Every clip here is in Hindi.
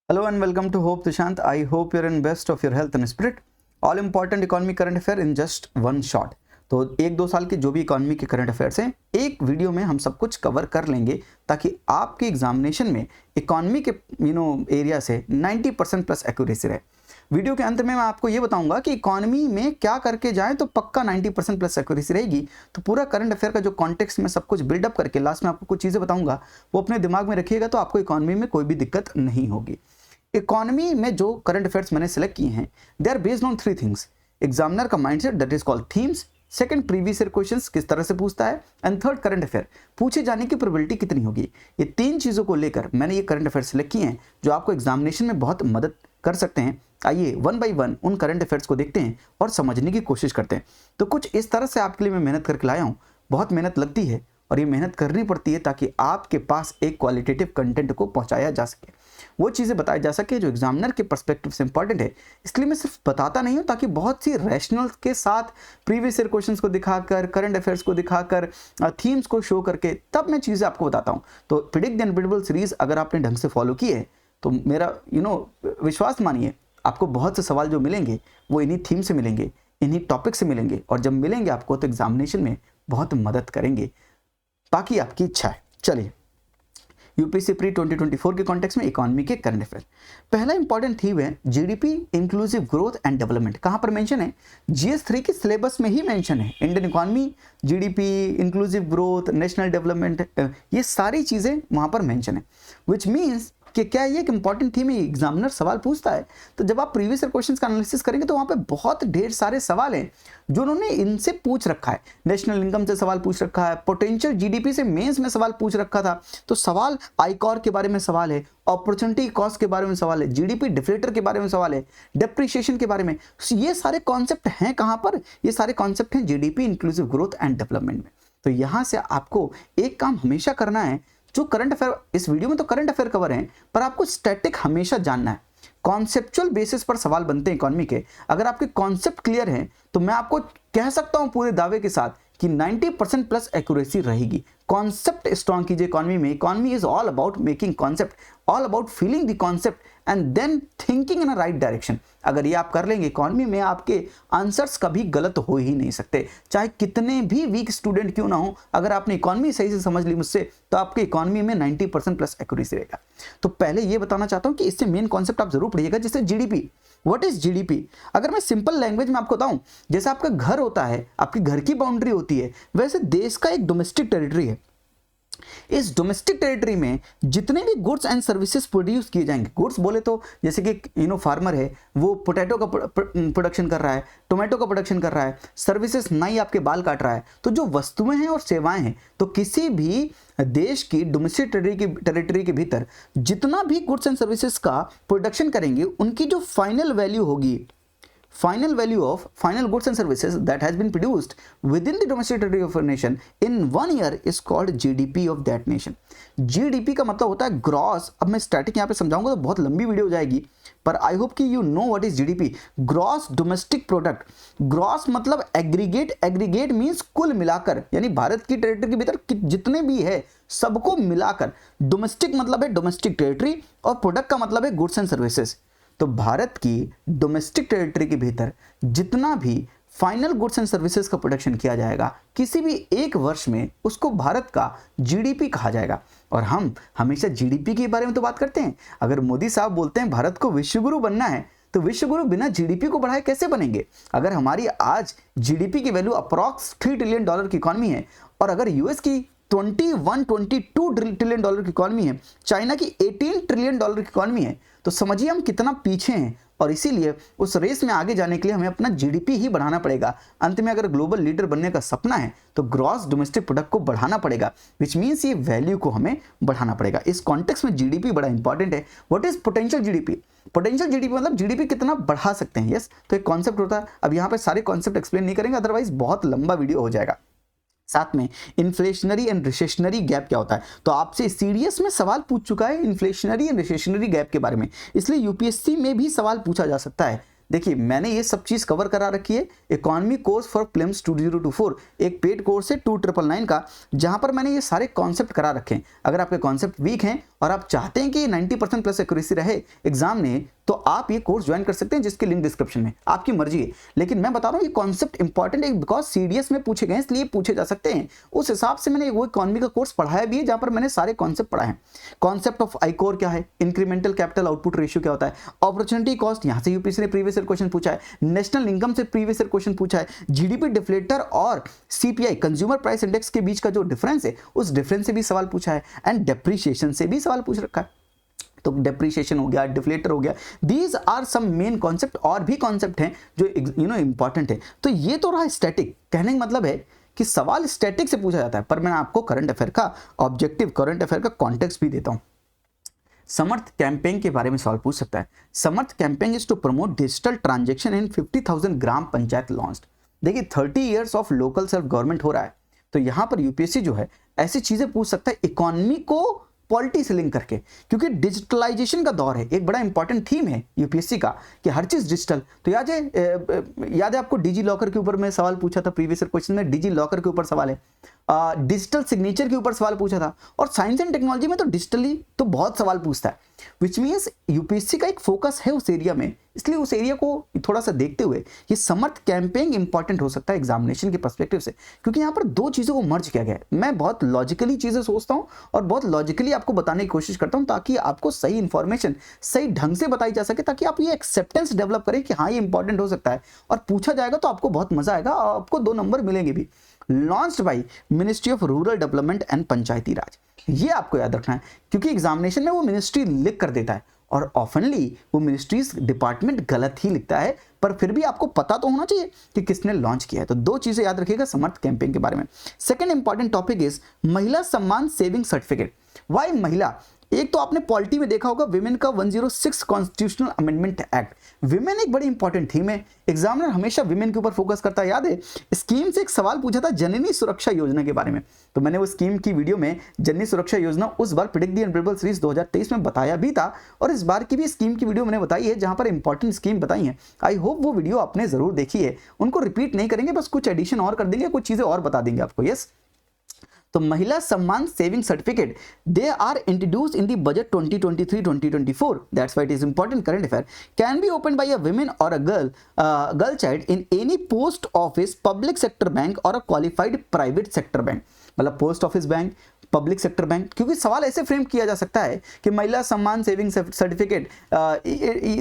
Hello and welcome to Hope Tushant. I hope you're in best of your health and spirit. All important economic current affair in just one shot. तो एक दो साल के जो भी इकोनॉमी के करंट अफेयर्स हैं एक वीडियो में हम सब कुछ कवर कर लेंगे ताकि आपके एग्जामिनेशन में इकोनॉमी के एरिया से 90% प्लस एक्यूरेसी रहे। वीडियो के अंत में मैं आपको ये बताऊंगा कि इकोनॉमी में क्या करके जाएं तो पक्का 90% प्लस एक्यूरेसी रहेगी। तो पूरा करंट अफेयर का जो कॉन्टेक्स्ट में सब कुछ बिल्डअप करके लास्ट में आपको कुछ चीज़ें बताऊंगा, वो अपने दिमाग में रखिएगा तो आपको इकोनॉमी में कोई भी दिक्कत नहीं होगी। इकोनॉमी में जो करंट अफेयर्स मैंने सेलेक्ट किए हैं they are based on 3 things. Examiner का mindset that is called themes, second previous year questions किस तरह से पूछता है, एंड थर्ड करंट अफेयर पूछे जाने की प्रोबेबिलिटी कितनी होगी। ये 3 चीज़ों को लेकर मैंने ये करंट अफेयर सेलेक्ट किए हैं जो आपको एग्जामिनेशन में बहुत मदद कर सकते हैं। आइए वन बाय वन उन करंट अफेयर्स को देखते हैं और समझने की कोशिश करते हैं। तो कुछ इस तरह से आपके लिए मैं मेहनत करके लाया हूँ। बहुत मेहनत लगती है और ये मेहनत करनी पड़ती है ताकि आपके पास एक क्वालिटेटिव कंटेंट को पहुंचाया जा सके, वो चीज़ें बताई जा सके जो एग्जामिनर के पर्सपेक्टिव से इंपॉर्टेंट है। इसलिए मैं सिर्फ बताता नहीं हूँ ताकि बहुत सी रैशनल के साथ प्रीवियस ईयर क्वेश्चंस को दिखाकर, करंट अफेयर्स को दिखाकर, थीम्स को शो करके तब मैं चीज़ें आपको बताता हूँ। तो प्रेडिक्ट द अनप्रेडिक्टेबल सीरीज अगर आपने ढंग से फॉलो की है तो मेरा विश्वास मानिए आपको बहुत से सवाल जो मिलेंगे वो इन्हीं थीम से मिलेंगे, इन्हीं टॉपिक से मिलेंगे, और जब मिलेंगे आपको तो एग्जामिनेशन में बहुत मदद करेंगे। बाकी आपकी इच्छा है। चलिए यूपीएससी प्री 2024 के कॉन्टेक्स्ट में इकोनॉमी के करंट अफेयर। पहला इंपॉर्टेंट थीम है GDP inclusive growth and development. कहाँ पर मेंशन है? जीएस3 के सिलेबस में ही मेंशन है। Indian economy, GDP, inclusive growth, national development, ये सारी चीज़ें वहाँ पर मेंशन है। विच मीन्स कि क्या ये एक इंपॉर्टेंट थीम है, एग्जामिनर सवाल पूछता है। तो जब आप प्रीवियस ईयर क्वेश्चंस का एनालिसिस करेंगे तो वहाँ पे बहुत ढेर सारे सवाल हैं जो उन्होंने इनसे पूछ रखा है। नेशनल इनकम से सवाल पूछ रखा है, पोटेंशियल जीडीपी से मेंस में सवाल पूछ रखा था। तो सवाल आईकॉर के बारे में सवाल है, अपॉर्चुनिटी कॉस्ट के बारे में सवाल है, जीडीपी डिफ्लेटर के बारे में सवाल है, डेप्रिसिएशन के बारे में। ये सारे कॉन्सेप्ट हैं कहाँ पर? ये सारे कॉन्सेप्ट हैं GDP inclusive growth and development में। तो यहाँ से आपको एक काम हमेशा करना है, जो करंट अफेयर इस वीडियो में तो करंट अफेयर कवर हैं, पर आपको स्टैटिक हमेशा जानना है। कॉन्सेप्चुअल बेसिस पर सवाल बनते हैं इकोनॉमी के। अगर आपके कॉन्सेप्ट क्लियर हैं तो मैं आपको कह सकता हूं पूरे दावे के साथ कि 90% प्लस एक्यूरेसी रहेगी। कॉन्सेप्ट स्ट्रॉन्ग कीजिए इकोनॉमी में। Economy is all about making concept, all about feeling the concept and than thinking in a right direction. अगर ये आप कर लेंगे इकोनॉमी में, आपके आंसर्स कभी गलत हो ही नहीं सकते, चाहे कितने भी वीक स्टूडेंट क्यों ना हो। अगर आपने इकोनॉमी सही से समझ ली मुझसे तो आपके इकोनॉमी में 90% प्लस एक्यूरेसी रहेगा। तो पहले ये बताना चाहता हूँ कि इससे मेन कॉन्सेप्ट आप जरूर पढ़िएगा, जैसे जीडीपी। What is GDP? अगर मैं सिंपल लैंग्वेज में आपको बताऊं, जैसे आपका घर होता है, आपकी घर की बाउंड्री होती है, वैसे देश का एक डोमेस्टिक टेरिटरी है। इस डोमेस्टिक टेरिटरी में जितने भी गुड्स एंड सर्विसेज प्रोड्यूस किए जाएंगे, गुड्स बोले तो जैसे कि फार्मर है वो पोटैटो का प्रोडक्शन कर रहा है, टोमेटो का प्रोडक्शन कर रहा है, सर्विसेज नाई आपके बाल काट रहा है, तो जो वस्तुएं हैं और सेवाएं हैं, तो किसी भी देश की डोमेस्टिक टेरिटरी के भीतर जितना भी गुड्स एंड सर्विसेज का प्रोडक्शन करेंगे, उनकी जो फाइनल वैल्यू होगी, final value of final goods and services that has been produced within the domestic territory of a nation in 1 year is called GDP of that nation। GDP का मतलब होता है ग्रॉस। अब मैं स्टैटिक यहाँ पे समझाऊंगा तो बहुत लंबी वीडियो हो जाएगी, पर आई होप कि you know what is GDP, gross domestic product. Gross मतलब एग्रीगेट, एग्रीगेट मीन्स कुल मिलाकर, यानी भारत की टेरिटरी के भीतर जितने भी है सबको मिलाकर। डोमेस्टिक मतलब है डोमेस्टिक टेरिटरी और प्रोडक्ट का मतलब है गुड्स एंड सर्विसेज। तो भारत की डोमेस्टिक टेरिटरी के भीतर जितना भी फाइनल गुड्स एंड सर्विसेज का प्रोडक्शन किया जाएगा किसी भी एक वर्ष में, उसको भारत का जीडीपी कहा जाएगा। और हम हमेशा जीडीपी के बारे में तो बात करते हैं। अगर मोदी साहब बोलते हैं भारत को विश्वगुरु बनना है, तो विश्वगुरु बिना जीडीपी को बढ़ाए कैसे बनेंगे? अगर हमारी आज जीडीपी की वैल्यू अप्रॉक्स $3 ट्रिलियन की इकॉनमी है, और अगर यूएस की 22 ट्रिलियन डॉलर की इकॉनमी है, चाइना की 18 ट्रिलियन डॉलर की इकॉनमी है, तो समझिए हम कितना पीछे हैं। और इसीलिए उस रेस में आगे जाने के लिए हमें अपना जीडीपी ही बढ़ाना पड़ेगा। अंत में अगर ग्लोबल लीडर बनने का सपना है तो ग्रॉस डोमेस्टिक प्रोडक्ट को बढ़ाना पड़ेगा, विच मीन्स ये वैल्यू को हमें बढ़ाना पड़ेगा। इस कॉन्टेक्स्ट में जीडीपी बड़ा इंपॉर्टेंट है। What is potential GDP? Potential GDP मतलब जीडीपी कितना बढ़ा सकते हैं। यस, तो एक कॉन्सेप्ट होता है। अब यहाँ पे सारे कॉन्सेप्ट एक्सप्लेन नहीं करेंगे, अदरवाइज बहुत लंबा वीडियो हो जाएगा। साथ में इन्फ्लेशनरी एंड रिसेशनरी गैप क्या होता है, तो आपसे सीरियस में सवाल पूछ चुका है इन्फ्लेशनरी एंड रिसेशनरी गैप के बारे में, इसलिए यूपीएससी में भी सवाल पूछा जा सकता है। देखिए मैंने ये सब चीज़ कवर करा रखी है। इकोनॉमी कोर्स फॉर प्रीलिम्स 2024 एक पेड कोर्स है 2999 का, जहाँ पर मैंने ये सारे कॉन्सेप्ट करा रखे हैं। अगर आपके कॉन्सेप्ट वीक हैं और आप चाहते हैं कि 90% प्लस एक्यूरेसी रहे एग्जाम में, तो आप ये कोर्स ज्वाइन कर सकते हैं जिसकी लिंक डिस्क्रिप्शन में, आपकी मर्जी है। लेकिन मैं बता रहा हूँ ये कॉन्सेप्ट इंपॉर्टेंट है बिकॉज सीडीएस में पूछे गए इसलिए पूछे जा सकते हैं। उस हिसाब से मैंने वो इकोनॉमी का कोर्स पढ़ाया भी है जहां पर मैंने सारे कॉन्सेप्ट पढ़ाए हैं। कॉन्सेप्ट ऑफ आईकोर क्या है, इंक्रीमेंटल कैपिटल आउटपुट रेशियो क्या होता है, अपॉर्चुनिटी कॉस्ट यहाँ से यूपीएससी ने प्रीवियस ईयर क्वेश्चन पूछा है, नेशनल इनकम से प्रीवियस ईयर क्वेश्चन पूछा है, जीडीपी डिफ्लेटर और सीपीआई कंज्यूमर प्राइस इंडेक्स के बीच का जो डिफरेंस है उस डिफरेंस से भी सवाल पूछा है, एंड डेप्रीशिएशन से भी सवाल पूछ रखा है। तो डेप्रीशिएशन हो गया, डिफ्लेटर हो गया, these are some main concept. और भी कॉन्सेप्ट हैं जो इंपॉर्टेंट है। तो ये तो रहा स्टैटिक, कहने का मतलब है कि सवाल स्टैटिक से पूछा जाता है, पर मैं आपको करंट अफेयर का ऑब्जेक्टिव, करंट अफेयर का कॉन्टेक्स्ट भी देता हूं। समर्थ कैंपेन के बारे में सवाल पूछ सकता है। Samarth campaign is to promote digital transaction in 50,000 gram panchayat launched. देखिए 30 years of local self government हो रहा है, तो यहां पर यूपीएससी जो है ऐसी चीजें पूछ सकता है इकोनॉमी को पॉलिटी से लिंक करके, क्योंकि डिजिटलाइजेशन का दौर है। एक बड़ा इंपॉर्टेंट थीम है यूपीएससी का कि हर चीज डिजिटल। तो याद है आपको डिजी लॉकर के ऊपर में सवाल पूछा था, प्रीवियस ईयर क्वेश्चन में डिजी लॉकर के ऊपर सवाल है, डिजिटल सिग्नेचर के ऊपर सवाल पूछा था, और साइंस एंड टेक्नोलॉजी में तो डिजिटली तो बहुत सवाल पूछता है, विच मीन्स यूपीएससी का एक फोकस है उस एरिया में, इसलिए उस एरिया को थोड़ा सा देखते हुए ये समर्थ कैंपेन इंपॉर्टेंट हो सकता है एग्जामिनेशन के पर्सपेक्टिव से, क्योंकि यहाँ पर दो चीजों को मर्ज किया गया है। मैं बहुत लॉजिकली चीजें सोचता हूँ और बहुत लॉजिकली आपको बताने की कोशिश करता हूँ ताकि आपको सही इंफॉर्मेशन सही ढंग से बताई जा सके, ताकि आप ये एक्सेप्टेंस डेवलप करें कि हाँ ये इंपॉर्टेंट हो सकता है और पूछा जाएगा तो आपको बहुत मजा आएगा और आपको 2 नंबर मिलेंगे भी। Launched by ministry of rural development and Panchayati Raj, ये आपको याद रखना है क्योंकि एग्जामिनेशन में वो मिनिस्ट्री लिख कर देता है और ऑफनली वो मिनिस्ट्रीज डिपार्टमेंट गलत ही लिखता है, पर फिर भी आपको पता तो होना चाहिए कि किसने लॉन्च किया है। तो 2 चीजें याद रखिएगा समर्थ कैंपेन के बारे में। सेकंड इंपॉर्टेंट टॉपिक इज महिला सम्मान सेविंग सर्टिफिकेट। वाई महिला, एक तो आपने पॉलिटी में देखा होगा विमेन का 106 कॉन्स्टिट्यूशनल अमेंडमेंट एक्ट। विमेन एक बड़ी इंपॉर्टेंट थीम है, एग्जामिनर हमेशा विमेन के ऊपर फोकस करता है। याद है स्कीम से एक सवाल पूछा था जननी सुरक्षा योजना के बारे में, तो मैंने वो स्कीम की वीडियो में जननी सुरक्षा योजना उस बार प्रेडिक्ट दी अनप्रेडिक्टेबल सीरीज 2023 में बताया भी था, और इस बार की भी स्कीम की वीडियो मैंने बताई है जहां पर इंपॉर्टेंट स्कीम बताई है। आई होप वो वीडियो आपने जरूर देखी है, उनको रिपीट नहीं करेंगे, बस कुछ एडिशन और कर देंगे, कुछ चीजें और बता देंगे आपको। यस, तो Mahila Samman saving certificate they are introduced in the budget 2023-2024, that's why it is important current affair, can be open by a women or a girl child in any post office, public sector bank or a qualified private sector bank. मतलब post office bank, public sector bank, क्योंकि सवाल ऐसे फ्रेम किया जा सकता है कि Mahila Samman saving certificate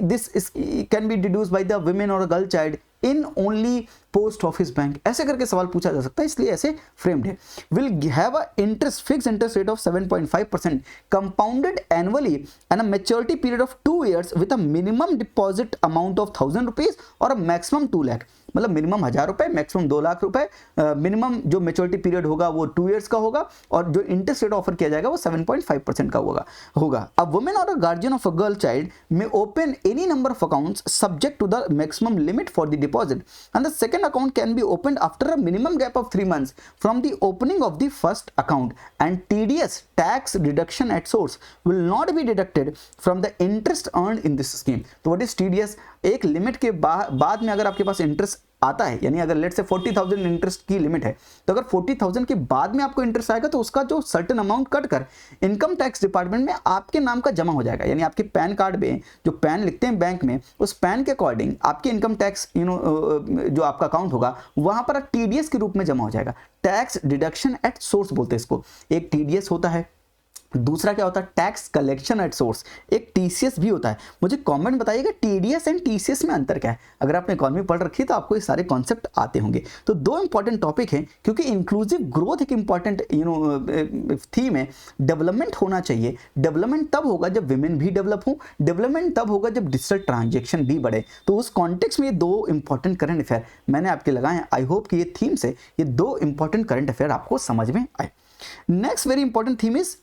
this can be deduced by the women or girl child in only post office bank, ऐसे करके सवाल पूछा जा सकता है, इसलिए ऐसे फ्रेम्ड है। Will have a interest fix interest rate of 7.5% compounded annually and a maturity period of 2 years with a minimum deposit amount of 1000 rupees और अ मैक्सिमम 2 लाख। मतलब मिनिमम 1000 रुपए, मैक्सिमम 2 लाख रुपए। मिनिमम जो मेच्योरिटी पीरियड होगा वो 2 years का होगा और जो इंटरेस्ट रेट ऑफर किया जाएगा वो 7.5% का होगा। A women or a guardian of a girl child may open any number of accounts subject to the maximum limit for the deposit, and the second account can be opened after a minimum gap of 3 months from the opening of the first account, and TDS tax deduction at source will not be deducted from the interest earned in this scheme. तो what is TDS? एक लिमिट के बाद में अगर आपके पास इंटरेस्ट आता है, यानी अगर लेट से 40,000 इंटरेस्ट की लिमिट है, तो अगर 40,000 के बाद में आपको इंटरेस्ट आएगा तो उसका जो सर्टेन अमाउंट कट कर इनकम टैक्स डिपार्टमेंट में आपके नाम का जमा हो जाएगा। यानी आपके पैन कार्ड में जो पैन लिखते हैं बैंक में, उस पैन के अकॉर्डिंग आपके इनकम टैक्स जो आपका अकाउंट होगा वहां पर टीडीएस के रूप में जमा हो जाएगा। टैक्स डिडक्शन एट सोर्स बोलते हैं इसको। एक टीडीएस होता है, दूसरा क्या होता है टैक्स कलेक्शन एट सोर्स, एक टीसीएस भी होता है। मुझे कमेंट बताइएगा टीडीएस एंड टीसीएस में अंतर क्या है। अगर आपने इकोनॉमी पढ़ रखी है तो आपको ये सारे कॉन्सेप्ट आते होंगे। तो 2 इंपॉर्टेंट टॉपिक हैं, क्योंकि इंक्लूसिव ग्रोथ एक इंपॉर्टेंट थीम है। डेवलपमेंट होना चाहिए, डेवलपमेंट तब होगा जब विमेन भी डेवलप हो, डेवलपमेंट तब होगा जब डिजिटल ट्रांजेक्शन भी बढ़े। तो उस कॉन्टेक्स्ट में ये 2 इंपॉर्टेंट करंट अफेयर मैंने आपके लगाए हैं। आई होप कि ये थीम से ये 2 इंपॉर्टेंट करंट अफेयर आपको समझ में आए। Next very important theme is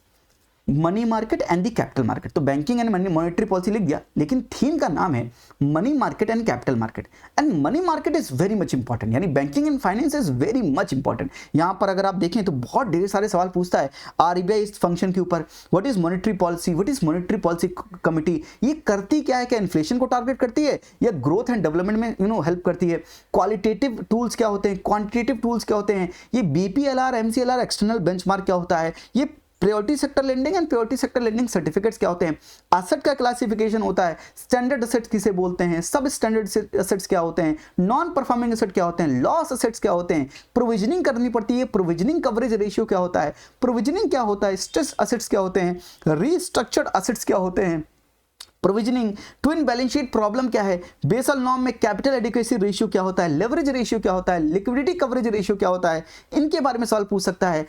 money market and the capital market. तो banking and money monetary policy लिख दिया, लेकिन थीम का नाम है money market and capital market. And money market is very much important, यानी banking and finance is very much important. यहां पर अगर आप देखें तो बहुत ढेर सारे सवाल पूछता है आरबीआई इस फंक्शन के ऊपर। What is monetary policy, what is monetary policy committee, ये करती क्या है, क्या इन्फ्लेशन को टारगेट करती है या ग्रोथ एंड डेवलपमेंट में हेल्प करती है। क्वालिटेटिव टूल्स क्या होते हैं, क्वांटिटेटिव टूल्स क्या होते हैं, ये बीपीएलआर एमसीएलआर एक्सटर्नल बेंचमार्क क्या होता है, ये priority sector lending and priority sector lending certificates क्या होते हैं, एसेट का क्लासिफिकेशन होता है, स्टैंडर्ड एसेट्स किसे बोलते हैं, सब स्टैंडर्ड एसेट्स क्या होते हैं, नॉन परफॉर्मिंग एसेट क्या होते हैं, लॉस एसेट्स क्या होते हैं, प्रोविजनिंग करनी पड़ती है, प्रोविजनिंग कवरेज रेशियो क्या होता है, प्रोविजनिंग क्या होता है, स्ट्रेस एसेट्स क्या होते हैं, रीस्ट्रक्चर्ड एसेट्स क्या होते हैं, provisioning, twin balance sheet problem क्या है, बेसल नॉर्म में कैपिटल एडिक्वेसी रेशियो क्या होता है, लेवरेज रेशियो क्या होता है, लिक्विडिटी कवरेज रेशियो क्या होता है, इनके बारे में सवाल पूछ सकता है।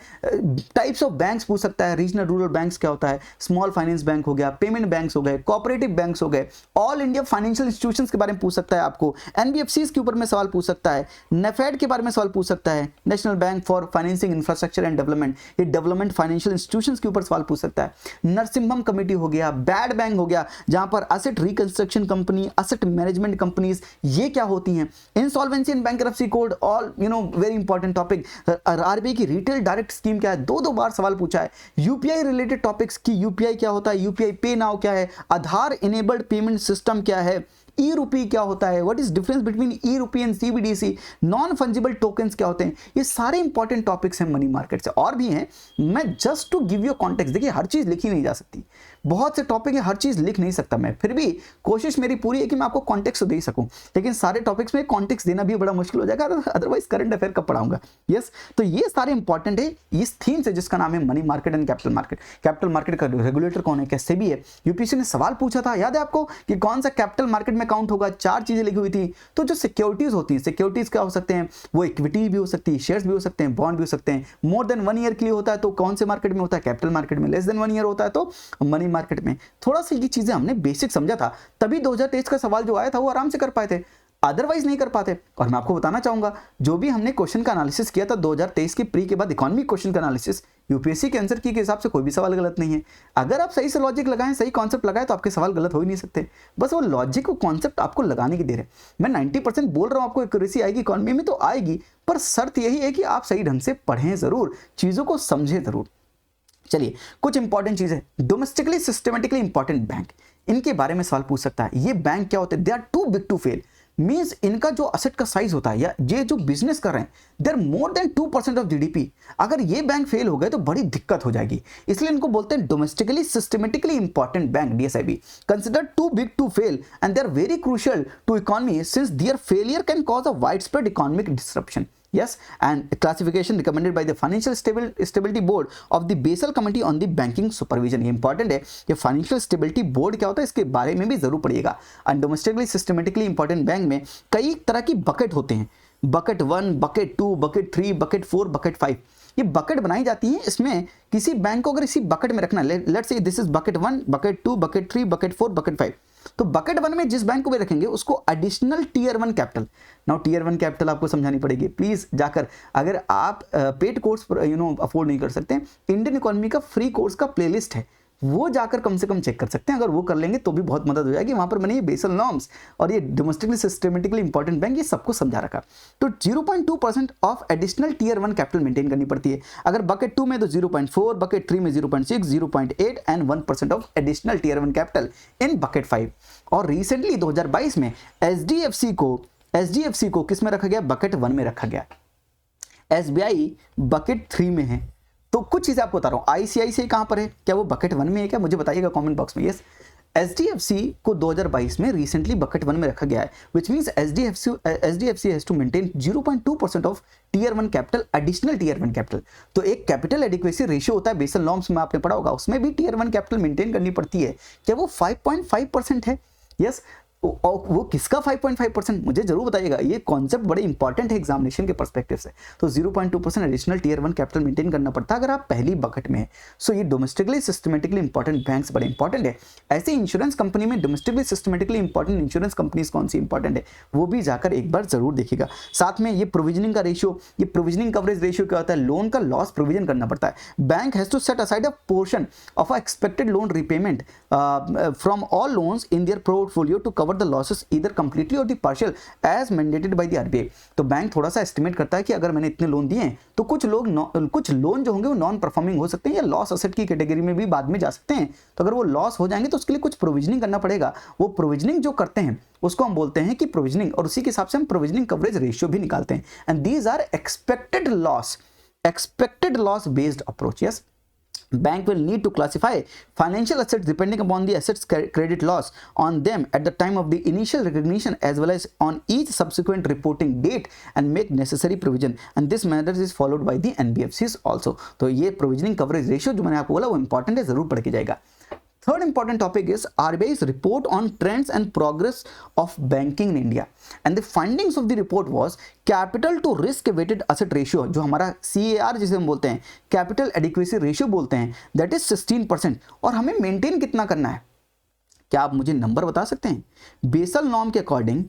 टाइप्स ऑफ बैंक्स पूछ सकता है, रीजनल रूरल बैंक्स क्या होता है, स्मॉल फाइनेंस बैंक हो गया, पेमेंट बैंक्स हो गए, कोऑपरेटिव बैंक्स हो गए, ऑल इंडिया फाइनेंशियल इंस्टीट्यूशंस के बारे में पूछ सकता है आपको, एनबीएफसीज के ऊपर में सवाल पूछ सकता है, नेफेड के बारे में सवाल पूछ सकता है, national bank for financing infrastructure and development, ये डेवलपमेंट फाइनेंशियल इंस्टीट्यूशंस के ऊपर सवाल पूछ सकता है, नरसिम्हम कमेटी हो गया, बैड बैंक हो गया, जहां पर asset construction company, asset management companies, ये क्या होती हैं, insolvency and bankruptcy code, all very important topic, RBI की रिटेल डायरेक्ट स्कीम क्या है, दो बार सवाल पूछा है, यूपीआई रिलेटेड टॉपिक्स की यूपीआई क्या होता है, यूपीआई पे नाउ क्या है, आधार इनेबल्ड पेमेंट सिस्टम क्या है, ई रूपी क्या होता है, what is difference between e rupee and CBDC, non fungible tokens क्या होते हैं, ये सारे इंपॉर्टेंट टॉपिक्स हैं मनी मार्केट से, और भी हैं, मैं just to give you context, देखिए हर चीज लिखी नहीं जा सकती, बहुत से टॉपिक है, हर चीज लिख नहीं सकता मैं, फिर भी कोशिश मेरी पूरी है कि मैं आपको कॉन्टेक्स्ट दे सकूं, लेकिन सारे टॉपिक्स में कॉन्टेक्स्ट देना भी बड़ा मुश्किल हो जाएगा, अदरवाइज करंट अफेयर कब पढ़ाऊंगा। यस, तो ये सारे इंपॉर्टेंट है इस थीम से जिसका नाम है money market and capital market. Capital market का रेगुलेटर कौन है, क्या सेबी है, यूपीएससी ने सवाल पूछा था, याद है आपको कि कौन सा कैपिटल मार्केट में काउंट होगा, 4 चीजें लिखी हुई थी। तो जो सिक्योरिटीज होती हैं, सिक्योरिटीज क्या हो सकते हैं, वो इक्विटी भी हो सकती है, शेयर्स भी हो सकते हैं, बॉन्ड भी हो सकते हैं, मोर देन 1 ईयर के लिए होता है तो कौन से मार्केट में होता है, कैपिटल मार्केट में, लेस देन 1 ईयर होता है तो मनी मार्केट में। थोड़ा सा ये चीजें हमने बेसिक समझा था, तभी 2023 का सवाल जो आया था वो आराम से कर पाए थे, अदरवाइज नहीं कर पाते। और मैं आपको बताना चाहूंगा जो भी हमने क्वेश्चन का एनालिसिस किया था 2023 के प्री के बाद इकोनॉमिक क्वेश्चन का एनालिसिस, यूपीएससी के आंसर की के हिसाब से कोई भी सवाल गलत नहीं है। अगर आप सही से लॉजिक लगाएं, सही कॉन्सेप्ट लगाएं तो आपके सवाल गलत हो ही नहीं सकते, बस वो लॉजिक और कॉन्सेप्ट आपको लगाने की देर है। मैं 90% बोल रहा हूं आपको एक्यूरेसी आएगी इकोनॉमी में तो आएगी, पर शर्त यही है कि आप सही ढंग से पढ़ें जरूर, चीजों को समझें जरूर। चलिए कुछ इंपॉर्टेंट चीजें, डोमेस्टिकली सिस्टमेटिकली इंपॉर्टेंट बैंक, इनके बारे में सवाल पूछ सकता है। ये बैंक क्या होते हैं, they are too big to fail, means इनका जो असेट का साइज होता है या ये जो बिजनेस कर रहे हैं they are more than 2% of GDP. अगर ये बैंक फेल हो गए तो बड़ी दिक्कत हो जाएगी, इसलिए इनको बोलते हैं domestically systemically important bank, DSIB. Consider too big to fail and they are very crucial to economy since their failure can cause a widespread economic disruption. Yes, and classification recommended by the Financial Stability Board of the Basel Committee on the Banking Supervision। ये इंपॉर्टेंट है, ये फाइनेंशियल स्टेबिलिटी बोर्ड क्या होता है इसके बारे में भी जरूर पढ़िएगा। And domestically systemically important bank में कई तरह की बकेट होते हैं, bucket 1, bucket 2, bucket 3, bucket 4, bucket 5। ये बकेट बनाई जाती है, इसमें किसी बैंक को अगर इसी बकेट में रखना, let's say this is bucket 1, bucket 2, bucket 3, bucket 4, bucket 5, तो बकेट 1 में जिस बैंक को भी रखेंगे उसको additional tier 1 capital. Now tier 1 capital आपको समझानी पड़ेगी, प्लीज जाकर, अगर आप पेड कोर्स अफोर्ड नहीं कर सकते, इंडियन इकोनॉमी का फ्री कोर्स का प्लेलिस्ट है, वो जाकर कम से कम चेक कर सकते हैं, अगर वो कर लेंगे तो भी बहुत मदद हो जाएगी। वहां पर मैंने ये बेसल नॉर्म्स और ये डोमेस्टिकली सिस्टमेटिकली इंपॉर्टेंट बैंक ये सबको समझा रखा। तो 0.2% of additional tier 1 capital maintain करनी पड़ती है। अगर बकेट 2 में तो 0.4, बकेट 3 में 0.6, 0.8 and 1% of additional tier 1 capital in bucket 5। और रिसेंटली 2022 में एचडीएफसी को किस में रखा गया, बकेट 1 में रखा गया। एसबीआई बकेट 3 में है। तो कुछ चीजें आपको बता रहा हूं, आईसीआईसीआई कहां पर है, क्या वो बकेट 1 में है क्या, मुझे बताइएगा कमेंट बॉक्स में। यस, एचडीएफसी को 2022 में रिसेंटली बकेट 1 में रखा गया है, which means HDFC has to maintain 0.2% of tier 1 capital, additional tier 1 capital. तो एक कैपिटल एडिक्वेसी रेशियो होता है बेसल नॉर्म्स में, आपने पढ़ा होगा, उसमें भी टीयर 1 कैपिटल मेंटेन करनी पड़ती है। क्या वो 5.5% है? यस, वो किसका 5.5%, मुझे जरूर बताइएगा, ये कॉन्सेप्ट बड़े इंपॉर्टेंट है एग्जामिनेशन के पर्सपेक्टिव से। तो 0.2% एडिशनल टीयर 1 कैपिटल मेंटेन करना पड़ता है अगर आप पहली बकेट में है। सो ये डोमेस्टिकली सिस्टमेटिकली इंपॉर्टेंट बैंक्स बड़े इंपॉर्टेंट है। ऐसे इंश्योरेंस कंपनी में domestically systemically important insurance companies कौन सी इंपॉर्टेंट है वो भी जाकर एक बार जरूर देखिएगा। साथ में ये प्रोविजनिंग का रेशियो, ये प्रोविजनिंग कवरेज रेशियो क्या होता है, लोन का लॉस प्रोविजन करना पड़ता है। Bank has to set aside a portion of expected loan repayment from all loans in their portfolio to cover the losses either completely or the partial as mandated by the RBI. तो बैंक थोड़ा सा एस्टिमेट करता है कि अगर मैंने इतने लोन दिए हैं तो कुछ लोन जो होंगे वो नॉन परफॉर्मिंग हो सकते हैं या लॉस एसेट की कैटेगरी में भी बाद में जा सकते हैं। तो अगर वो लॉस हो जाएंगे तो उसके लिए कुछ प्रोविजनिंग करना पड़ेगा। वो प्रोविजनिंग जो करते हैं उसको हम बोलते हैं कि प्रोविजनिंग, और उसी के हिसाब से हम प्रोविजनिंग कवरेज रेशियो भी निकालते हैं। And these are expected loss based approach. Yes, bank will need to classify financial assets depending upon the assets credit loss on them at the time of the initial recognition as well as on each subsequent reporting date and make necessary provision, and this method is followed by the NBFCs also. तो ये provisioning coverage ratio जो मैंने आपको बोला वो important है, जरूर पढ़ के जाएगा. Third important topic is RBI's report on trends and progress of banking in India, and the findings of the report was capital to risk weighted asset ratio, जो हमारा CAR जिसे हम बोलते हैं, capital adequacy ratio बोलते हैं, that is 16%. और हमें मेंटेन कितना करना है? क्या आप मुझे नंबर बता सकते हैं? बेसल नॉर्म के अकॉर्डिंग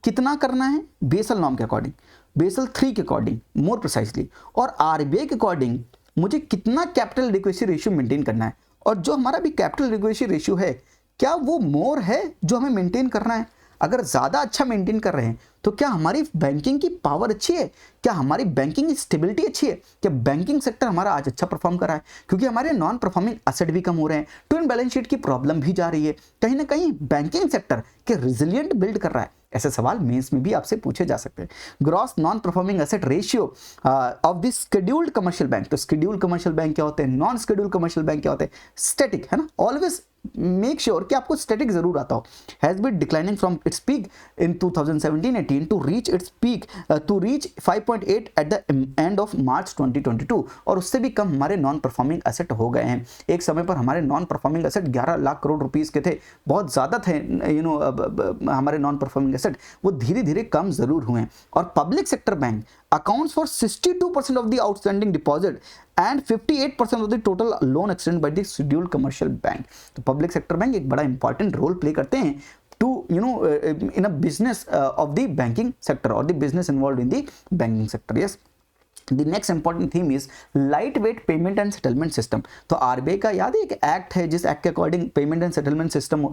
कितना करना है? बेसल नॉर्म के अकॉर्डिंग, बेसल 3 के अकॉर्डिंग मोर प्रिसाइसली, और RBI के अकॉर्डिंग मुझे कितना कैपिटल एडिक्वेसी रेशियो मेंटेन करना है, और जो हमारा भी कैपिटल एडिक्वेसी रेशियो है क्या वो मोर है जो हमें मेंटेन करना है? अगर ज़्यादा अच्छा मेंटेन कर रहे हैं तो क्या हमारी बैंकिंग की पावर अच्छी है? क्या हमारी बैंकिंग स्टेबिलिटी अच्छी है? क्या बैंकिंग सेक्टर हमारा आज अच्छा परफॉर्म कर रहा है? क्योंकि हमारे नॉन परफॉर्मिंग एसेट भी कम हो रहे हैं, ट्विन बैलेंस शीट की प्रॉब्लम भी जा रही है, कहीं ना कहीं बैंकिंग सेक्टर के रिजिलियंट बिल्ड कर रहा है. ऐसे सवाल मेंस में भी आपसे पूछे जा सकते हैं. Gross non performing asset ratio of the scheduled commercial bank. तो शेड्यूल्ड कमर्शियल बैंक क्या होते हैं, नॉन शेड्यूल्ड कमर्शियल बैंक क्या होते हैं? स्टैटिक है ना. ऑलवेज मेक श्योर कि आपको स्टैटिक जरूर आता हो. Has been declining from its peak in 2017-18 to reach its peak to reach 5.8 at the end of March 2022, और उससे भी कम हमारे नॉन परफॉर्मिंग एसेट हो गए हैं. एक समय पर हमारे non performing asset 11 lakh crore rupees के थे, बहुत ज़्यादा थे हमारे नॉन परफॉर्मिंग एसेट, वो धीरे धीरे कम जरूर हुए हैं. और public sector bank accounts for 62% of the outstanding deposit and 58% of the total loan extended by the scheduled commercial bank. तो पब्लिक सेक्टर बैंक एक बड़ा इंपॉर्टेंट रोल प्ले करते हैं to in a business of the banking sector or the business involved in the banking sector. Yes. The next important theme is lightweight payment and settlement system. तो RBI का याद है एक एक्ट है जिस एक्ट के according payment and settlement system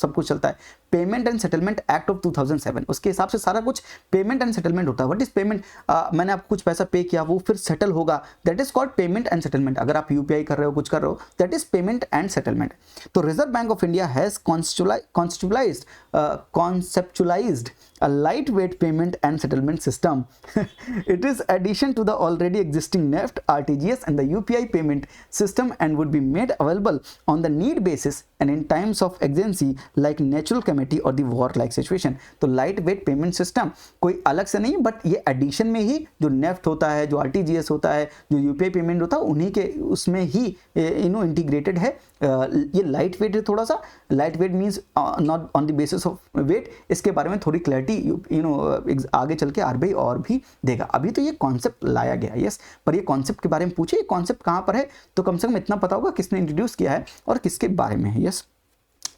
सब कुछ चलता है, payment and settlement act of 2007. उसके हिसाब से सारा कुछ पेमेंट एंड सेटलमेंट होता है. What is payment? मैंने आपको कुछ पैसा पे किया, वो फिर सेटल होगा, that is called payment and settlement. अगर आप UPI कर रहे हो, कुछ कर रहे हो, that is payment and settlement. तो reserve bank of India has conceptualized a lightweight payment and settlement system. It is addition to the already existing NEFT, RTGS and the UPI payment system and would be made available on the need basis and in times of emergency like natural calamity or the war like situation. तो lightweight payment system कोई अलग से नहीं, बट ये एडिशन में ही जो NEFT होता है, जो RTGS होता है, जो UPI पेमेंट होता है, उन्हीं के उसमें ही इंटीग्रेटेड है. ये लाइट वेट है. थोड़ा सा light weight means not on the basis of weight. इसके बारे में थोड़ी क्लैरिटी आगे चल के RBI और भी देगा. अभी तो ये कॉन्सेप्ट लाया गया है. यस, पर ये कॉन्सेप्ट के बारे में पूछे, ये कॉन्सेप्ट कहाँ पर है, तो कम से कम इतना पता होगा किसने इंट्रोड्यूस किया है और किसके बारे में है. Yes.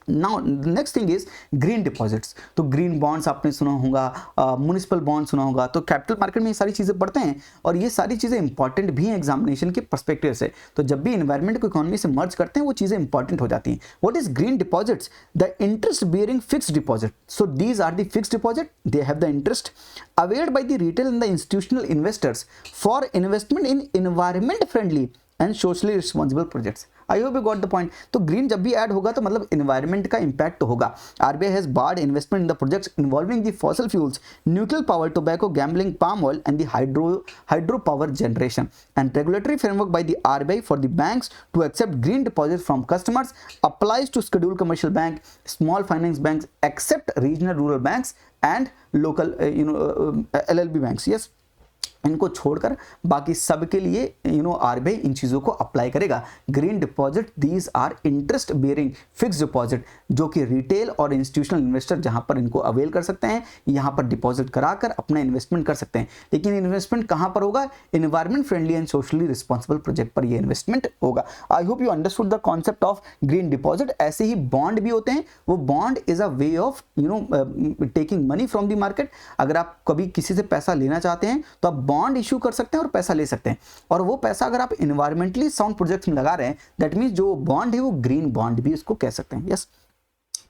Now next thing is green deposits. तो ग्रीन बॉन्ड्स आपने सुना होगा, म्युनिसिपल बॉन्ड सुना होगा. तो कैपिटल मार्केट में ये सारी चीज़ें पढ़ते हैं और ये सारी चीज़ें इंपॉर्टेंट भी हैं एग्जामिनेशन के पर्सपेक्टिव से. तो जब भी इन्वायरमेंट को इकोनॉमी से मर्ज करते हैं वो चीज़ें इंपॉर्टेंट हो जाती हैं. What is green deposits? The interest bearing fixed deposit. So these are the fixed deposit, they have the interest availed by the retail and the institutional investors for investment in environment friendly and socially responsible projects. I hope you got the point. तो ग्रीन जब भी ऐड होगा तो मतलब इन्वायरमेंट का इंपैक्ट तो होगा. RBI has barred investment in the projects involving the fossil fuels, nuclear power, tobacco, gambling, palm oil and the hydro power generation. And regulatory framework by the RBI for the banks to accept green deposit from customers applies to scheduled commercial bank, small finance banks except regional rural banks and local LLB banks. Yes, इनको छोड़कर बाकी सब के लिए RBI इन चीज़ों को अप्लाई करेगा. Green deposit, these are interest bearing fix deposit, जो कि रिटेल और इंस्टीट्यूशनल इन्वेस्टर जहां पर इनको अवेल कर सकते हैं, यहां पर डिपॉजिट कराकर अपना इन्वेस्टमेंट कर सकते हैं. लेकिन इन्वेस्टमेंट कहां पर होगा? Environment friendly and socially responsible project पर ये इन्वेस्टमेंट होगा. आई hope you understood the concept of green deposit. ऐसे ही बॉन्ड भी होते हैं. वो bond is a way of taking money from the market. अगर आप कभी किसी से पैसा लेना चाहते हैं तो आप बॉन्ड इशू कर सकते हैं और पैसा ले सकते हैं. और वो पैसा अगर आप इन्वायरमेंटली साउंड प्रोजेक्ट्स में लगा रहे हैं, दैट मींस जो बॉन्ड है वो ग्रीन बॉन्ड भी इसको कह सकते हैं. Yes.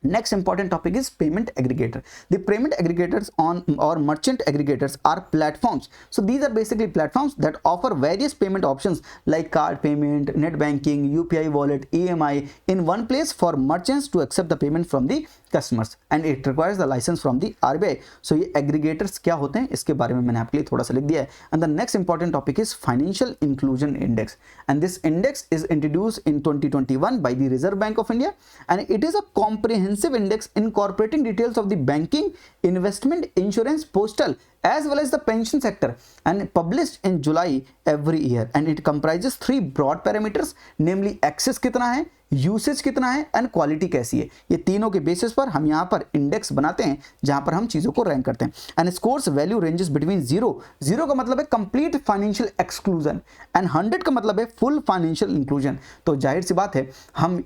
Next important topic is payment aggregator. The payment aggregators or merchant aggregators are platforms. So these are basically platforms that offer various payment options like card payment, net banking, UPI wallet, EMI in one place for merchants to accept the payment from the customers, and it requires the license from the RBI. So ये aggregators क्या होते हैं इसके बारे में मैंने आपके लिए थोड़ा सा लिख दिया है. And the next important topic is financial inclusion index, and this index is introduced in 2021 by the Reserve Bank of India, and it is a comprehensive index incorporating details of the banking, investment, insurance, postal as well as the pension sector, and published in July every year, and it comprises 3 broad parameters, namely access कितना है, यूसेज कितना है एंड क्वालिटी कैसी है. ये तीनों के बेसिस पर हम यहाँ पर इंडेक्स बनाते हैं जहां पर हम चीजों को रैंक करते हैं. And scores value ranges between 0 का मतलब है कंप्लीट फाइनेंशियल एक्सक्लूजन एंड 100 का मतलब है फुल फाइनेंशियल इंक्लूजन. तो जाहिर सी बात है हम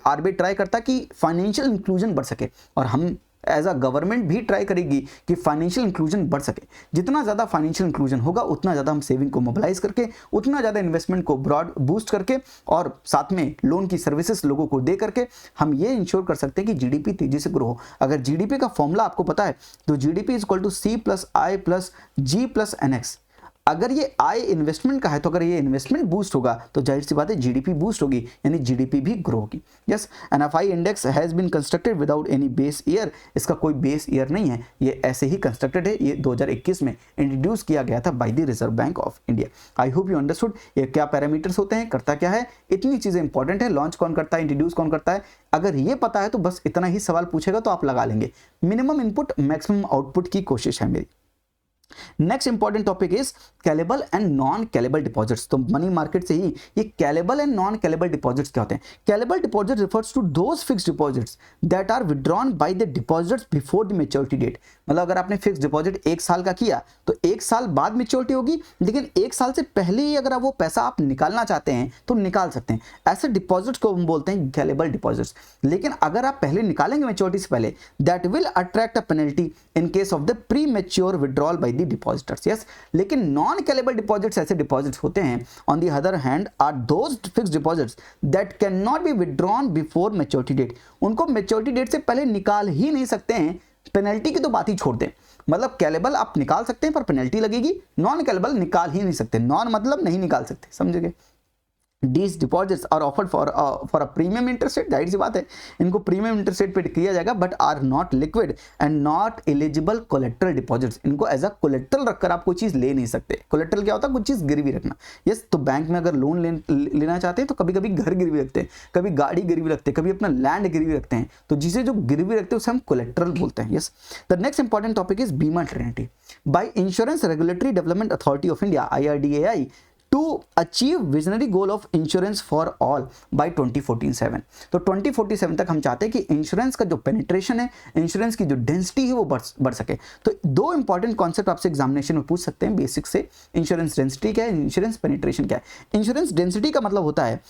आरबीआई ट्राई करता कि फाइनेंशियल इंक्लूजन बढ़ सके, और हम एज अ गवर्नमेंट भी ट्राई करेगी कि फाइनेंशियल इंक्लूजन बढ़ सके. जितना ज़्यादा फाइनेंशियल इंक्लूजन होगा उतना ज़्यादा हम सेविंग को मोबिलाइज करके, उतना ज़्यादा इन्वेस्टमेंट को ब्रॉड बूस्ट करके, और साथ में लोन की सर्विसेज लोगों को दे करके हम ये इंश्योर कर सकते हैं कि जीडीपी तेजी से ग्रो हो. अगर जीडीपी का फॉर्मूला आपको पता है तो GDP is equal to C+I+G+NX. अगर ये आई इन्वेस्टमेंट का है तो अगर ये इन्वेस्टमेंट बूस्ट होगा तो जाहिर सी बात है जीडीपी बूस्ट होगी, यानी जीडीपी भी ग्रो होगी. Yes, NFI index has been constructed without any base year. इसका कोई बेस ईयर नहीं है, ये ऐसे ही कंस्ट्रक्टेड है. ये 2021 में इंट्रोड्यूस किया गया था by the reserve bank of India. I hope you understood ये क्या पैरामीटर्स होते हैं, करता क्या है, इतनी चीजें इंपॉर्टेंट है. लॉन्च कौन करता है, इंट्रोड्यूस कौन करता है, अगर ये पता है तो बस इतना ही सवाल पूछेगा तो आप लगा लेंगे. मिनिमम इनपुट मैक्सिमम आउटपुट की कोशिश है मेरी. Next important topic is callable and non callable deposits. तो मनी मार्केट से ही ये callable and non callable deposits क्या होते हैं. Callable deposit refers to those fixed deposits that are withdrawn by the depositors before the maturity date. मतलब अगर आपने फिक्स्ड डिपॉजिट 1 साल का किया तो 1 साल बाद मैच्योरिटी होगी, लेकिन 1 साल से पहले ही अगर वो पैसा आप निकालना चाहते हैं तो निकाल सकते हैं. ऐसे डिपॉजिट्स को हम बोलते हैं कैलेबल डिपॉजिट्स. लेकिन अगर आप पहले निकालेंगे मैच्योरिटी से पहले, that will attract a penalty in case of the premature withdrawal by the depositors. Yes, लेकिन नॉन कैलेबल डिपॉजिट्स ऐसे डिपॉजिट्स होते हैं on the other hand are those fixed deposits that cannot be withdrawn before maturity date. उनको मैच्योरिटी डेट से पहले निकाल ही नहीं सकते हैं. पेनल्टी की तो बात ही छोड़ दें, मतलब कैलेबल आप निकाल सकते हैं पर पेनल्टी लगेगी, नॉन कैलेबल निकाल ही नहीं सकते. नॉन मतलब नहीं निकाल सकते, समझ गए. These deposits are offered for a premium interest rate. जाहिर सी बात है इनको प्रीमियम इंटरेस्ट रेट पे किया जाएगा, but are not liquid and not eligible collateral deposits. इनको एज अ कोलेट्रल रखकर आप कोई चीज ले नहीं सकते. कोलेट्रल क्या होता है, कुछ चीज गिरवी रखना. यस, तो बैंक में अगर लोन लेना चाहते हैं तो कभी कभी घर गिरवी रखते हैं, कभी गाड़ी गिरवी रखते हैं, कभी अपना लैंड गिरवी रखते हैं. तो जिसे जो गिरवी रखते हैं उसे हम कोलेट्रल बोलते हैं. Yes, the next important topic is Bima trinity. By insurance regulatory development authority of India IRDAI to achieve visionary goal of insurance for all by 2047. तो 2047 तक हम चाहते हैं कि इंश्योरेंस का जो पेनिट्रेशन है, इंश्योरेंस की जो डेंसिटी है वो बढ़ सके. तो 2 इंपॉर्टेंट कॉन्सेप्ट आपसे एग्जामिनेशन में पूछ सकते हैं बेसिक से. इंश्योरेंस डेंसिटी क्या है, इंश्योरेंस पेनिट्रेशन क्या है. इंश्योरेंस डेंसिटी का मतलब होता है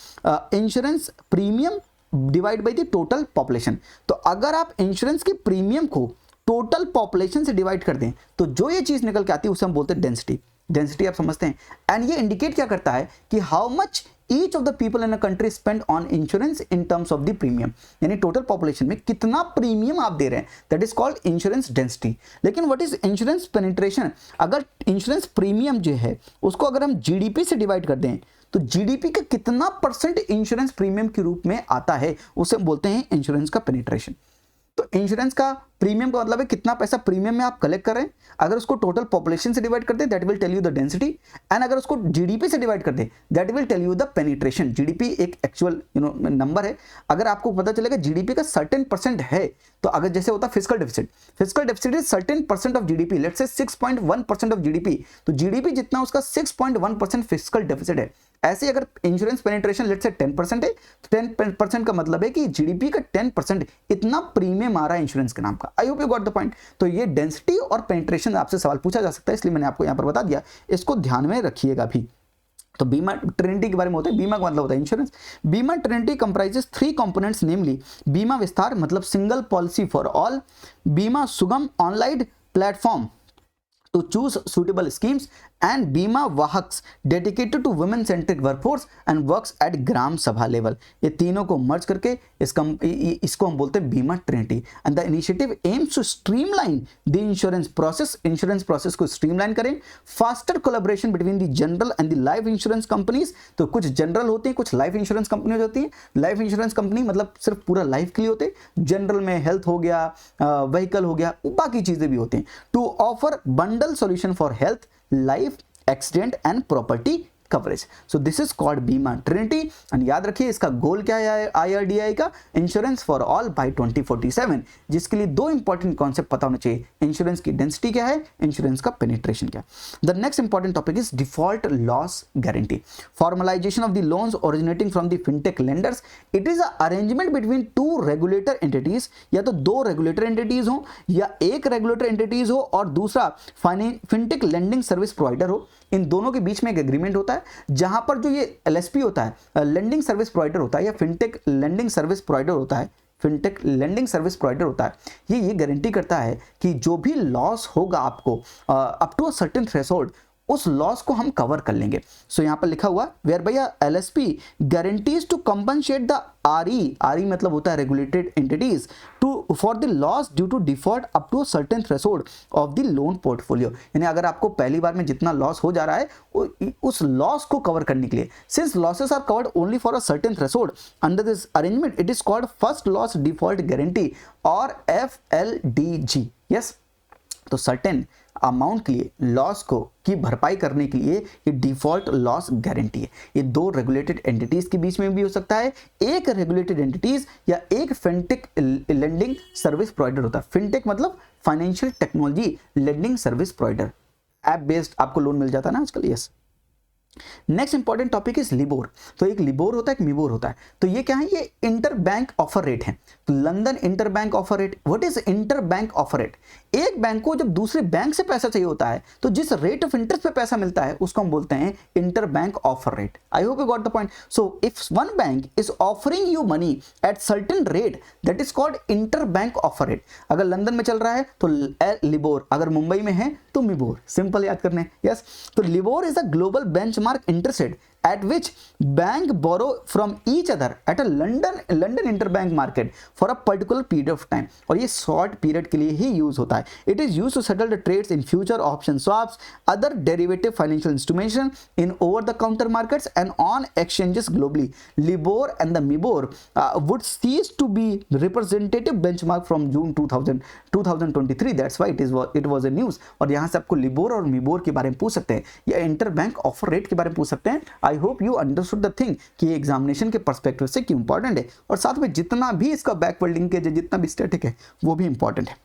insurance premium divide by the total population. तो अगर आप इंश्योरेंस के प्रीमियम को टोटल पॉपुलेशन से डिवाइड कर दें तो जो ये चीज निकल के आती है उसे हम बोलते हैं डेंसिटी. डेंसिटी आप समझते हैं. एंड ये इंडिकेट क्या करता है कि how much each of the people in a country spend on insurance in terms of the premium, यानी टोटल पॉपुलेशन में कितना प्रीमियम आप दे रहे हैं, that is called insurance density. लेकिन व्हाट इज इंश्योरेंस पेनिट्रेशन, अगर इंश्योरेंस प्रीमियम जो है उसको अगर हम जीडीपी से डिवाइड कर दें तो जीडीपी का कितना परसेंट इंश्योरेंस प्रीमियम के रूप में आता है उसे हम बोलते हैं इंश्योरेंस का पेनिट्रेशन. तो इंश्योरेंस का प्रीमियम का मतलब है कितना पैसा प्रीमियम में आप कलेक्ट कर रहे हैं. अगर उसको टोटल पॉपुलेशन से डिवाइड कर दे that will tell you the density, and अगर उसको जीडीपी से डिवाइड कर दे that will tell you the penetration. GDP एक एक्चुअल नंबर है. अगर आपको पता चलेगा जीडीपी का सर्टेन परसेंट है, तो अगर जैसे होता है fiscal deficit is certain percent of GDP, let's say 6.1% of GDP, तो जीडीपी जितना उसका 6.1% फिस्कल डेफिसिट है. ऐसे अगर इंश्योरेंस पेनिट्रेशन लेट्स से 10% है तो 10% का मतलब है कि जीडीपी का 10% इतना प्रीमियम आ रहा है इंश्योरेंस के नाम का. आई hope you got the point. तो ये डेंसिटी और पेनिट्रेशन आपसे सवाल पूछा जा सकता है, इसलिए मैंने आपको यहां पर बता दिया, इसको ध्यान में रखिएगा भी. तो बीमा ट्रिनिटी के बारे में होता है. बीमा का मतलब होता है इंश्योरेंस. बीमा ट्रिनिटी कंप्राइजेस 3 कंपोनेंट्स, नेमली बीमा विस्तार मतलब single policy for all, Bima Sugam online platform to choose suitable schemes, and Bima वाहक्स dedicated to women centric workforce and works at gram sabha level. ये तीनों को मर्ज करके इसको हम बोलते हैं Bima Trinity. And the initiative aims to streamline the insurance process को स्ट्रीमलाइन करें, faster collaboration between the general and the life insurance companies. तो कुछ जनरल होते हैं, कुछ लाइफ इंश्योरेंस कंपनीज होती हैं। लाइफ इंश्योरेंस कंपनी मतलब सिर्फ पूरा लाइफ के लिए होते हैं, जनरल में हेल्थ हो गया, व्हीकल हो गया, बाकी चीजें भी होती हैं। To offer bundle solution for health, life, accident and property coverage. So this is called Bima Trinity. एंड याद रखिए इसका गोल क्या है IRDAI का, इंश्योरेंस फॉर ऑल बाय 2047, जिसके लिए दो इंपॉर्टेंट कॉन्सेप्ट पता होना चाहिए। इंश्योरेंस की डेंसिटी क्या है, इंश्योरेंस का पेनिट्रेशन क्या है। The next important topic is default loss guarantee, formalisation of the loans originating from the fintech lenders. It is a arrangement between two regulator entities, या तो दो रेगुलेटर एंटिटीज हो या एक रेगुलेटर एंटिटीज हो और दूसरा फिनटेक लेंडिंग सर्विस प्रोवाइडर हो। इन दोनों के बीच में एक एग्रीमेंट होता है जहां पर जो ये LSP होता है, लेंडिंग सर्विस प्रोवाइडर होता है, या फिनटेक लेंडिंग सर्विस प्रोवाइडर होता है, फिनटेक लेंडिंग सर्विस प्रोवाइडर होता है, ये गारंटी करता है कि जो भी लॉस होगा आपको up to a certain threshold, उस लॉस को हम कवर कर लेंगे। सो यहां पर लिखा हुआ whereby LSP guarantees to compensate the RE मतलब होता है regulated entities to for the loss due to default up to a certain threshold of the loan portfolio. यानी अगर आपको पहली बार में जितना लॉस हो जा रहा है उस लॉस को कवर करने के लिए, since losses are covered only for a certain threshold under this arrangement, it is called first loss default guarantee और FLDG। यस, तो सर्टेन अमाउंट के लिए लॉस को की भरपाई करने के लिए ये डिफॉल्ट लॉस गारंटी है। ये दो रेगुलेटेड एंटिटीज के बीच में भी हो सकता है, एक रेगुलेटेड एंटिटीज या एक फिनटेक लेंडिंग सर्विस प्रोवाइडर होता है। फिनटेक मतलब financial technology lending service provider, app based आपको लोन मिल जाता है ना आजकल। Yes, next important topic is LIBOR. तो एक लिबोर होता है, एक मिबोर होता है। तो ये क्या है, ये इंटर बैंक ऑफर रेट है। तो London inter bank offer rate, what is inter bank offer rate? एक बैंक को जब दूसरे बैंक से पैसा चाहिए होता है तो जिस रेट ऑफ इंटरेस्ट पे पैसा मिलता है उसको हम बोलते हैं inter bank offer rate. I hope you got the point. So if one bank is offering you money at certain rate, that is called inter bank offer rate. अगर लंदन में चल रहा है तो लिबोर, अगर मुंबई में है तो मिबोर। सिंपल याद करने। यस, तो LIBOR is a global benchmark interest rate at which bank borrow from each other at a London interbank market for a particular period of time। और ये short period के लिए ही यूज होता है। It is used to settle the trades in future option swaps, other derivative financial instruments in over-the-counter markets and on exchanges globally। LIBOR and the MIBOR would cease to be representative benchmark from June 2023। That's why it was a news। और यहाँ से आपको LIBOR और MIBOR के बारे में पूछ सकते हैं या इंटरबैंक ऑफर रेट के बारे में पूछ सकते हैं। I hope you understood the thing कि ये एग्जामिनेशन के पर्सपेक्टिव से क्यों इंपॉर्टेंट है, और साथ में जितना भी इसका बैकवर्ड लिंकेज है, जितना भी स्टैटिक है, वो भी इंपॉर्टेंट है।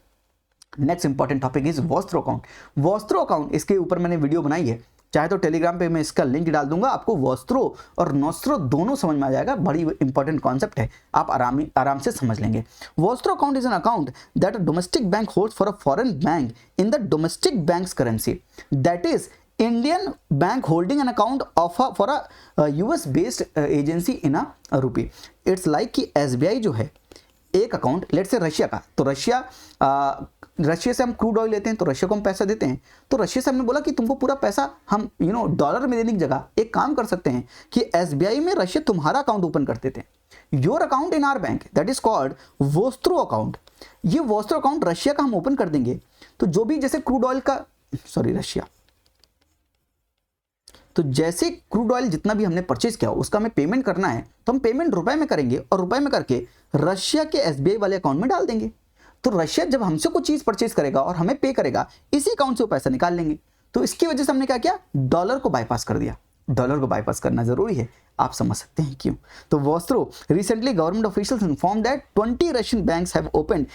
Next important topic is vostro account. Vostro account, इसके ऊपर मैंने वीडियो बनाई है, चाहे तो टेलीग्राम पे मैं इसका लिंक डाल दूंगा, आपको वॉस्त्रो और नोस्त्रो दोनों समझ में आ जाएगा। बड़ी इंपॉर्टेंट कॉन्सेप्ट है, आप आराम से समझ लेंगे। Vostro account is an account that a domestic bank holds for a foreign bank in the domestic banks currency. That is Indian bank holding an account for a US based agency in a rupee। It's like कि SBI जो है एक अकाउंट, लेट्स से रशिया का, तो रशिया से हम क्रूड ऑयल लेते हैं तो रशिया को हम पैसा देते हैं। तो रशिया से हमने बोला कि तुमको पूरा पैसा हम डॉलर में देने की जगह एक काम कर सकते हैं कि SBI में रशिया तुम्हारा अकाउंट ओपन कर देते हैं। Your account in are bank, that is called vostro account. ये वोस्त्रो अकाउंट रशिया का हम ओपन कर देंगे तो जो भी जैसे क्रूड ऑयल का, रशिया, तो जैसे क्रूड ऑयल जितना भी हमने परचेज किया उसका हमें पेमेंट करना है तो हम पेमेंट रुपए में करेंगे और रुपए में करके रशिया के SBI वाले अकाउंट में डाल देंगे। तो रशिया जब हमसे कोई चीज परचेज करेगा और हमें पे करेगा, इसी अकाउंट से वो पैसा निकाल लेंगे। तो इसकी वजह से हमने क्या किया, डॉलर को बाईपास कर दिया। डॉलर को बाईपास करना जरूरी है, आप समझ सकते हैं क्यों। तो vostro recently government officials inform that 20 Russian banks have opened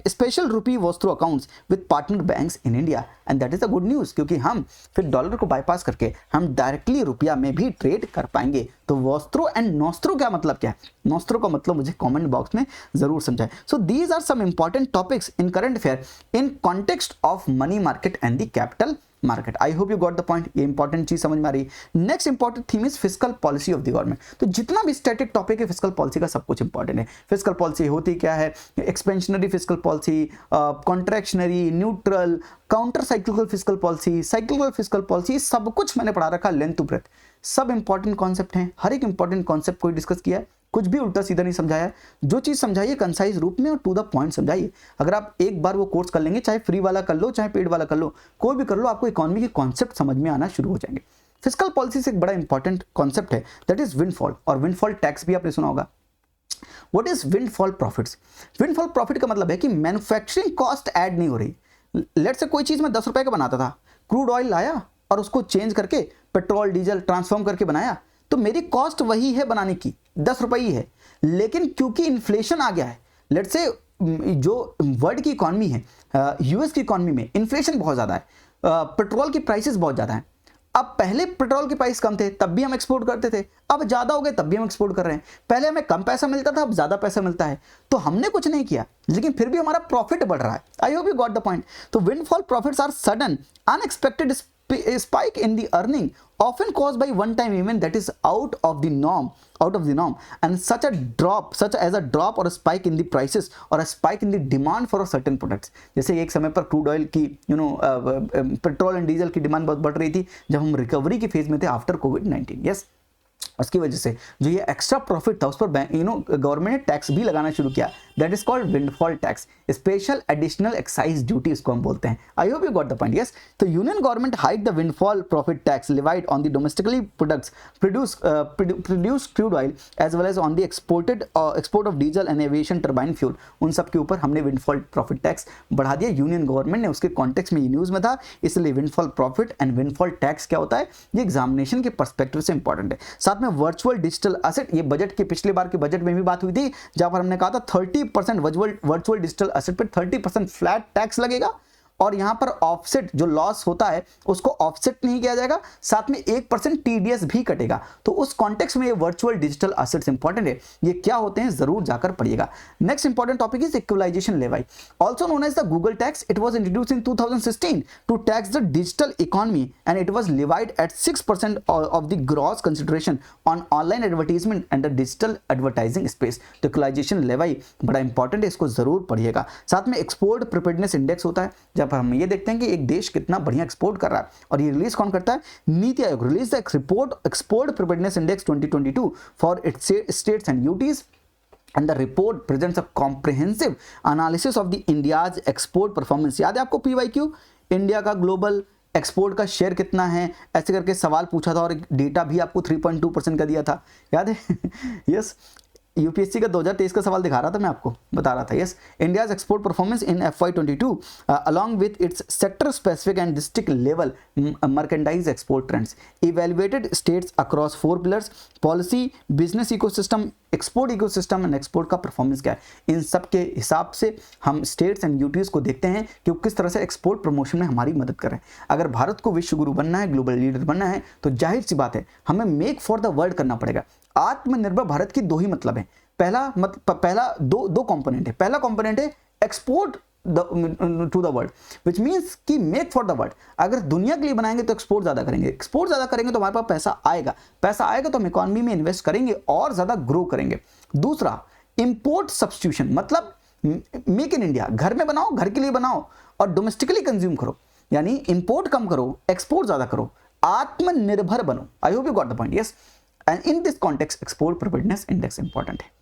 special rupee vostro accounts with partner banks in India, and that is a good news, क्योंकि हम फिर डॉलर को बाईपास करके हम डायरेक्टली रुपया में भी ट्रेड कर पाएंगे। तो वॉस्त्रो एंड नोस्त्रो क्या मतलब क्या है, नोस्त्रो का मतलब मुझे कमेंट बॉक्स में जरूर समझाएं। So these are some important topics in current affair in context of money market and the capital market. I hope you got the point, ये इंपॉर्टेंट चीज समझ में आ रही है। Next important theme is fiscal policy of the government. तो जितना भी स्टैटिक टॉपिक है फिस्कल पॉलिसी का सब कुछ इंपॉर्टेंट है। फिस्कल पॉलिसी होती क्या है, expansionary fiscal policy, contractionary, neutral, counter cyclical fiscal policy, cyclical fiscal policy, सब कुछ मैंने पढ़ा रखा लेंथ टू ब्रेथ। सब इंपॉर्टेंट कॉन्सेप्ट हैं, हर एक इंपॉर्टेंट कॉन्सेप्ट को डिस्कस किया है, कुछ भी उल्टा सीधा नहीं समझाया। जो चीज समझाइए कंसाइज रूप में और टू द पॉइंट समझाइए। अगर आप एक बार वो कोर्स कर लेंगे, चाहे फ्री वाला कर लो चाहे पेड वाला कर लो, कोई भी कर लो, आपको इकोनॉमी के कॉन्सेप्ट समझ में आना शुरू हो जाएंगे। फिस्कल पॉलिसी से एक बड़ा इंपॉर्टेंट कॉन्सेप्ट है, दैट इज विंडफॉल, और विंडफॉल टैक्स भी आपने सुना होगा। What is windfall profits? Windfall profit का मतलब है कि मैन्युफैक्चरिंग कॉस्ट ऐड नहीं हो रही। लेट्स से कोई चीज मैं 10 रुपए का बनाता था, क्रूड ऑयल लाया और उसको चेंज करके पेट्रोल डीजल ट्रांसफॉर्म करके बनाया, तो मेरी कॉस्ट वही है बनाने की, 10 रुपए ही है। लेकिन क्योंकि इन्फ्लेशन आ गया है, लेट्स से जो वर्ल्ड की इकॉनमी है, यूएस की इकॉनमी में इन्फ्लेशन बहुत ज़्यादा है, पेट्रोल की प्राइसेस बहुत ज़्यादा हैं। अब पहले पेट्रोल के प्राइस कम थे तब भी हम एक्सपोर्ट करते थे, अब ज़्यादा हो गए तब भी हम एक्सपोर्ट कर रहे हैं। पहले हमें कम पैसा मिलता था, अब ज़्यादा पैसा मिलता है, तो हमने कुछ नहीं किया लेकिन फिर भी हमारा प्रॉफिट बढ़ रहा है। I hope you got the point. तो windfall profits are sudden unexpected spike in the earning often caused by one time event that is out of the norm, and such as a drop or a spike in the prices or a spike in the demand for a certain products। जैसे एक समय पर क्रूड ऑयल की पेट्रोल एंड डीजल की डिमांड बहुत बढ़ रही थी जब हम रिकवरी की फेज में थे आफ्टर कोविड-19। यस, उसकी वजह से जो ये एक्स्ट्रा प्रॉफिट था उस पर गवर्नमेंट ने टैक्स भी लगाना शुरू किया, that is called windfall tax, special additional excise duty इसको हम बोलते हैं। I hope you got the point. Yes, तो union government hike the windfall profit tax levied on the domestically products produce crude oil as well as on the export of diesel and aviation turbine fuel, उन सब के ऊपर हमने विंडफॉल प्रॉफिट टैक्स बढ़ा दिया। यूनियन गवर्नमेंट ने, उसके कॉन्टेक्स्ट में ये न्यूज में था, इसलिए windfall profit and windfall tax क्या होता है ये एग्जामिनेशन के पर्सपेक्टिव से इंपॉर्टेंट है। साथ में वर्चुअल डिजिटल एसेट, ये बजट के पिछले बार के बजट में भी बात हुई थी जहां पर हमने कहा था 30% वर्चुअल डिजिटल एसेट पे 30% फ्लैट टैक्स लगेगा, और यहां पर ऑफसेट जो लॉस होता है उसको ऑफसेट नहीं किया जाएगा, साथ में 1% टीडीएस भी कटेगा। तो उस कॉन्टेक्स्ट में ये वर्चुअल डिजिटल एसेट्स इंपॉर्टेंट है, ये क्या होते हैं जरूर जाकर पढ़िएगा। Next important topic is equalisation levy, also known as the Google tax. It was introduced in 2016 to tax the digital economy and it was levied at 6% of the gross consideration on online advertisement and the digital advertising space। तो इक्वलाइजेशन लेवी बड़ा इंपॉर्टेंट है, इसको जरूर पढ़िएगा। साथ में एक्सपोर्ट प्रिपेयर्डनेस इंडेक्स होता है, जब हम ये देखते हैं कि एक देश कितना बढ़िया एक्सपोर्ट कर रहा है, और ये रिलीज कौन करता है? NITI Aayog release the export preparedness index 2022 for its states and UTs, and the report presents a comprehensive analysis of the India's export performance। याद है आपको PYQ, इंडिया का ग्लोबल एक्सपोर्ट का शेयर कितना है, ऐसे करके सवाल पूछा था और डेटा भी आपको 3.2% का दिया था, याद है? यस, यूपीएससी का 2023 का सवाल दिखा रहा था, मैं आपको बता रहा था। Yes, India's export performance in FY22 along with its sector specific and district level merchandise export trends, evaluated states across 4 pillars: policy, business ecosystem, export ecosystem and export का परफॉर्मेंस क्या है। इन सब के हिसाब से हम स्टेट्स एंड यूटीज को देखते हैं कि वो किस तरह से एक्सपोर्ट प्रमोशन में हमारी मदद कर रहे हैं। अगर भारत को विश्व गुरु बनना है, ग्लोबल लीडर बनना है, तो जाहिर सी बात है हमें मेक फॉर द वर्ल्ड करना पड़ेगा। आत्मनिर्भर भारत की दो ही मतलब है, पहला दो कंपोनेंट है। पहला कंपोनेंट है export to the world, which means कि मेक फॉर द वर्ल्ड। अगर दुनिया के लिए बनाएंगे तो एक्सपोर्ट ज्यादा करेंगे, एक्सपोर्ट ज्यादा करेंगे तो हमारे पास पैसा आएगा तो हम इकोनॉमी में इन्वेस्ट करेंगे और ज्यादा ग्रो करेंगे। दूसरा, इंपोर्ट सब्स्टिट्यूशन, मतलब मेक इन इंडिया, घर में बनाओ, घर के लिए बनाओ और डोमेस्टिकली कंज्यूम करो, यानी इंपोर्ट कम करो, एक्सपोर्ट ज्यादा करो, आत्मनिर्भर बनो। I hope you got the point. Yes, and in this context export preparedness index important है।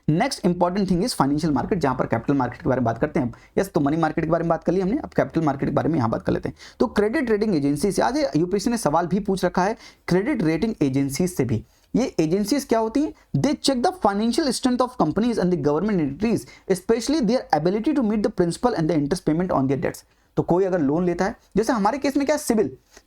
Next important thing is financial market, जहां पर कैपिटल मार्केट के बारे में बात करते हैं। यस, तो मनी मार्केट के बारे में बात कर ली हमने, अब कैपिटल मार्केट के बारे में यहां बात कर लेते हैं। तो क्रेडिट रेटिंग एजेंसी से आज यूपीएससी ने सवाल भी पूछ रखा है क्रेडिट रेटिंग एजेंसीज से भी। ये एजेंसीज क्या होती हैं? They check the financial strength of companies and the government entities, specially their ability to meet the principal and the interest payment on their debts. तो कोई अगर लोन लेता है, जैसे हमारे केस में क्या है,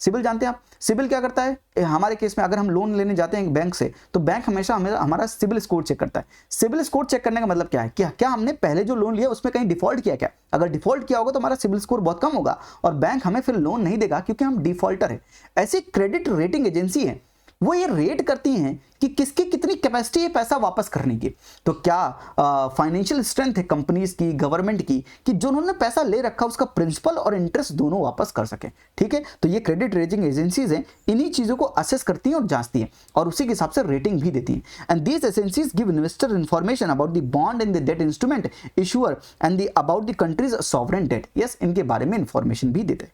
सिबिल जानते हैं आप? सिबिल क्या करता है हमारे केस में? अगर हम लोन लेने जाते हैं बैंक से तो बैंक हमेशा हमारा सिबिल स्कोर चेक करता है। सिबिल स्कोर चेक करने का मतलब क्या है? क्या हमने पहले जो लोन लिया उसमें कहीं डिफॉल्ट किया क्या? अगर डिफॉल्ट किया होगा तो हमारा सिबिल स्कोर बहुत कम होगा और बैंक हमें फिर लोन नहीं देगा क्योंकि हम डिफॉल्टर है। ऐसी क्रेडिट रेटिंग एजेंसी है वो ये रेट करती हैं कि किसकी कितनी कैपेसिटी है पैसा वापस करने की। तो क्या फाइनेंशियल स्ट्रेंथ है कंपनीज की, गवर्नमेंट की, कि जो उन्होंने पैसा ले रखा उसका प्रिंसिपल और इंटरेस्ट दोनों वापस कर सके। ठीक है, तो ये क्रेडिट रेटिंग एजेंसीज हैं, इन्हीं चीजों को असेस करती हैं और जांचती हैं और उसी के हिसाब से रेटिंग भी देती हैं। And these agencies give investor information about the bond and the debt instrument issuer and the about the country's sovereign debt. Yes, इनके बारे में इंफॉर्मेशन भी देते हैं।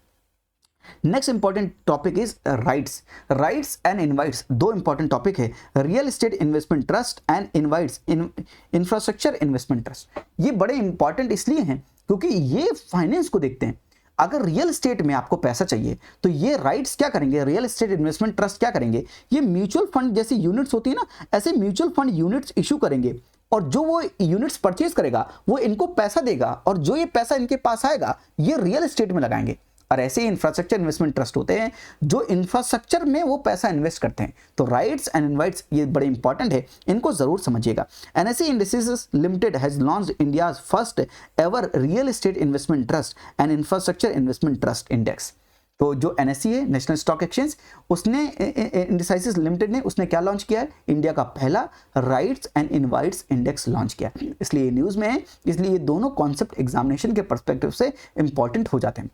Next important topic is REITs. REITs and InvITs दो इंपॉर्टेंट टॉपिक है, real estate investment trust and InvITs infrastructure investment trust. ये बड़े इंपॉर्टेंट इसलिए हैं क्योंकि ये फाइनेंस को देखते हैं। अगर रियल एस्टेट में आपको पैसा चाहिए तो ये राइट्स क्या करेंगे, रियल एस्टेट इन्वेस्टमेंट ट्रस्ट क्या करेंगे, ये म्यूचुअल फंड जैसी यूनिट्स होती है ना, ऐसे म्यूचुअल फंड यूनिट्स इशू करेंगे और जो वो यूनिट्स परचेज करेगा वो इनको पैसा देगा और जो ये पैसा इनके पास आएगा ये रियल एस्टेट में लगाएंगे। और ऐसे ही इंफ्रास्ट्रक्चर इन्वेस्टमेंट ट्रस्ट होते हैं जो इंफ्रास्ट्रक्चर में वो पैसा इन्वेस्ट करते हैं। तो राइट्स एंड इनवाइट्स ये बड़े इंपॉर्टेंट है, इनको जरूर समझिएगा। NSE industries limited has launched India's first ever real estate investment trust and infrastructure investment trust index. तो जो एनएसई है, नेशनल स्टॉक एक्सचेंज, उसने इंडस्ट्रीज लिमिटेड ने उसने क्या लॉन्च किया है, इंडिया का पहला rights and invites index launch किया। इसलिए न्यूज में है, इसलिए ये दोनों कॉन्सेप्ट एग्जामिनेशन के पर्सपेक्टिव से इंपॉर्टेंट हो जाते हैं।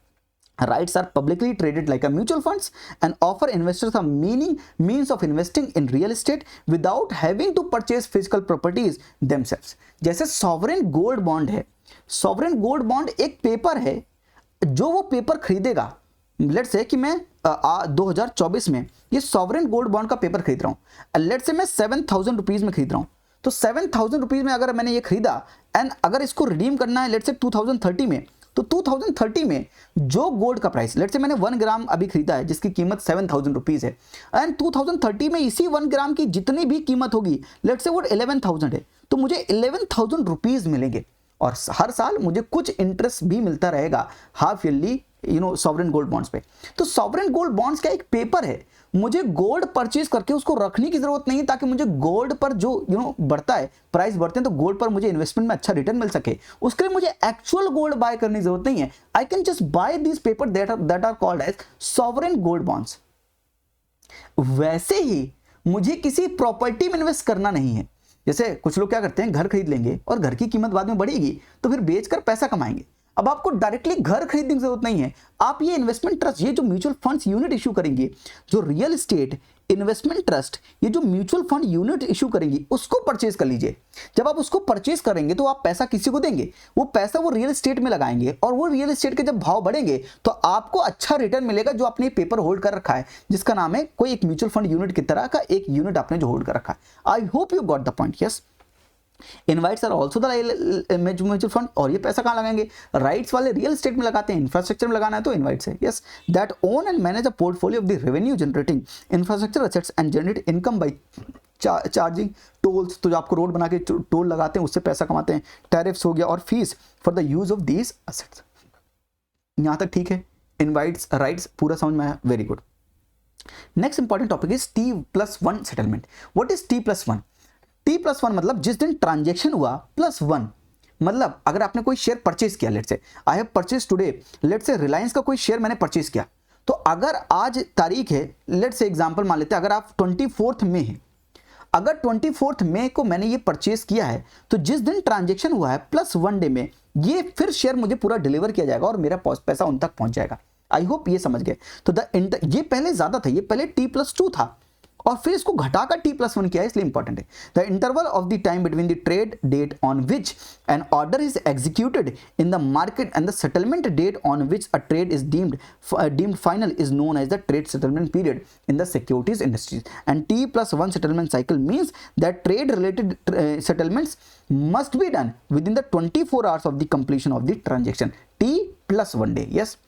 Rights are publicly traded like a mutual funds and offer investors a means of investing in real estate without having to purchase physical properties themselves। जैसे सॉवरेन गोल्ड बॉन्ड है, सॉवरेन गोल्ड बॉन्ड एक पेपर है, जो वो पेपर खरीदेगा, लेट्स से कि मैं 2024 में ये सॉवरेन गोल्ड बॉन्ड का पेपर खरीद रहा हूँ, लेट्स से मैं 7,000 रुपीज में खरीद रहा हूँ, तो 7,000 रुपीज में अगर मैंने ये खरीदा एंड अगर इसको रिडीम करना है लेट्स से 2030 में, तो 2030 में जो गोल्ड का प्राइस, लेट्स से मैंने 1 ग्राम अभी खरीदा है जिसकी कीमत 7,000 रुपीज है एंड 2030 में इसी 1 ग्राम की जितनी भी कीमत होगी लेट्स से वो 11,000 है, तो मुझे 11,000 रुपीज मिलेंगे और हर साल मुझे कुछ इंटरेस्ट भी मिलता रहेगा half yearly sovereign gold bonds पे। तो सॉवरेन गोल्ड बॉन्ड्स का एक पेपर है, मुझे गोल्ड परचेज करके उसको रखने की जरूरत नहीं, ताकि मुझे गोल्ड पर जो बढ़ता है, प्राइस बढ़ते हैं तो गोल्ड पर मुझे इन्वेस्टमेंट में अच्छा रिटर्न मिल सके, उसके लिए मुझे एक्चुअल गोल्ड बाय करने की जरूरत नहीं है। I can just buy this paper that are called as sovereign gold bonds. वैसे ही मुझे किसी प्रॉपर्टी में इन्वेस्ट करना नहीं है। जैसे कुछ लोग क्या करते हैं, घर खरीद लेंगे और घर की कीमत बाद में बढ़ेगी तो फिर बेचकर पैसा कमाएंगे। अब आपको डायरेक्टली घर खरीदने की जरूरत नहीं है, आप ये इन्वेस्टमेंट ट्रस्ट, ये जो म्यूचुअल फंड्स यूनिट इशू करेंगे, जो रियल एस्टेट इन्वेस्टमेंट ट्रस्ट ये जो म्यूचुअल फंड यूनिट इशू करेंगी उसको परचेज कर लीजिए। जब आप उसको परचेज करेंगे तो आप पैसा किसी को देंगे, वो पैसा वो रियल एस्टेट में लगाएंगे और वो रियल एस्टेट के जब भाव बढ़ेंगे तो आपको अच्छा रिटर्न मिलेगा, जो आपने पेपर होल्ड कर रखा है जिसका नाम है कोई एक म्यूचुअल फंड यूनिट की तरह का एक यूनिट आपने जो होल्ड कर रखा है। I hope you got the point. Yes, InvITs are also the mutual fund, और ये पैसा कहाँ लगाएंगे, राइट्स वाले रियल एस्टेट में लगाते हैं, इंफ्रास्ट्रक्चर में लगाना है तो इनवाइट्स है। Yes, that own and manage a portfolio of the revenue generating infrastructure assets and generate income by charging tolls. तो जो आपको रोड बना के टोल लगाते हैं उससे पैसा कमाते हैं, टैरिफ्स हो गया और fees for the use of these assets. यहाँ तक ठीक है, इनवाइट्स राइट्स पूरा समझ में आया, very good. Next important topic is T+1 settlement. What is T+1? T+1 मतलब जिस दिन ट्रांजेक्शन हुआ +1, मतलब अगर आपने कोई शेयर परचेज किया, let's say I have purchase today, let's say Reliance का कोई शेयर मैंने परचेज किया, तो अगर आज तारीख है, लेट्स से एग्जांपल मान लेते हैं, अगर आप 24 मई है, अगर 24 मई को मैंने ये परचेज किया है तो जिस दिन ट्रांजेक्शन हुआ है +1 डे में ये फिर शेयर मुझे पूरा डिलीवर किया जाएगा और मेरा पैसा उन तक पहुंच जाएगा। आई होप ये समझ गए। तो ये पहले ज्यादा था, ये पहले T+2 था और फिर इसको घटाकर T+1 किया है, इसलिए इंपॉर्टेंट है। The interval of the time between the trade date on which an order is executed in the market and the settlement date on which a trade is deemed final is known as the trade settlement period in the securities industries and T+1 settlement cycle means that trade related settlements must be done within the 24 hours of the completion of the transaction, T+1 day. Yes,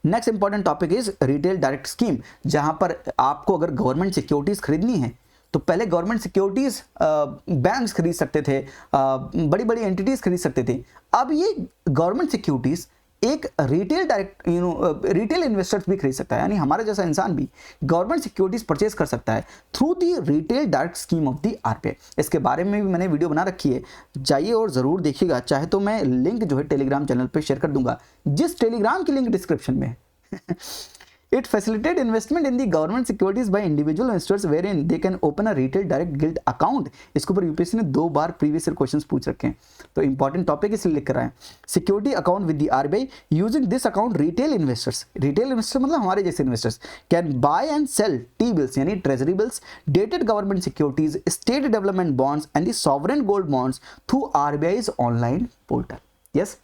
next important topic is retail direct scheme, जहां पर आपको अगर गवर्नमेंट सिक्योरिटीज खरीदनी है तो पहले गवर्नमेंट सिक्योरिटीज बैंक्स खरीद सकते थे, बड़ी बड़ी एंटिटीज खरीद सकते थे। अब ये गवर्नमेंट सिक्योरिटीज एक रिटेल डायरेक्ट रिटेल इन्वेस्टर्स भी खरीद सकता है, यानी हमारा जैसा इंसान भी गवर्नमेंट सिक्योरिटीज परचेज कर सकता है through the retail direct scheme of the RBI। इसके बारे में भी मैंने वीडियो बना रखी है, जाइए और ज़रूर देखिएगा, चाहे तो मैं लिंक जो है टेलीग्राम चैनल पे शेयर कर दूंगा, जिस टेलीग्राम की लिंक डिस्क्रिप्शन में है। It facilitated investment in the government securities by individual investors wherein they can open a retail direct gilt account. इसके ऊपर यूपीएससी ने 2 बार प्रीवियस ईयर क्वेश्चंस पूछ रखे हैं, तो इंपॉर्टेंट टॉपिक इसलिए लिख कर आए। Security account with the RBI, using this account retail investors मतलब हमारे जैसे investors can buy and sell T bills यानी treasury bills, dated government securities, state development bonds and the sovereign gold bonds through RBI's online portal. Yes,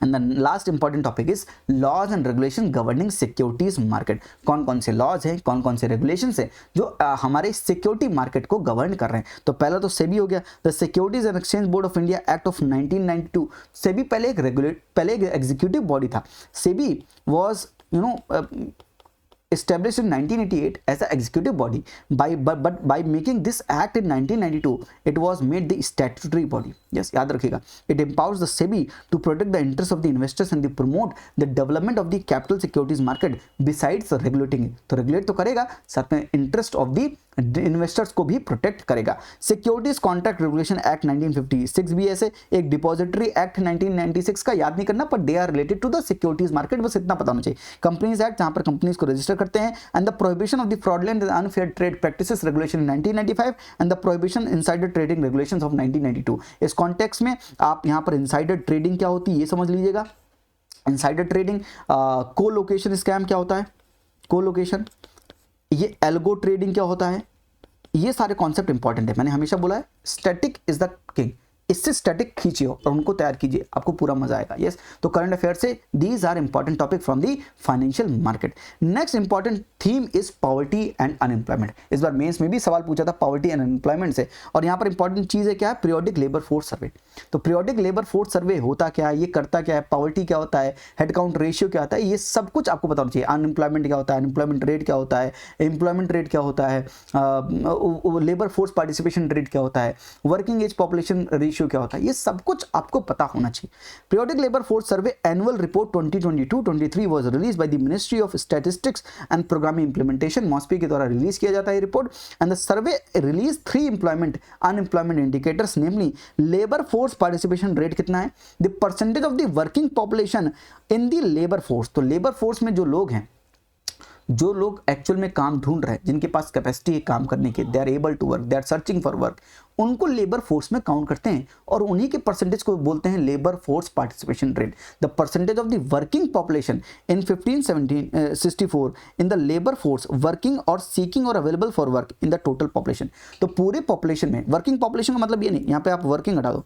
and the last important topic is laws and regulation governing securities market. कौन कौन से लॉज हैं, कौन कौन से रेगुलेशंस हैं जो हमारे सिक्योरिटी मार्केट को गवर्न कर रहे हैं। तो पहला तो सेबी हो गया, the securities and exchange board of India act of 1992। SEBI पहले एक एग्जीक्यूटिव बॉडी था। SEBI was established in 1988 as an executive body, but by making this act in 1992 it was made the statutory body. Yes, याद रखिएगा, it empowers the SEBI to protect the interests of the investors and to promote the development of the capital securities market besides regulating it. तो रेगुलेट तो करेगा, साथ में इंटरेस्ट ऑफ द इन्वेस्टर्स को भी प्रोटेक्ट करेगा। सिक्योरिटीज कॉन्ट्रैक्ट रेगुलेशन एक्ट 1956 भी ऐसे, एक डिपॉजिटरी एक्ट 1996 का याद नहीं करना, पर they are related to the securities market, बस इतना पता होना चाहिए। कंपनीज एक्ट जहां पर कंपनीज को रजिस्टर करते हैं, and the prohibition of the fraudulent and unfair trade practices regulation 1995 and the prohibition insider trading regulations of 1992। इस कॉन्टेक्स्ट में आप यहां पर इनसाइडर ट्रेडिंग क्या होती है ये समझ लीजिएगा। इनसाइडर ट्रेडिंग, कोलोकेशन स्कैम क्या होता है, कोलोकेशन, ये एल्गो ट्रेडिंग क्या होता है, ये सारे कॉन्सेप्ट इंपॉर्टेंट है। मैंने हमेशा बोला है स्टैटिक इज द किंग, इससे स्टैटिक खींचिए और उनको तैयार कीजिए, आपको पूरा मजा आएगा। यस, तो करंट अफेयर से these are important topic from the financial market. Next important theme is poverty and unemployment. इस बार मेंस में भी सवाल पूछा था पॉवर्टी एंड अनएम्प्लॉयमेंट से, और यहाँ पर इंपॉर्टेंट चीज है क्या है, पीरियोडिक लेबर फोर्स सर्वे। तो पीरियोडिक लेबर फोर्स सर्वे होता क्या है, ये करता क्या है, पॉवर्टी क्या होता है, हेड काउंट रेशियो क्या होता है, ये सब कुछ आपको पता होना चाहिए। अनएम्प्लॉयमेंट क्या होता है, अनएम्प्लॉयमेंट रेट क्या होता है, एम्प्लॉयमेंट रेट क्या होता है, लेबर फोर्स पार्टिसिपेशन रेट क्या होता है, वर्किंग एज पॉपुलेशन रेशियो क्या होता है, ये सब कुछ आपको पता होना चाहिए। Periodic labour force survey annual report 2022-23 was released by the ministry of statistics and programming implementation, MoSPI के द्वारा रिलीज किया जाता है report. And the survey release 3 employment unemployment indicators, namely labour force participation rate कितना है, the percentage of the working population in the labour force. तो लेबर फोर्स में जो लोग हैं, जो लोग एक्चुअल में काम ढूंढ रहे हैं, जिनके पास कैपेसिटी है काम करने की, they are able to work, they are searching for work, उनको लेबर फोर्स में काउंट करते हैं और उन्हीं के परसेंटेज को बोलते हैं labour force participation rate. The percentage of the working population in 1564 in the labour force working or seeking or available for work in the total population. तो पूरे पॉपुलेशन में, वर्किंग पॉपुलेशन का मतलब ये नहीं, यहाँ पे आप वर्किंग हटा दो,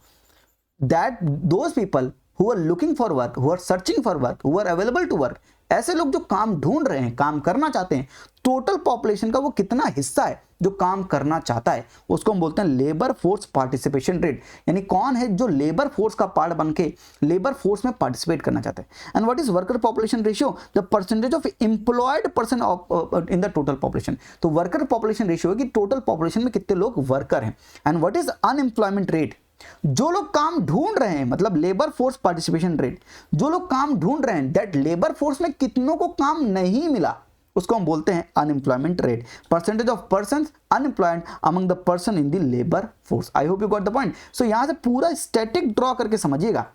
that those people who are looking for work, who are searching for work, who are available to work, ऐसे लोग जो काम ढूंढ रहे हैं, काम करना चाहते हैं, टोटल पॉपुलेशन का वो कितना हिस्सा है जो काम करना चाहता है, उसको हम बोलते हैं लेबर फोर्स पार्टिसिपेशन रेट। यानी कौन है जो लेबर फोर्स का पार्ट बन के लेबर फोर्स में पार्टिसिपेट करना चाहता है। And what is worker population ratio, the percentage of employed person in the total population. तो वर्कर पॉपुलेशन रेशियो है कि टोटल पॉपुलेशन में कितने लोग वर्कर हैं। And what is unemployment rate, जो लोग काम ढूंढ रहे हैं, मतलब लेबर फोर्स पार्टिसिपेशन रेट, जो लोग काम ढूंढ रहे हैं, दैट लेबर फोर्स में कितनों को काम नहीं मिला, उसको हम बोलते हैं unemployment rate. Percentage of persons unemployed among the person in the labour force. I hope you got the point. So यहां से पूरा स्टैटिक ड्रॉ करके समझिएगा,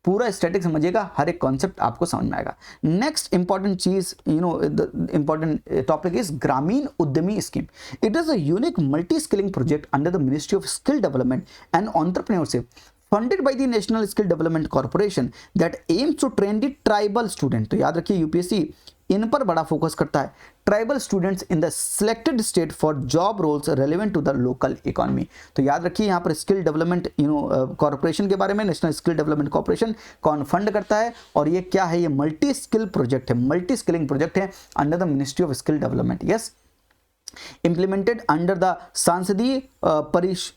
पूरा स्टैटिक समझिएगा, हर एक कॉन्सेप्ट आपको समझ में आएगा। नेक्स्ट इंपॉर्टेंट चीज, इंपॉर्टेंट टॉपिक इज ग्रामीण उद्यमी scheme. It is a unique multi skilling project under the ministry of skill development and entrepreneurship funded by the National Skill Development Corporation that aims to train the tribal student। तो याद रखिए यूपीएससी इन पर बड़ा फोकस करता है, tribal students in the selected state for job roles relevant to the local economy. तो याद रखिए यहाँ पर स्किल डेवलपमेंट कॉर्पोरेशन के बारे में, नेशनल स्किल डेवलपमेंट कॉर्पोरेशन कौन फंड करता है, और ये क्या है, ये मल्टी स्किल प्रोजेक्ट है, मल्टी स्किलिंग प्रोजेक्ट है under the ministry of skill development. Yes, implemented under the सांसदीय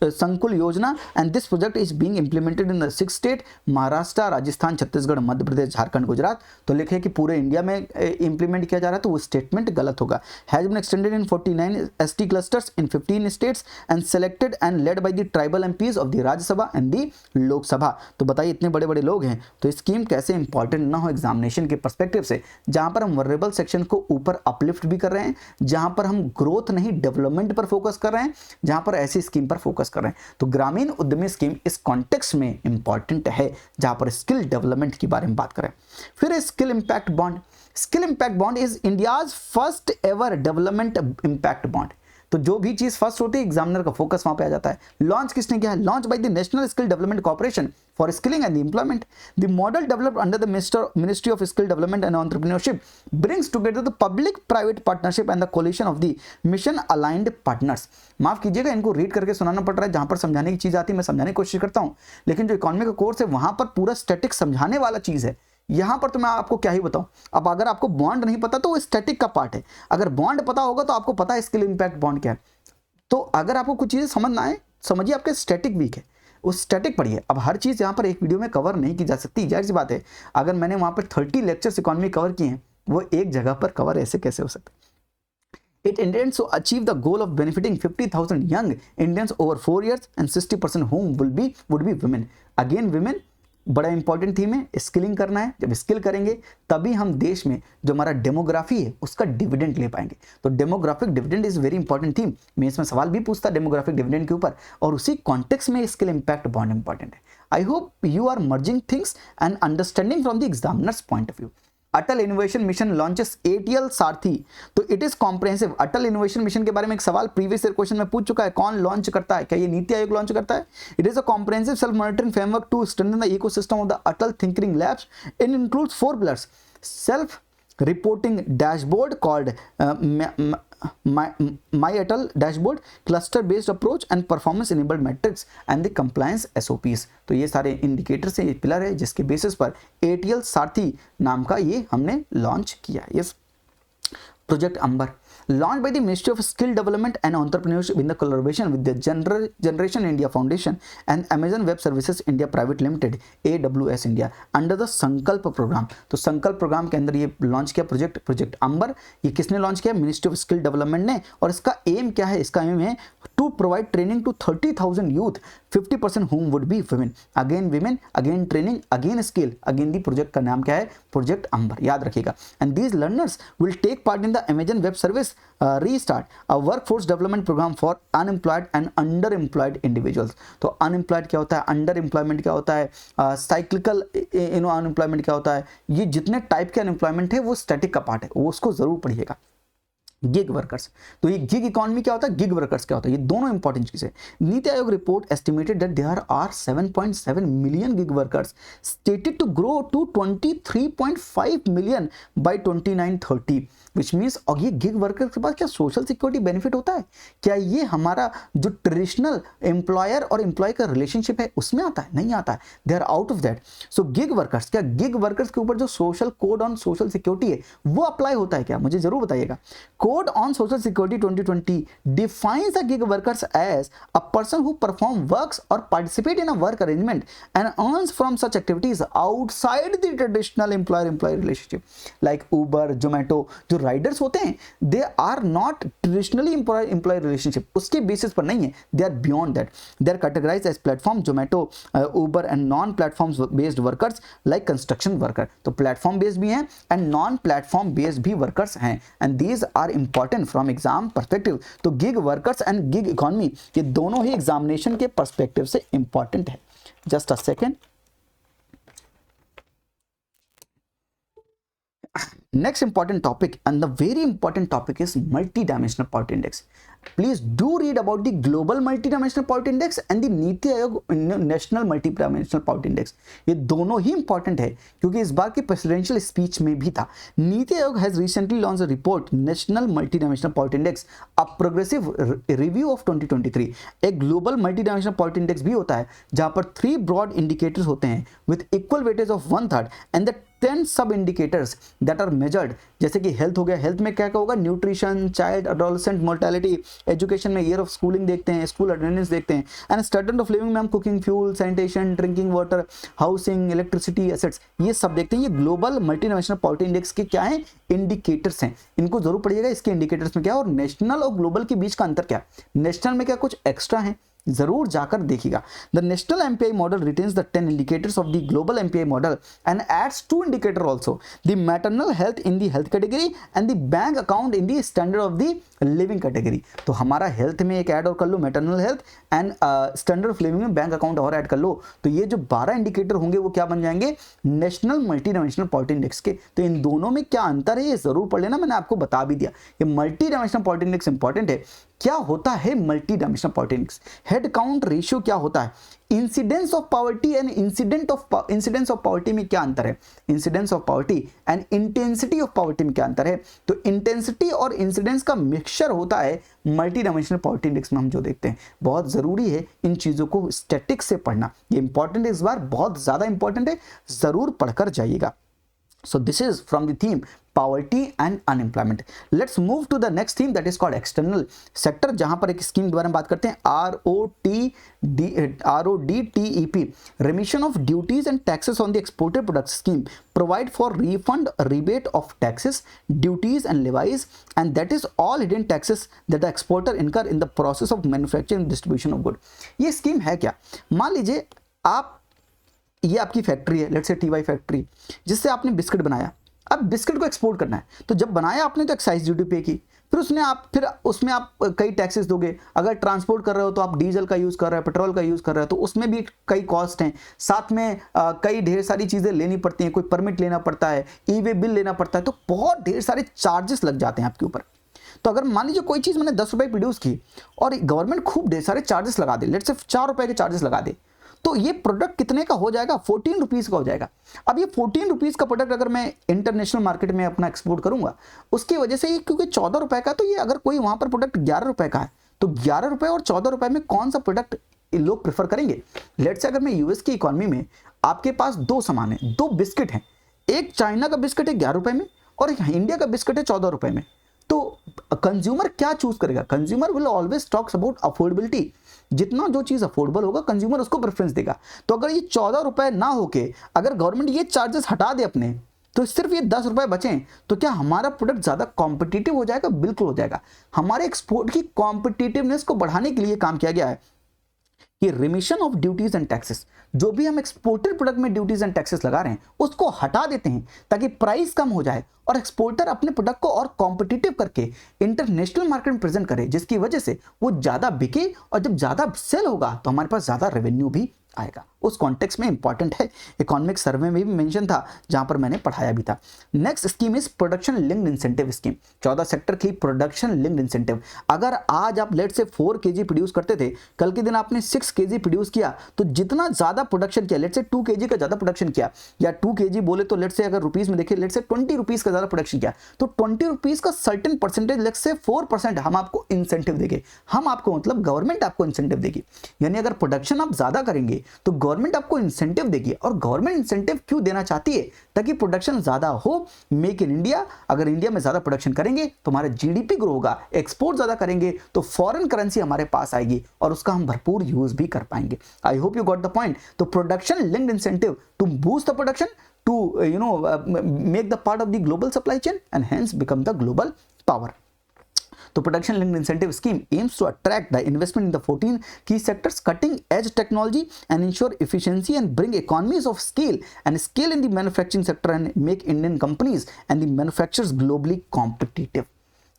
संकुल योजना, and this project is being implemented in the 6 states Maharashtra, Rajasthan, Chhattisgarh, Madhya Pradesh, Jharkhand, Gujarat. तो लिखे कि पूरे इंडिया में इंप्लीमेंट किया जा रहा है, तो वो स्टेटमेंट गलत होगा। Has been extended in 49 ST clusters in 15 states and selected and led by the tribal MPs of the Rajya Sabha and the Lok Sabha. तो बताइए इतने बड़े बड़े लोग हैं, तो स्कीम कैसे इंपॉर्टेंट ना हो एग्जामिनेशन के परस्पेक्टिव से, जहां पर हम वल्नरेबल सेक्शन को ऊपर अपलिफ्ट भी कर रहे हैं, जहां पर हम ग्रोथ ग्रोथ नहीं डेवलपमेंट पर फोकस कर रहे हैं, जहां पर ऐसी स्कीम पर फोकस कर रहे हैं। तो ग्रामीण उद्यमी स्कीम इस कॉन्टेक्स्ट में इंपॉर्टेंट है जहां पर स्किल डेवलपमेंट के बारे में बात करें। फिर skill impact bond. Skill impact bond is India's first ever development impact bond. तो जो भी चीज फर्स्ट होती है एग्जामिनर का फोकस वहां पे आ जाता है। लॉन्च किसने किया है? Launch by the national skill development corporation for skilling and employment. The model developed under the ministry of skill development and entrepreneurship brings together the public private partnership and the collision of the mission aligned partners. माफ कीजिएगा, इनको रीड करके सुनाना पड़ रहा है, जहां पर समझाने की चीज आती है मैं समझाने की कोशिश करता हूं, लेकिन जो इकोनॉमी का कोर्स है वहां पर पूरा स्टैटिक समझाने वाला चीज है। यहां पर तो मैं आपको क्या ही बताऊं। अब अगर आपको बॉन्ड नहीं पता तो वो स्टैटिक का पार्ट है, अगर बॉन्ड पता होगा तो आपको पता है स्किल इंपैक्ट बॉन्ड क्या है। तो अगर आपको कुछ चीजें समझ ना आए, समझिए आपके स्टैटिक वीक है, उस स्टैटिक पढ़िए। अब हर चीज यहां पर एक वीडियो में कवर नहीं की जा सकती, जाहिर सी बात है। अगर मैंने वहां पर 30 लेक्चर्स इकोनॉमी कवर किए हैं, वो एक जगह पर कवर ऐसे कैसे हो सकते। It intends to achieve the goal of benefiting 50,000 young Indians over 4 years and 60% whom would be women. Again, women बड़ा इंपॉर्टेंट थीम है। स्किलिंग करना है, जब स्किल करेंगे तभी हम देश में जो हमारा डेमोग्राफी है उसका डिविडेंड ले पाएंगे। तो demographic dividend is very important theme. मैं इसमें सवाल भी पूछता डेमोग्राफिक डिविडेंड के ऊपर, और उसी कॉन्टेक्स्ट में स्किल इंपैक्ट बहुत इंपॉर्टेंट है। I hope you are merging things and understanding from the examiner's point of view. Atal innovation mission launches ATL Saarthi. तो it is comprehensive. Atal innovation mission के बारे में एक सवाल प्रीवियस ईयर क्वेश्चन में पूछ चुका है, कौन लॉन्च करता है? क्या ये नीति आयोग लॉन्च करता है? It is a comprehensive self monitoring framework to strengthen the ecosystem of the Atal thinking labs. It includes 4 pillars: self reporting dashboard called my Atal dashboard, cluster based approach and performance enabled metrics and the compliance SOPs। तो ये सारे इंडिकेटर से ये पिलर है जिसके बेसिस पर ATL सारथी नाम का ये हमने लॉन्च किया। Yes, project Amber launched by the Ministry of Skill Development and Entrepreneurship in the collaboration with the Generation India Foundation and Amazon Web Services India Private Limited AWS India under the संकल्प प्रोग्राम। तो संकल्प प्रोग्राम के अंदर ये लॉन्च किया प्रोजेक्ट अंबर। ये किसने लॉन्च किया? मिनिस्ट्री ऑफ स्किल डेवलपमेंट ने। और इसका एम क्या है? इसका एम है to provide training to 30,000 youth, 50% whom would be women। Again women, again training, again skill, again the project का नाम क्या है? प्रोजेक्ट अंबर, याद रखिएगा। And these learners will take part in the Amazon web service restart, a workforce development programme for unemployed and under employed individuals. तो अनएम्प्लॉयड क्या होता है? अंडर एम्प्लॉयमेंट क्या होता है? साइक्लिकल अनएम्प्लॉयमेंट क्या होता है? ये जितने टाइप के अनएम्प्लॉयमेंट है वो स्टैटिक का पार्ट है, वो उसको जरूर पढ़िएगा। गिग वर्कर्स, तो ये गिग इकोनॉमी क्या होता है, गिग वर्कर्स क्या होता है, ये दोनों इंपॉर्टेंट चीजें। NITI Aayog report estimated that there are 7.7 million gig workers stated to grow to 23.5 million by 2930, which means. और ये गिग वर्कर्स के पास क्या सोशल सिक्योरिटी बेनिफिट होता है? क्या ये हमारा जो ट्रेडिशनल एम्प्लॉयर और एम्प्लॉय का रिलेशनशिप है उसमें आता है? नहीं आता है, they are out of that. So gig workers, क्या गिग वर्कर्स के ऊपर जो social code on social security है वो अप्लाई होता है क्या? मुझे जरूर बताइएगा। Code on Social Security 2020 defines a gig workers as a person who perform works or participate in a work arrangement and earns from such activities outside the traditional employer-employee relationship, like Uber, Zomato। जो riders होते हैं they are not traditionally employer relationship, उसके basis पर नहीं है, they are beyond that। They are categorized as platform, Zomato, Uber and non-platform based workers like construction worker। तो platform based भी हैं and non-platform based भी workers हैं, and these are important from exam perspective. तो gig workers and gig economy ये दोनों ही एग्जामिनेशन के परस्पेक्टिव से इंपॉर्टेंट है। Just a second. Next important topic, and the very important topic, is multi-dimensional poverty index. Please do read about the global multi-dimensional poverty index and the NITI Aayog national multi-dimensional poverty index। ये दोनों ही important है क्योंकि इस बार के presidential speech में भी था। NITI Aayog has recently launched a report, national multi-dimensional poverty index, a progressive review of 2023। एक global multi-dimensional poverty index भी होता है जहाँ पर 3 broad indicators होते हैं with equal weightage of 1/3 and the 10 सब इंडिकेटर्स दैट आर मेजर्ड। जैसे कि हेल्थ हो गया, हेल्थ में क्या क्या होगा? Nutrition, child adolescent mortality. Education में ईयर ऑफ स्कूलिंग देखते हैं, स्कूल अटेंडेंस देखते हैं। एंड स्टैंडर्ड ऑफ लिविंग में हम cooking fuel, sanitation, drinking water, housing, electricity, assets, ये सब देखते हैं। ये ग्लोबल मल्टीनेशनल पॉवर्टी इंडेक्स के क्या है? इंडिकेटर्स हैं। इनको जरूर पढ़िएगा। इसके इंडिकेटर्स में क्या है और नेशनल और ग्लोबल के बीच का अंतर क्या है? नेशनल में क्या कुछ एक्स्ट्रा है, जरूर जाकर देखिएगा। The national MPI model retains the 10 indicators of the global MPI model and adds 2 indicator also, the maternal health in the health category and the bank account in the standard of the living category. तो हमारा हेल्थ में एक ऐड और कर लो, maternal health and standard of living में बैंक अकाउंट और ऐड कर लो, तो ये जो 12 इंडिकेटर होंगे वो क्या बन जाएंगे, national multi dimensional poverty index के। तो इन दोनों में क्या अंतर है ये जरूर पढ़ लेना, मैंने आपको बता भी दिया। ये multi dimensional poverty index important है। क्या होता है multi dimensional poverty index? Head count ratio क्या होता है, incidence of poverty and incidence of poverty में क्या अंतर है, incidence of poverty and intensity of poverty में क्या अंतर है। तो इंटेंसिटी और इंसिडेंस का मिक्सचर होता है मल्टी डायमेंशनल पॉवर्टी इंडेक्स में हम जो देखते हैं। बहुत जरूरी है इन चीजों को स्टैटिक्स से पढ़ना, ये इंपॉर्टेंट है, इस बार बहुत ज्यादा इंपॉर्टेंट है, जरूर पढ़कर जाइएगा। So this is from the theme poverty and unemployment. Let's move to the next theme that is called external sector, जहां पर एक स्कीम के बारे में बात करते हैं, RODTEP, remission of duties and taxes on the exported products scheme, provide for refund rebate of taxes, duties and levies, and that is all hidden taxes that the exporter incur in the process of manufacturing and distribution of good. ये स्कीम है क्या? मान लीजिए आप, ये आपकी फैक्ट्री है, लेट्स से टीवाई फैक्ट्री, जिससे आपने बिस्किट बनाया। अब बिस्किट को एक्सपोर्ट करना है, तो जब बनाया आपने तो एक्साइज ड्यूटी पे की, फिर उसमें आप कई टैक्सेस दोगे। अगर ट्रांसपोर्ट कर रहे हो तो आप डीजल का यूज़ कर रहे हो, पेट्रोल का यूज़ कर रहे हो, तो उसमें भी कई कॉस्ट हैं। साथ में कई ढेर सारी चीज़ें लेनी पड़ती हैं, कोई परमिट लेना पड़ता है, ई वे बिल लेना पड़ता है, तो बहुत ढेर सारे चार्जेस लग जाते हैं आपके ऊपर। तो अगर मान लीजिए कोई चीज़ मैंने 10 रुपये प्रोड्यूस की और गवर्नमेंट खूब ढेर सारे चार्जेस लगा दे, लेट्स से 4 रुपये के चार्जेस लगा दे, तो ये प्रोडक्ट कितने का हो जाएगा, 14 रुपीज़ का हो जाएगा। अब ये 14 रुपीज़ का प्रोडक्ट अगर मैं इंटरनेशनल मार्केट में अपना एक्सपोर्ट करूंगा, उसकी वजह से ये क्योंकि 14 रुपए का, तो ये अगर कोई वहां पर प्रोडक्ट 11 रुपए का है, तो 11 रुपए और 14 रुपए में कौन सा प्रोडक्ट लोग प्रेफर करेंगे। लेट्स से अगर मैं यूएस की इकोनॉमी में, आपके पास 2 सामान है, 2 बिस्किट हैं, एक चाइना का बिस्किट है 11 रुपए में और एक इंडिया का बिस्किट है 14 रुपए में, तो कंज्यूमर क्या चूज करेगा, consumer will always talks about affordability. जितना जो चीज अफोर्डेबल होगा कंज्यूमर उसको प्रेफरेंस देगा। तो अगर ये 14 रुपए ना होके अगर गवर्नमेंट ये चार्जेस हटा दे अपने, तो सिर्फ ये 10 रुपए बचें, तो क्या हमारा प्रोडक्ट ज्यादा कॉम्पिटिटिव हो जाएगा? बिल्कुल हो जाएगा। हमारे एक्सपोर्ट की कॉम्पिटिटिवनेस को बढ़ाने के लिए काम किया गया है कि remission of duties and taxes, जो भी हम एक्सपोर्टेड प्रोडक्ट में ड्यूटीज एंड टैक्सेस लगा रहे हैं उसको हटा देते हैं, ताकि प्राइस कम हो जाए और एक्सपोर्टर अपने प्रोडक्ट को और कॉम्पिटिटिव करके इंटरनेशनल मार्केट में प्रेजेंट करे, जिसकी वजह से वो ज्यादा बिके और जब ज्यादा सेल होगा तो हमारे पास ज्यादा रेवेन्यू भी आएगा। उस कॉन्टेक्स्ट में इंपॉर्टेंट है, इकोनॉमिक सर्वे में भी मेंशन था जहां पर मैंने पढ़ाया भी था। Next scheme is production linked incentive scheme, 14 sector की प्रोडक्शन लिंक्ड इंसेंटिव। अगर आज आप लेट से 4 kg प्रोड्यूस करते थे, कल के दिन आपने 6 kg प्रोड्यूस किया, तो जितना ज्यादा प्रोडक्शन किया, लेट से 2 kg का ज्यादा प्रोडक्शन किया, या 2 kg बोले तो लेट से अगर रुपीज में देखें, लेट से 20 रुपीज का ज्यादा प्रोडक्शन किया, तो 20 रुपीज का सर्टेन परसेंटेज, लेट से 4% हम आपको इंसेंटिव देंगे। हम आपको मतलब गवर्नमेंट आपको इंसेंटिव देगी। यानी अगर प्रोडक्शन आप ज्यादा करेंगे तो गवर्नमेंट आपको इंसेंटिव देगी। और गवर्नमेंट इंसेंटिव क्यों देना चाहती है? ताकि प्रोडक्शन ज्यादा हो, मेक इन इंडिया। अगर इंडिया में ज्यादा प्रोडक्शन करेंगे तो हमारा जीडीपी ग्रो होगा, एक्सपोर्ट ज्यादा करेंगे तो फॉरेन करेंसी हमारे पास आएगी और उसका हम भरपूर यूज भी कर पाएंगे। I hope you got the point. तो production linked incentive to boost the production, to make the part of the global supply chain and hence become the global power. The production linked incentive scheme aims to attract the investment in the 14 key sectors, cutting edge technology and ensure efficiency and bring economies of scale in the manufacturing sector and make Indian companies and the manufacturers globally competitive.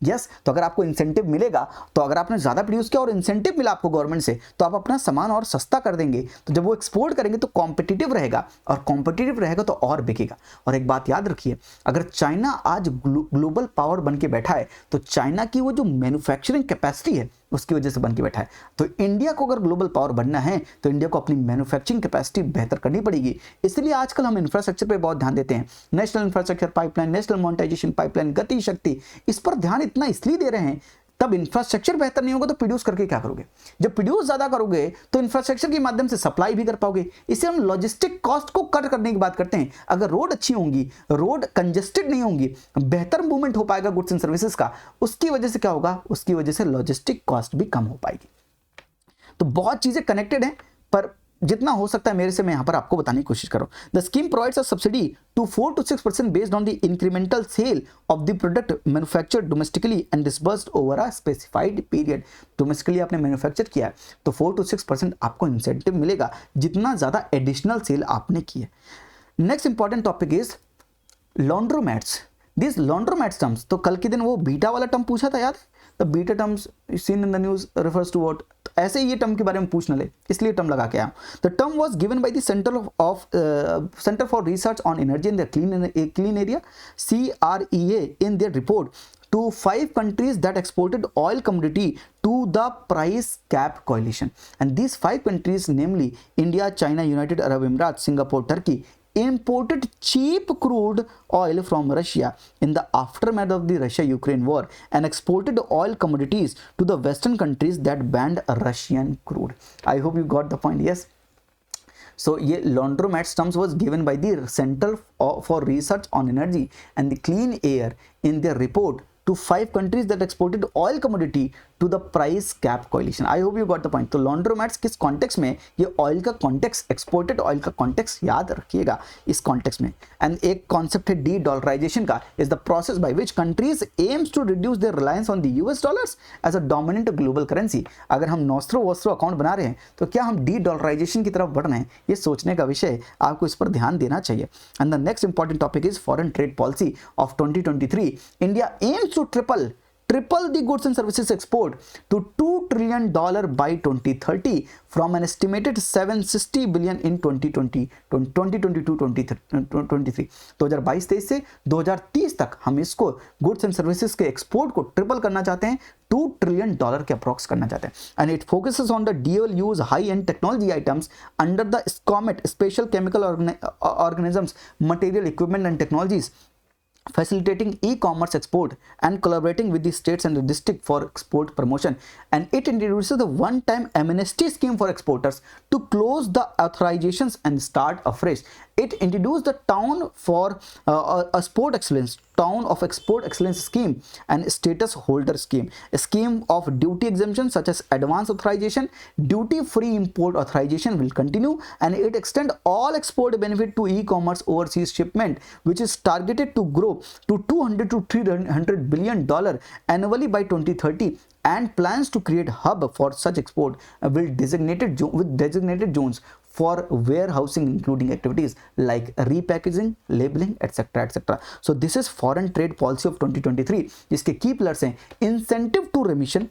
Yes तो अगर आपको इंसेंटिव मिलेगा, तो अगर आपने ज़्यादा प्रोड्यूस किया और इंसेंटिव मिला आपको गवर्नमेंट से, तो आप अपना सामान और सस्ता कर देंगे। तो जब वो एक्सपोर्ट करेंगे तो कॉम्पिटिटिव रहेगा, और कॉम्पिटिटिव रहेगा तो और बिकेगा। और एक बात याद रखिए, अगर चाइना आज ग्लोबल पावर बन के बैठा है, तो चाइना की वो जो मैन्युफैक्चरिंग कैपेसिटी है उसकी वजह से बन के बैठा है। तो इंडिया को अगर ग्लोबल पावर बनना है तो इंडिया को अपनी मैन्युफैक्चरिंग कैपेसिटी बेहतर करनी पड़ेगी। इसलिए आजकल हम इंफ्रास्ट्रक्चर पे बहुत ध्यान देते हैं। National infrastructure pipeline, national monetisation pipeline, Gati Shakti, इस पर ध्यान इतना इसलिए दे रहे हैं। तब इंफ्रास्ट्रक्चर बेहतर नहीं होगा तो प्रोड्यूस करके क्या करोगे? जब प्रोड्यूस ज्यादा करोगे तो इंफ्रास्ट्रक्चर के माध्यम से सप्लाई भी कर पाओगे। इससे हम लॉजिस्टिक कॉस्ट को कट करने की बात करते हैं। अगर रोड अच्छी होंगी, रोड कंजेस्टेड नहीं होंगी, बेहतर मूवमेंट हो पाएगा गुड्स एंड सर्विसेज का, उसकी वजह से क्या होगा? उसकी वजह से लॉजिस्टिक कॉस्ट भी कम हो पाएगी। तो बहुत चीजें कनेक्टेड हैं, पर जितना हो सकता है मेरे से मैं यहाँ पर आपको बताने की कोशिश करूँ। The scheme provides a subsidy to 4 to 6% based on the incremental sale of the product manufactured domestically and disbursed over a specified period. Domestically आपने मैन्युफैक्चर किया है तो 4 to 6% आपको इंसेंटिव मिलेगा जितना ज़्यादा एडिशनल सेल आपने की है। Next important topic is laundromats. This laundromats terms, तो कल के दिन वो बीटा वाला टर्म पूछा था याद है, the beta terms seen in the news refers to what, ऐसे ये टर्म के बारे में पूछना ले इसलिए टर्म लगा के आया। The term was given by the centre for research on energy in the clean area CREA in their report to 5 countries that exported oil commodity to the price cap coalition, and these 5 countries namely India, China, United Arab Emirates, Singapore, Turkey imported cheap crude oil from Russia in the aftermath of the Russia-Ukraine war and exported oil commodities to the Western countries that banned Russian crude. I hope you got the point. Yes. So ये laundromats terms was given by the Center for Research on Energy and the Clean Air in their report to 5 countries that exported oil commodity to the price cap coalition. I hope you got the point. तो laundromats किस कॉन्टेक्स्ट में, ये ऑयल का कॉन्टेक्स्ट, एक्सपोर्टेड ऑयल का कॉन्टेक्स्ट याद रखिएगा इस कॉन्टेक्स्ट में। एंड एक कॉन्सेप्ट है डी डॉलराइजेशन का, is the process by which countries aims to reduce their reliance on the US dollars as a dominant global currency. अगर हम नॉस्ट्रो अकाउंट बना रहे हैं तो क्या हम डी डॉलराइजेशन की तरफ बढ़ रहे हैं, ये सोचने का विषय है, आपको इस पर ध्यान देना चाहिए। And the next important topic is foreign trade policy of 2023। India aims to triple the goods and services export to $2 trillion by 2030 from an estimated 760 billion in 2022-23। 2022-23 से 2030 तक हम इसको गुड्स एंड सर्विसेज के एक्सपोर्ट को ट्रिपल करना चाहते हैं, $2 trillion के अप्रॉक्स करना चाहते हैं। And it focuses on the dual use high and technology items under the SCOMET, special chemical organisms, material, equipment and technologies, facilitating e-commerce export and collaborating with the states and the district for export promotion. And it introduces the one-time amnesty scheme for exporters to close the authorizations and start afresh. It introduced the town for a sport excellence, town of export excellence scheme and status holder scheme, a scheme of duty exemption such as advance authorization, duty free import authorization will continue, and it extend all export benefit to e-commerce overseas shipment, which is targeted to grow to $200 to $300 billion annually by 2030, and plans to create hub for such export with designated zones for warehousing, including activities like repackaging, labeling, etc. etc. So this is foreign trade policy of 2023, जिसके की पिलर्स हैं incentive to remission,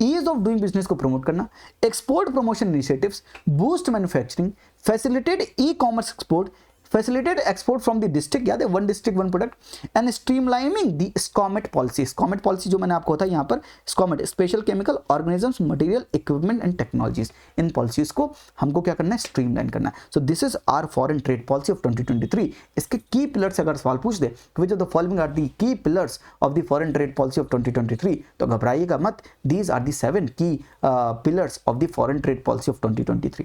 ease of doing business को प्रमोट करना, export promotion initiatives, boost manufacturing, facilitate e commerce export, facilitate export from the district, याद है, one district one product, and streamlining the SCOMET policy. SCOMET policy जो मैंने आपको बताया यहाँ पर, SCOMET special chemical organisms, material, equipment and technologies, इन पॉलिसीज को हमको क्या करना है, स्ट्रीमलाइन करना है। So this is our foreign trade policy of 2023। इसके की पिलर्स अगर सवाल पूछ they which of the following are the key pillars of the foreign trade policy of 2023, तो घबराइएगा मत, these are the 7 key pillars of the foreign trade policy of 2023।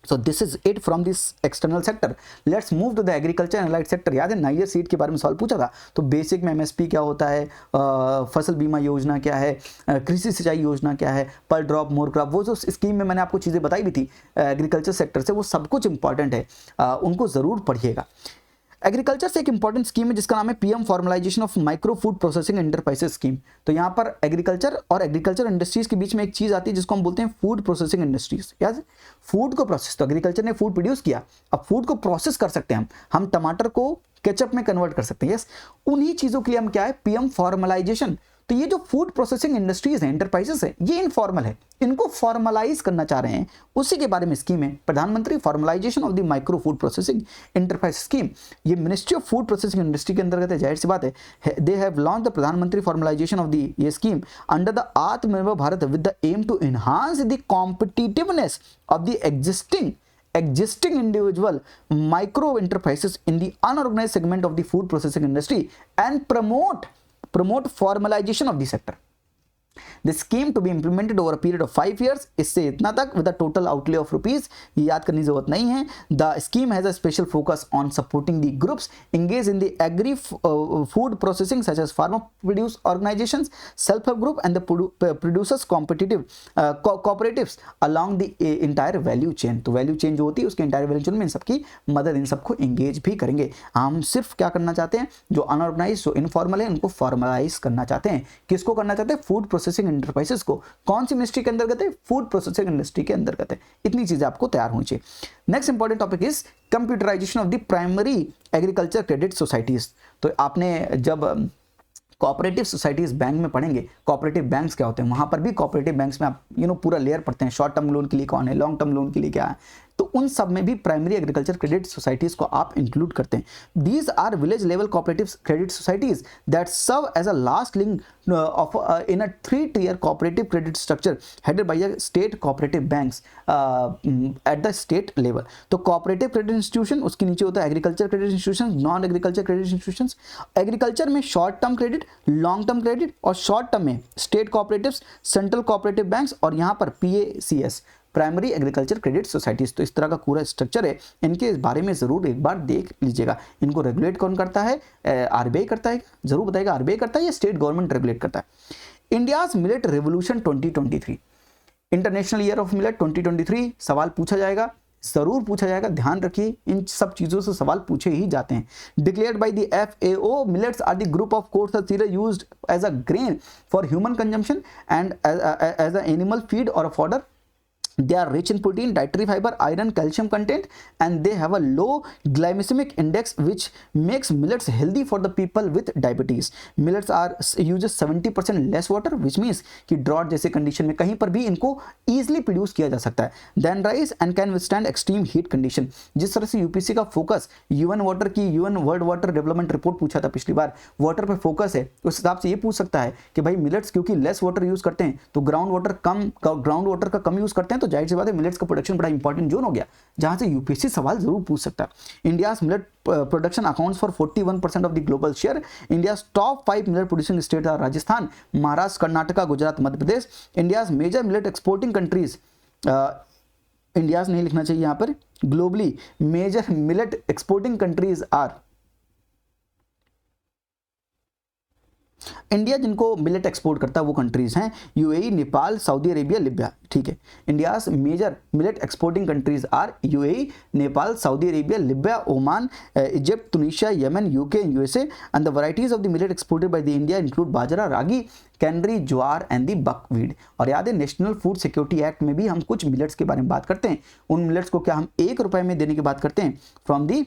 So this is it from this external sector. Let's move to the agriculture and allied sector. याद है नाइजर सीड के बारे में सवाल पूछा था, तो बेसिक में MSP क्या होता है, फसल बीमा योजना क्या है, कृषि सिंचाई योजना क्या है, पर ड्रॉप मोर क्रॉप, वो जो स्कीम में मैंने आपको चीज़ें बताई भी थी एग्रीकल्चर सेक्टर से, वो सब कुछ इंपॉर्टेंट है, उनको ज़रूर पढ़िएगा। एग्रीकल्चर से एक इंपॉर्टेंट स्कीम है जिसका नाम है PM formalisation of micro food processing enterprises scheme. तो यहाँ पर एग्रीकल्चर और एग्रीकल्चर इंडस्ट्रीज के बीच में एक चीज़ आती है जिसको हम बोलते हैं फूड प्रोसेसिंग इंडस्ट्रीज। याद है, फूड को प्रोसेस, तो एग्रीकल्चर ने फूड प्रोड्यूस किया, अब फूड को प्रोसेस कर सकते हैं हम टमाटर को केचप में कन्वर्ट कर सकते हैं। यस, उन्हीं चीज़ों के लिए हम क्या है, PM फॉर्मलाइजेशन। तो ये जो फूड प्रोसेसिंग इंडस्ट्रीज है, एंटरप्राइजेस है, ये इनफॉर्मल है, इनको फॉर्मलाइज करना चाह रहे हैं, उसी के बारे में स्कीम है प्रधानमंत्री formalisation of the micro food processing enterprise scheme. ये ministry of food processing industry के अंतर्गत है, जाहिर सी बात है, दे हैव लॉन्च द प्रधानमंत्री फॉर्मलाइजेशन ऑफ द ये scheme under the Atmanirbhar Bharat with the aim to enhance the competitiveness of the existing individual micro enterprises in the unorganized segment of the food processing industry and promote formalization of the sector. The scheme to be implemented over a period of 5 years, इससे इतना तक with a total outlay of rupees, ये याद करने की जरूरत नहीं है। The scheme has a special focus on supporting the groups engaged in the agri food processing such as farmer produce organizations, self help group and the producers competitive cooperatives along the entire value chain। तो वैल्यू चेन जो होती है उसके इंटायर वैल्यू चेन में इन सबकी मदद, इन सबको एंगेज भी करेंगे। हम सिर्फ क्या करना चाहते हैं, जो अनऑर्गेनाइज जो इनफॉर्मल है उनको फॉर्मलाइज करना चाहते हैं। किसको करना चाहते हैं? फूड प्रोसेसिंग एंटरप्राइजेस को। कौन सी मिनिस्ट्री के अंतर्गत है? फूड प्रोसेसिंग इंडस्ट्री के अंतर्गत है। इतनी चीजें आपको तैयार होनी चाहिए। Next important topic is computerisation of the primary agriculture credit societies. तो आपने जब कोऑपरेटिव सोसाइटीज बैंक में पढ़ेंगे, कोऑपरेटिव बैंक्स क्या होते हैं, वहां पर भी कोऑपरेटिव बैंक्स में आप पूरा लेयर पढ़ते हैं, शॉर्ट टर्म लोन के लिए कौन है, लॉन्ग टर्म लोन के लिए क्या है, तो उन सब में भी प्राइमरी एग्रीकल्चर क्रेडिट सोसाइटीज को आप इंक्लूड करते हैं। These are village level cooperative credit societies that serve as a last link of in a 3-tier cooperative credit structure headed by a state cooperative banks at the state level. तो कोऑपरेटिव क्रेडिट इंस्टीट्यूशन, उसके नीचे होता है agriculture credit institution, non agriculture credit institution. Agriculture में short term credit, long term credit, और शॉर्ट टर्म में state cooperatives, central cooperative banks, और यहाँ पर PACS primary agriculture credit societies. तो इस तरह का पूरा स्ट्रक्चर है, इनके बारे में जरूर एक बार देख लीजिएगा। इनको रेगुलेट कौन करता है? RBI करता है, जरूर बताएगा RBI करता है या स्टेट गवर्नमेंट रेगुलेट करता है। India's millet revolution 2023, international year of millet 2023 सवाल पूछा जाएगा, जरूर पूछा जाएगा, ध्यान रखिए इन सब चीजों से सवाल पूछे ही जाते हैं। Declared by the FAO, millets are the group of coarse cereal used as a grain for human consumption and as a animal feed or a fodder. They are rich in protein, dietary fiber, iron, calcium content, and they have a low glycemic index, which makes millets healthy for the people with diabetes. Millets are uses 70% less water, which means कि drought जैसे condition में कहीं पर भी इनको easily produce किया जा सकता है than rice and can withstand extreme heat condition। जिस तरह से UPSC का फोकस UN वाटर की UN world water development report पूछा था पिछली बार, वाटर पे फोकस है, उस हिसाब से ये पूछ सकता है कि भाई मिलेट्स क्योंकि लेस वाटर यूज करते हैं, तो ग्राउंड वाटर का कम यूज करते हैं, तो जाहिर सी बात है मिलेट्स का प्रोडक्शन बड़ा इंपॉर्टेंट जोन हो गया, जहां से UPSC सवाल जरूर पूछ सकता है। India's millet production accounts for 41% of the global share. India's top 5 millet producing state are Rajasthan, Maharashtra, Karnataka, Gujarat, Madhya Pradesh. India's major millet exporting countries, India's नहीं लिखना चाहिए यहां पर, globally major millet exporting countries are India, जिनको मिलेट एक्सपोर्ट करता है वो कंट्रीज हैं UAE, Nepal, Saudi Arabia, Libya. ठीक है, India's major millet exporting countries are UAE, Nepal, Saudi Arabia, Libya, Oman, Egypt, Tunisia, Yemen, UK, USA। And the varieties of the millet exported by the India include bajra, ragi, canary, jowar and the buckwheat. और याद है नेशनल फूड सिक्योरिटी एक्ट में भी हम कुछ मिलेट्स के बारे में बात करते हैं। उन मिलेट्स को क्या हम ₹1 में देने की बात करते हैं from the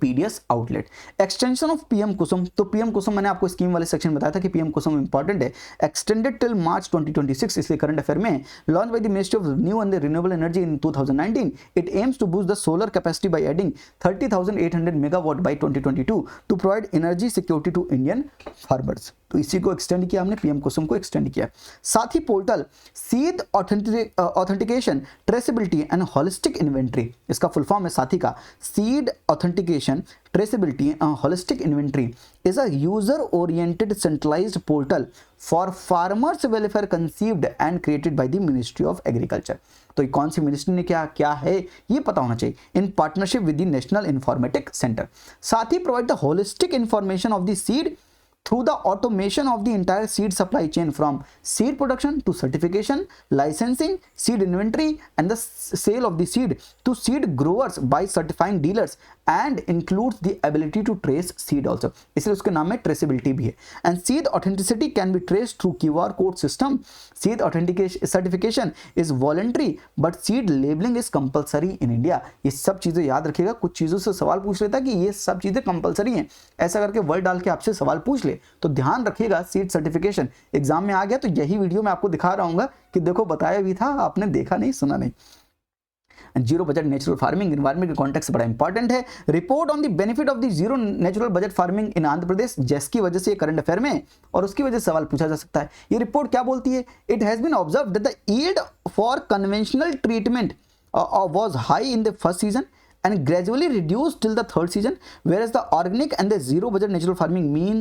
PDS outlet. Extension of PM कुसुम, तो PM कुसुम मैंने आपको स्कीम वाले सेक्शन में बताया था कि PM कुसुम इंपॉर्टेंट है, एक्सटेंडेड टिल मार्च 2026, इसलिए करंट अफेयर में। Launch by the ministry of new and renewable energy in 2019, it aims to boost the solar capacity by adding 30,800 megawatt by 2022 to provide energy security to Indian farmers. तो इसी को एक्सटेंड किया हमने, PM कुसुम को एक्सटेंड किया। साथ ही portal seed authentication, traceability and holistic inventory, इसका फुल फॉर्म है साथी का, seed authentication, traceability and holistic inventory is a user oriented centralized portal for farmers welfare conceived and created by the Ministry of Agriculture। तो कौन सी मिनिस्ट्री ने क्या है ये पता होना चाहिए, in partnership with the national informatic centre. साथ ही provide the holistic information of the seed through the automation of the entire seed supply chain from seed production to certification, licensing, seed inventory and the sale of the seed to seed growers by certifying dealers and includes the ability to trace seed also, इसलिए उसके नाम में traceability भी है। and seed authenticity can be traced through QR code system। seed authentication certification is voluntary but seed labeling is compulsory in India। ये सब चीजें याद रखिएगा, कुछ चीजों से सवाल पूछ लेता कि ये सब चीजें कंपलसरी हैं, ऐसा करके वर्ड डाल के आपसे सवाल पूछ ले, तो ध्यान रखिएगा। सीड सर्टिफिकेशन एग्जाम में आ गया तो यही वीडियो मैं आपको दिखा रहा हूँ कि देखो बताया भी था, आपने देखा नहीं, सुना नहीं। Zero budget natural farming environment के कॉन्टेक्स्ट बड़ा इंपॉर्टेंट है। Report on the benefit of the zero natural budget farming in Andhra Pradesh, जिसकी वजह से करंट अफेयर में और उसकी वजह से सवाल पूछा जा सकता है। ये रिपोर्ट क्या बोलती है? It has been observed that the yield for conventional treatment was high in the first season and gradually reduced till the third season, whereas the organic and the zero budget natural farming mean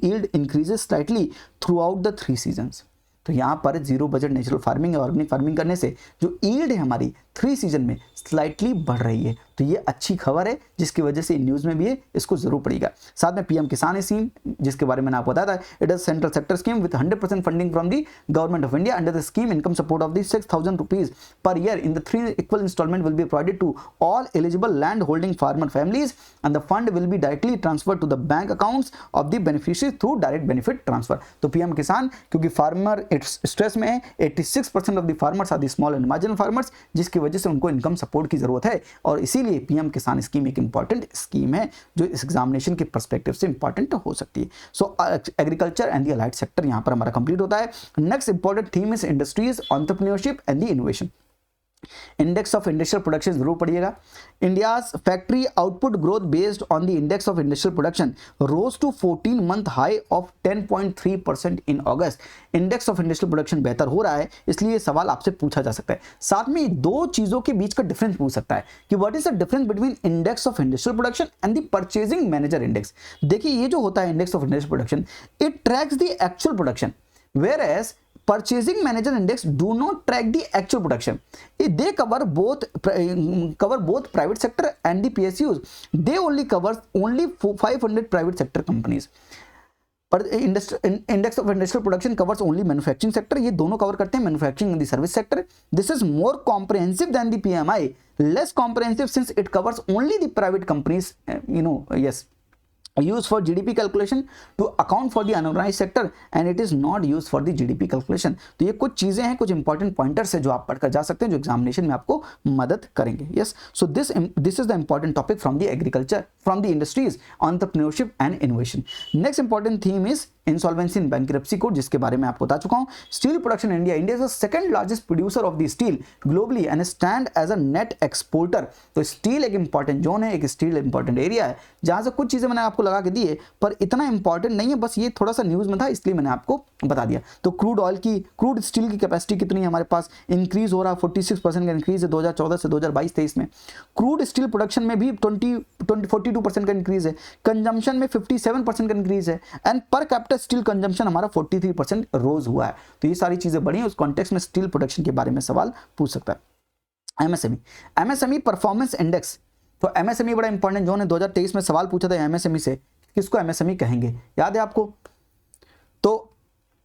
yield increases slightly throughout the 3 seasons। तो यहाँ पर जीरो बजट नेचुरल फार्मिंग और ऑर्गेनिक फार्मिंग करने से जो ईल्ड है हमारी 3 सीजन में स्लाइटली बढ़ रही है। तो ये अच्छी खबर है जिसकी वजह से न्यूज़ में भी है, इसको जरूर पढ़िएगा। साथ में पीएम किसान स्कीम जिसके बारे में मैंने आपको बताया था, it is central sector scheme with 100% funding from the government of India. Under the scheme income support of the 6,000 rupees per year in the 3 equal instalment will be provided to all eligible land holding farmer families and the fund will be directly transfer to the bank accounts of the beneficiary through direct benefit transfer. तो पीएम किसान क्योंकि फार्मर स्ट्रेस में है, 86% of the farmers are the small and marginal farmers, जिसकी वजह से उनको इनकम सपोर्ट की जरूरत है और इसीलिए पीएम किसान स्कीम एक इंपॉर्टेंट स्कीम है जो इस एग्जामिनेशन के पर्सपेक्टिव से इंपॉर्टेंट हो सकती है। So agriculture and the allied sector यहां पर हमारा कंप्लीट होता है। Next important theme is industries, entrepreneurship and the innovation. Index of industrial production जरूर पढ़िएगा। India's factory output growth based on the index of industrial production rose to 14 month high of 10.3% in August. Index of industrial production बेहतर हो रहा है, इसलिए सवाल आपसे पूछा जा सकता है। साथ में दो चीजों के बीच का डिफरेंस पूछ सकता है कि what is the difference between index of industrial production and the purchasing manager index. देखिए ये जो होता है index of industrial production, it tracks the actual production, whereas purchasing manager index do not track the actual production. They cover both private sector and the PSUs. They only covers 500 private sector companies. पर index of industrial production covers only manufacturing sector, ये दोनों कवर करते हैं manufacturing and the service sector. This is more comprehensive than the PMI, less comprehensive since it covers only the private companies, yes, used for GDP calculation to account for the unorganized sector and it is not used for the GDP calculation। तो ये कुछ चीजें हैं, कुछ इंपॉर्टेंट पॉइंटर्स है जो आप पढ़कर जा सकते हैं जो एग्जामिनेशन में आपको मदद करेंगे। Yes, so this is the important topic from the agriculture, from the industries, entrepreneurship and innovation. Next important theme is insolvency in bankruptcy code, जिसके बारे में आपको बता चुका हूं। Steel production India, India is the second largest producer of the steel globally and stand as a net exporter. तो स्टील एक इंपॉर्टेंट जोन है, एक स्टील इंपॉर्टेंट एरिया है जहां से कुछ चीजें मैंने आपको लगा के दी है पर इतना इंपॉर्टेंट नहीं है, बस ये थोड़ा सा न्यूज में था इसलिए मैंने आपको बता दिया। तो क्रूड स्टील की कैपेसिटी कितनी है हमारे पास, इंक्रीज हो रहा है, 46% का इंक्रीज है 2014 से 2022-23 में। क्रूड स्टील प्रोडक्शन में भी 42% का इंक्रीज है, कंजम्पशन में 57% का इंक्रीज है एंड पर कैपिटल स्टील कंजम्पशन हमारा 43% रोज हुआ है। तो ये सारी चीजें बढ़ी हैं, उस कॉन्टेक्स्ट में स्टील प्रोडक्शन के बारे में सवाल पूछ सकता है। एमएसएमई परफॉर्मेंस इंडेक्स, तो एमएसएमई बड़ा इंपॉर्टेंट जोन है। 2023 में सवाल पूछा था एमएसएमई से, किसको एमएसएमई कहेंगे, याद है आपको? तो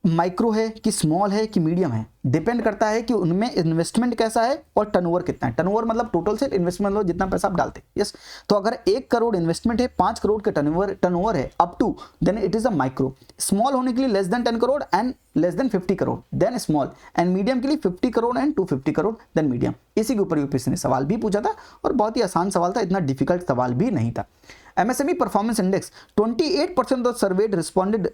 माइक्रो है कि स्मॉल है कि मीडियम है, डिपेंड करता है कि उनमें इन्वेस्टमेंट कैसा है और टर्नओवर कितना है। टर्नओवर मतलब टोटल से इन्वेस्टमेंट मतलब जितना पैसा आप डालते हैं। यस, तो अगर 1 करोड़ इन्वेस्टमेंट है, 5 करोड़ का टर्नओवर है up to, then it is a micro. Small होने के लिए less than 10 crore and less than 50 crore then small, and medium के लिए 50 crore and 250 crore then medium. इसी के ऊपर यूपीएससी ने सवाल भी पूछा था और बहुत ही आसान सवाल था, इतना डिफिकल्ट सवाल भी नहीं था। MSME performance index, 28% of surveyed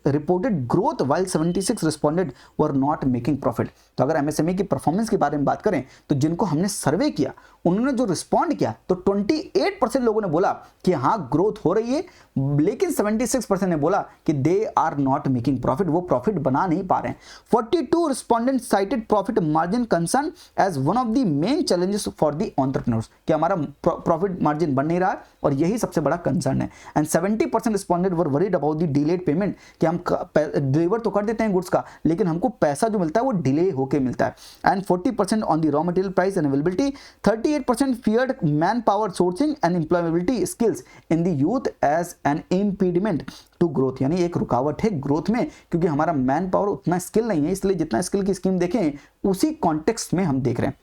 reported growth while 76 responded were not making profit। तो अगर MSME की परफॉर्मेंस के बारे में बात करें तो जिनको हमने सर्वे किया उन्होंने जो रिस्पॉन्ड किया तो 28% लोगों ने बोला कि हाँ ग्रोथ हो रही है, लेकिन 76% ने बोला कि they are not making profit, वो प्रॉफिट बना नहीं पा रहे हैं। 42 respondent cited profit margin concern as one of the main challenges for the entrepreneurs, कि हमारा प्रॉफिट मार्जिन बन नहीं रहा है और यही सबसे बड़ा कंसर्न है। And 70% respondent were worried about the delayed payment, कि हम डिलीवर तो कर देते हैं गुड्स का लेकिन हमको पैसा जो मिलता है वो डिले होके मिलता है। And 40% on the raw material price and availability, 38% feared manpower sourcing and employability skills in the youth as an impediment to growth, यानी एक रुकावट है ग्रोथ में क्योंकि हमारा मैन पावर उतना स्किल नहीं है, इसलिए जितना स्किल की स्कीम देखें उसी कॉन्टेक्स्ट में हम देख रहे हैं।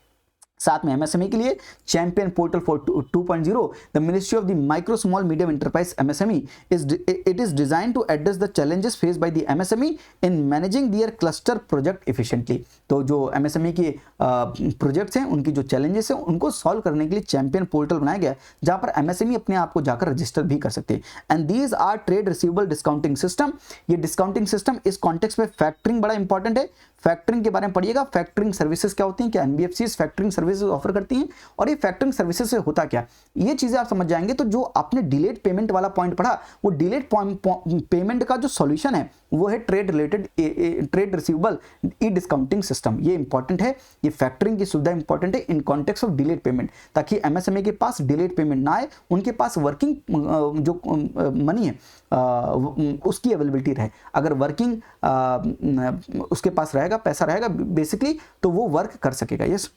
साथ में एमएसएमई के लिए champion portal for 2.0, the ministry of the micro small medium enterprise MSME it is design to address the challenges face by the MSME in managing their cluster project efficiently. तो जो एमएसएमई के प्रोजेक्ट्स हैं उनकी जो चैलेंजेस हैं उनको सॉल्व करने के लिए चैंपियन पोर्टल बनाया गया जहां पर एमएसएमई अपने आप को जाकर रजिस्टर भी कर सकते हैं। And these are trade receivable discounting system, ये डिस्काउंटिंग सिस्टम इस कॉन्टेक्स्ट में फैक्टरिंग बड़ा इंपॉर्टेंट है। फैक्टरिंग के बारे में पढ़िएगा, फैक्टरिंग सर्विसेज क्या होती हैं, क्या एनबीएफसीज फैक्टरिंग सर्विसेज ऑफर करती हैं और ये फैक्टरिंग सर्विसेज से होता क्या, ये चीजें आप समझ जाएंगे। तो जो आपने डिलेड पेमेंट वाला पॉइंट पढ़ा वो डिलेड पेमेंट का जो सॉल्यूशन है वो है ट्रेड रिसीवेबल ई डिस्काउंटिंग सिस्टम। ये इंपॉर्टेंट है, ये फैक्टरिंग की सुविधा इंपॉर्टेंट है इन कॉन्टेक्स्ट ऑफ डिलेड पेमेंट, ताकि एमएसएमई के पास डिलेड पेमेंट ना आए, उनके पास वर्किंग जो मनी है उसकी अवेलेबिलिटी रहे। अगर वर्किंग उसके पास रहेगा, पैसा रहेगा बेसिकली, तो वो वर्क कर सकेगा। Yes,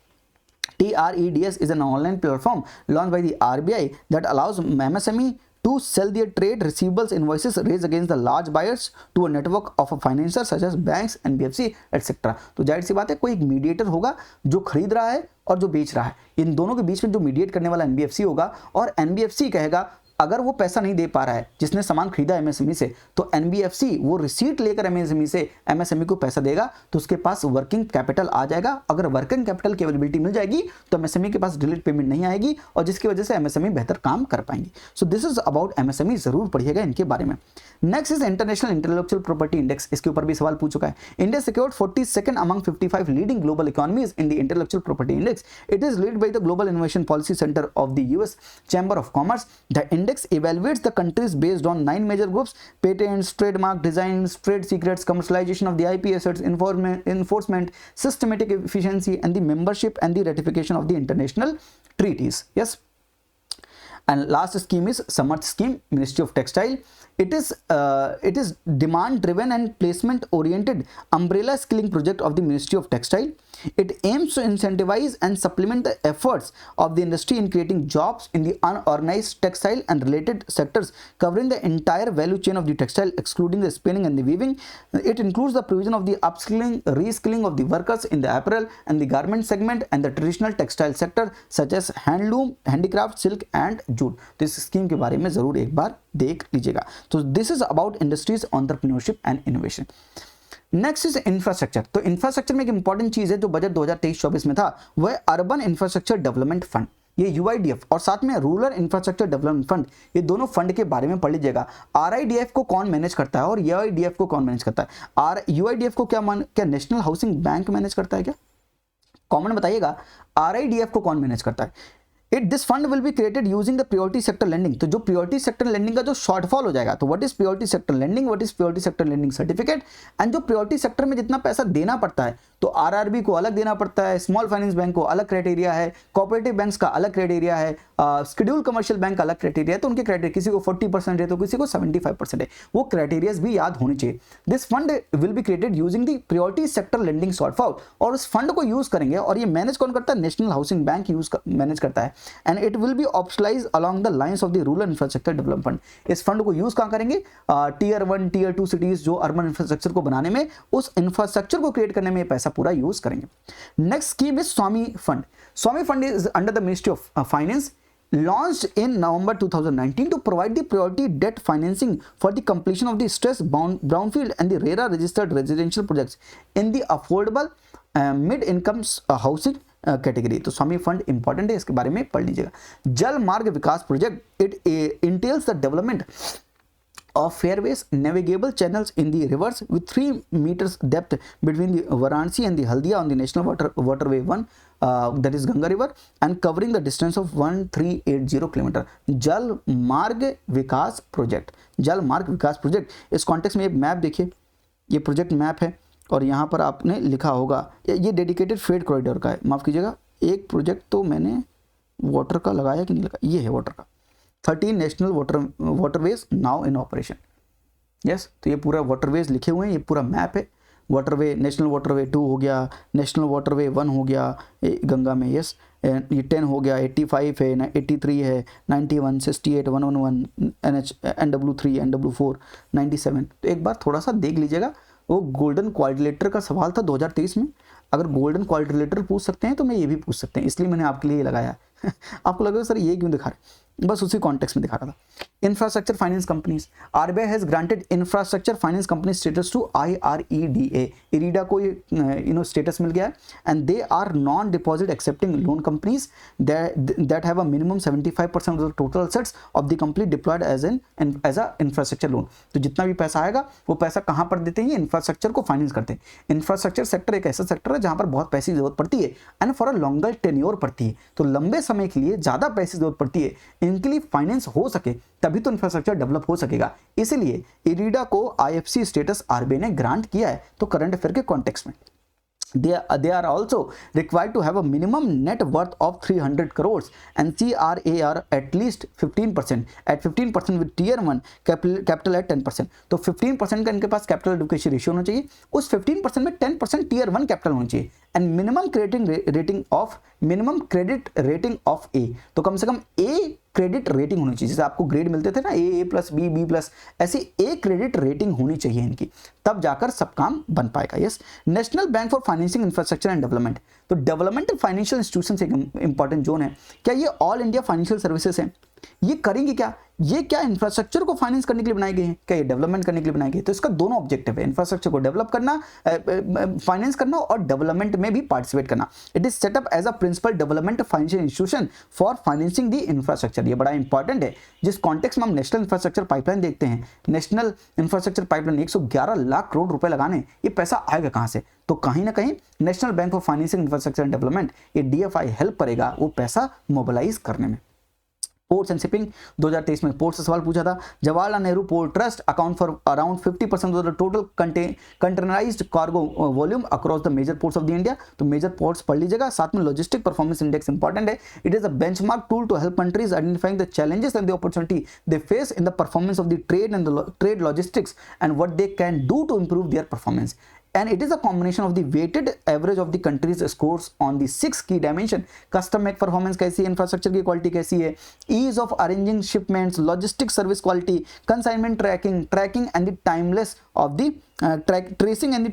TREDS is an online platform launched by the RBI that allows MSME to sell their trade receivables invoices raised against the large buyers to a network of financiers such as banks, NBFC, etc. तो जाहिर सी बात है, कोई एक मीडिएटर होगा जो खरीद रहा है और जो बेच रहा है, इन दोनों के बीच में जो मीडिएट करने वाला NBFC होगा, और NBFC कहेगा अगर वो पैसा नहीं दे पा रहा है जिसने सामान खरीदा एमएसएमई से, तो NBFC वो रिसीट लेकर एमएसएमई को पैसा देगा, तो उसके पास वर्किंग कैपिटल आ जाएगा। अगर वर्किंग कैपिटल की अवेलेबिलिटी मिल जाएगी तो एमएसएमई के पास डिलीट पेमेंट नहीं आएगी, और जिसकी वजह से एमएसएमई बेहतर काम कर पाएंगे। सो दिस इज अबाउट एमएसएमई, जरूर पढ़िएगा इनके बारे में। Next is international intellectual property index, इसके ऊपर भी सवाल पूछ चुका है। India secured 42nd among 55 leading global economies in the intellectual property index. It is lead by the global innovation policy centre of the US chamber of commerce. The index evaluates the countries based on 9 major groups: patents, trademark, designs, trade secrets, commercialization of the IP assets, enforcement, systematic efficiency, and the membership and the ratification of the international treaties. Yes. And last scheme is Samarth scheme, Ministry of Textile. It is demand driven and placement oriented umbrella skilling project of the Ministry of Textile. It aims to incentivize and supplement the efforts of the industry in creating jobs in the unorganized textile and related sectors, covering the entire value chain of the textile, excluding the spinning and the weaving. It includes the provision of the upskilling, reskilling of the workers in the apparel and the garment segment and the traditional textile sector such as handloom, handicraft, silk and jute. तो इस स्कीम के बारे में जरूर एक बार देख लीजिएगा। तो this is about industries, entrepreneurship and innovation. Next is infrastructure. तो इंफ्रास्ट्रक्चर में एक इंपॉर्टेंट चीज है जो बजट 2023-24 में था, वो है अर्बन इंफ्रास्ट्रक्चर डेवलपमेंट फंड, ये UIDF, और साथ में रूरल इंफ्रास्ट्रक्चर डेवलपमेंट फंड, ये दोनों फंड के बारे में पढ़ लीजिएगा। RIDF को कौन मैनेज करता है और UIDF को कौन मैनेज करता है? UIDF को क्या नेशनल हाउसिंग बैंक मैनेज करता है क्या? कॉमन बताइएगा। RIDF को कौन मैनेज करता है? This fund will be created using the priority sector lending. तो जो प्रियोरिटी सेक्टर लेंडिंग का जो शॉर्टफॉल हो जाएगा, तो what is priority sector lending, what is priority sector lending certificate, and जो प्रियोरिटी सेक्टर में जितना पैसा देना पड़ता है, तो RRB को अलग देना पड़ता है, स्मॉल फाइनेंस बैंक को अलग क्राइटेरिया है, कोऑपरेटिव बैंक्स का अलग क्राइटेरिया है, शेड्यूल कमर्शियल बैंक का अलग क्राइटेरिया है। तो उनके क्राइटेरिया किसी को 40% है तो किसी को 75% है, वो क्राइटेरियाज भी याद होनी चाहिए। This fund will be created using the priority sector lending shortfall, और उस फंड को यूज करेंगे, और ये मैनेज कौन करता है? नेशनल हाउसिंग बैंक मैनेज करता है। And it will be optionalised along the lines of the rural infrastructure development fund. इस फंड को यूज कहां करेंगे? टियर 1 टियर 2 सिटीज जो अर्बन इंफ्रास्ट्रक्चर को बनाने में, उस इंफ्रास्ट्रक्चर को क्रिएट करने में पैसा पूरा यूज करेंगे। Next scheme is Swami fund. Swami fund is under the ministry of finance, launched in November 2019 to provide the priority debt financing for the completion of the stressed brownfield and the RERA registered residential projects in the affordable mid-income housing category. तो स्वामी फंड इंपॉर्टेंट है, इसके बारे में पढ़ लीजिएगा। Jal Marg Vikas project, it entails the development of fairways, navigable channels in the rivers with 3 meters depth between the Varanasi and the Haldia on the national waterway 1, that is Ganga river, and covering the distance of 1380 km. जल मार्ग विकास प्रोजेक्ट, जल मार्ग विकास प्रोजेक्ट। इस कॉन्टेक्स्ट में एक मैप देखिए, ये प्रोजेक्ट मैप है, और यहाँ पर आपने लिखा होगा ये डेडिकेटेड फ्रेट कॉरिडोर का है। माफ कीजिएगा, एक प्रोजेक्ट तो मैंने वाटर का लगाया कि नहीं लगाया, ये है वाटर का। 13 national waterways now in operation. Yes, तो ये पूरा वाटरवेज लिखे हुए हैं, ये पूरा मैप है। वाटरवे, नेशनल वाटरवे 2 हो गया, नेशनल वाटरवे 1 हो गया गंगा में। यस, ये 10 हो गया, 85 है, 83 है, 91, 68, 111, NW3, NW4, 97। तो एक बार थोड़ा सा देख लीजिएगा। वो गोल्डन क्वाड्रिलेटर का सवाल था 2023 में। अगर गोल्डन क्वाड्रिलेटर पूछ सकते हैं तो मैं ये भी पूछ सकते हैं, इसलिए मैंने आपके लिए लगाया। आपको लगेगा सर ये क्यों दिखा रहे, बस उसी कॉन्टेक्स्ट में दिखा रहा था। Infrastructure finance companies, RBI has granted infrastructure finance company status to IREDA। IREDA को ये स्टेटस मिल गया है, and they are non deposit accepting loan companies that have a minimum 75% of the total assets of the company deployed as a infrastructure loan. तो जितना भी पैसा आएगा वो पैसा कहाँ पर देते हैं? इंफ्रास्ट्रक्चर को फाइनेंस करते हैं। इंफ्रास्ट्रक्चर सेक्टर एक ऐसा सेक्टर है जहाँ पर बहुत पैसे की जरूरत पड़ती है, and for a longer tenure पड़ती है। तो लंबे समय के लिए ज़्यादा पैसे की जरूरत पड़ती है इनके लिए फाइनेंस हो सके तभी तो इंफ्रास्ट्रक्चर डेवलप हो सकेगा। इसीलिए इरीडा को IFC स्टेटस RBI ने ग्रांट किया है। तो करंट अफेयर के कॉन्टेक्स्ट में they are also required to have a minimum net worth of 300 crores and CRAR at least 15%, at 15% with tier 1 capital at 10%। तो 15% का इनके पास कैपिटल एडुकेशन रेशियो होना चाहिए, उस 15% में 10% tier 1 कैपिटल होना चाहिए and minimum credit rating of A। तो कम से कम A क्रेडिट रेटिंग होनी चाहिए, जैसे आपको ग्रेड मिलते थे ना A+, B+, ऐसी A क्रेडिट रेटिंग होनी चाहिए इनकी, तब जाकर सब काम बन पाएगा। Yes, national bank for financing infrastructure and development. तो डेवलपमेंट फाइनेंशियल इंस्टीट्यूशन एक इंपॉर्टेंट जोन है। क्या ये ऑल इंडिया फाइनेंशियल सर्विसेज है? ये करेंगे क्या? ये क्या इंफ्रास्ट्रक्चर को फाइनेंस करने के लिए बनाई गई है? क्या ये डेवलपमेंट करने के लिए बनाई गई है? तो इसका दोनों ऑब्जेक्टिव है, इंफ्रास्ट्रक्चर को डेवलप करना, फाइनेंस करना और डेवलपमेंट में भी पार्टिसिपेट करना। It is set up as a principal development financial institution for financing the infrastructure. ये बड़ा इंपॉर्टेंट है। जिस कॉन्टेक्स्ट में हम नेशनल इंफ्रास्ट्रक्चर पाइपलाइन देखते हैं, national infrastructure pipeline 111 lakh crore रुपए लगाने, ये पैसा आएगा कहां से? तो कहीं ना कहीं national bank for financing infrastructure and development, ये DFI हेल्प करेगा वो पैसा मोबिलाइज करने में। पोर्ट्स एंड शिपिंग 2023 में पोर्ट से सवाल पूछा था। Jawaharlal Nehru port trust account for around 50% of the total containerised cargo volume across the major ports of the India. तो मेजर पोर्ट्स पढ़ लीजिएगा। साथ में लॉजिस्टिक परफॉर्मेंस इंडेक्स इंपॉर्टेंट है। It is a benchmark tool to help countries identifying the challenges and the opportunity they face in the performance of the trade and the trade logistics and what they can do to improve their performance. And it is a combination of the weighted average of the country's scores on the 6 key dimension: custom make performance कैसी है, infrastructure की quality कैसी है, ease of arranging shipments, logistic service quality, consignment tracking and the timeless of the tracing and the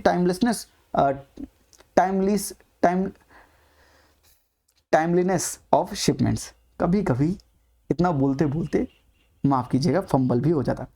timeliness of shipments। कभी कभी इतना बोलते बोलते माफ कीजिएगा फंबल भी हो जाता।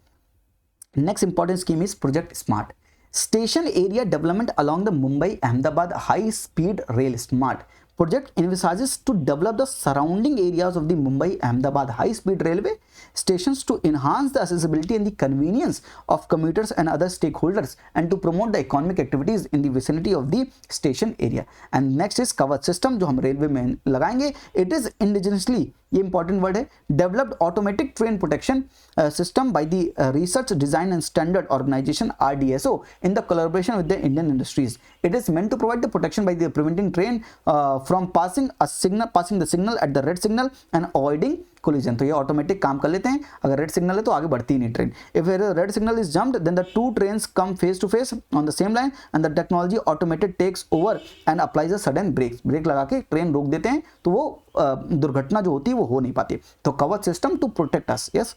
Next important scheme is project smart. Station area development along the Mumbai-Ahmedabad high-speed rail SMART project envisages to develop the surrounding areas of the Mumbai-Ahmedabad high-speed railway stations to enhance the accessibility and the convenience of commuters and other stakeholders and to promote the economic activities in the vicinity of the station area। And next is कवच system जो हम रेलवे में लगाएंगे। It is indigenously, ये इंपॉर्टेंट वर्ड है, developed automatic train protection system by the research design and standard organisation RDSO in the collaboration with the Indian industries। It is meant to provide the protection by the preventing train from passing the signal at the red signal and avoiding collision। तो ये ऑटोमेटिक काम कर लेते हैं। अगर रेड सिग्नल है तो आगे बढ़ती नहीं train. If red signal is jumped then the two trains come face to face on the same line and the technology automated takes over and applies a sudden brake लगा के ट्रेन रोक देते हैं, तो वो दुर्घटना जो होती है वो हो नहीं पाती। तो Kavach system to protect us. Yes,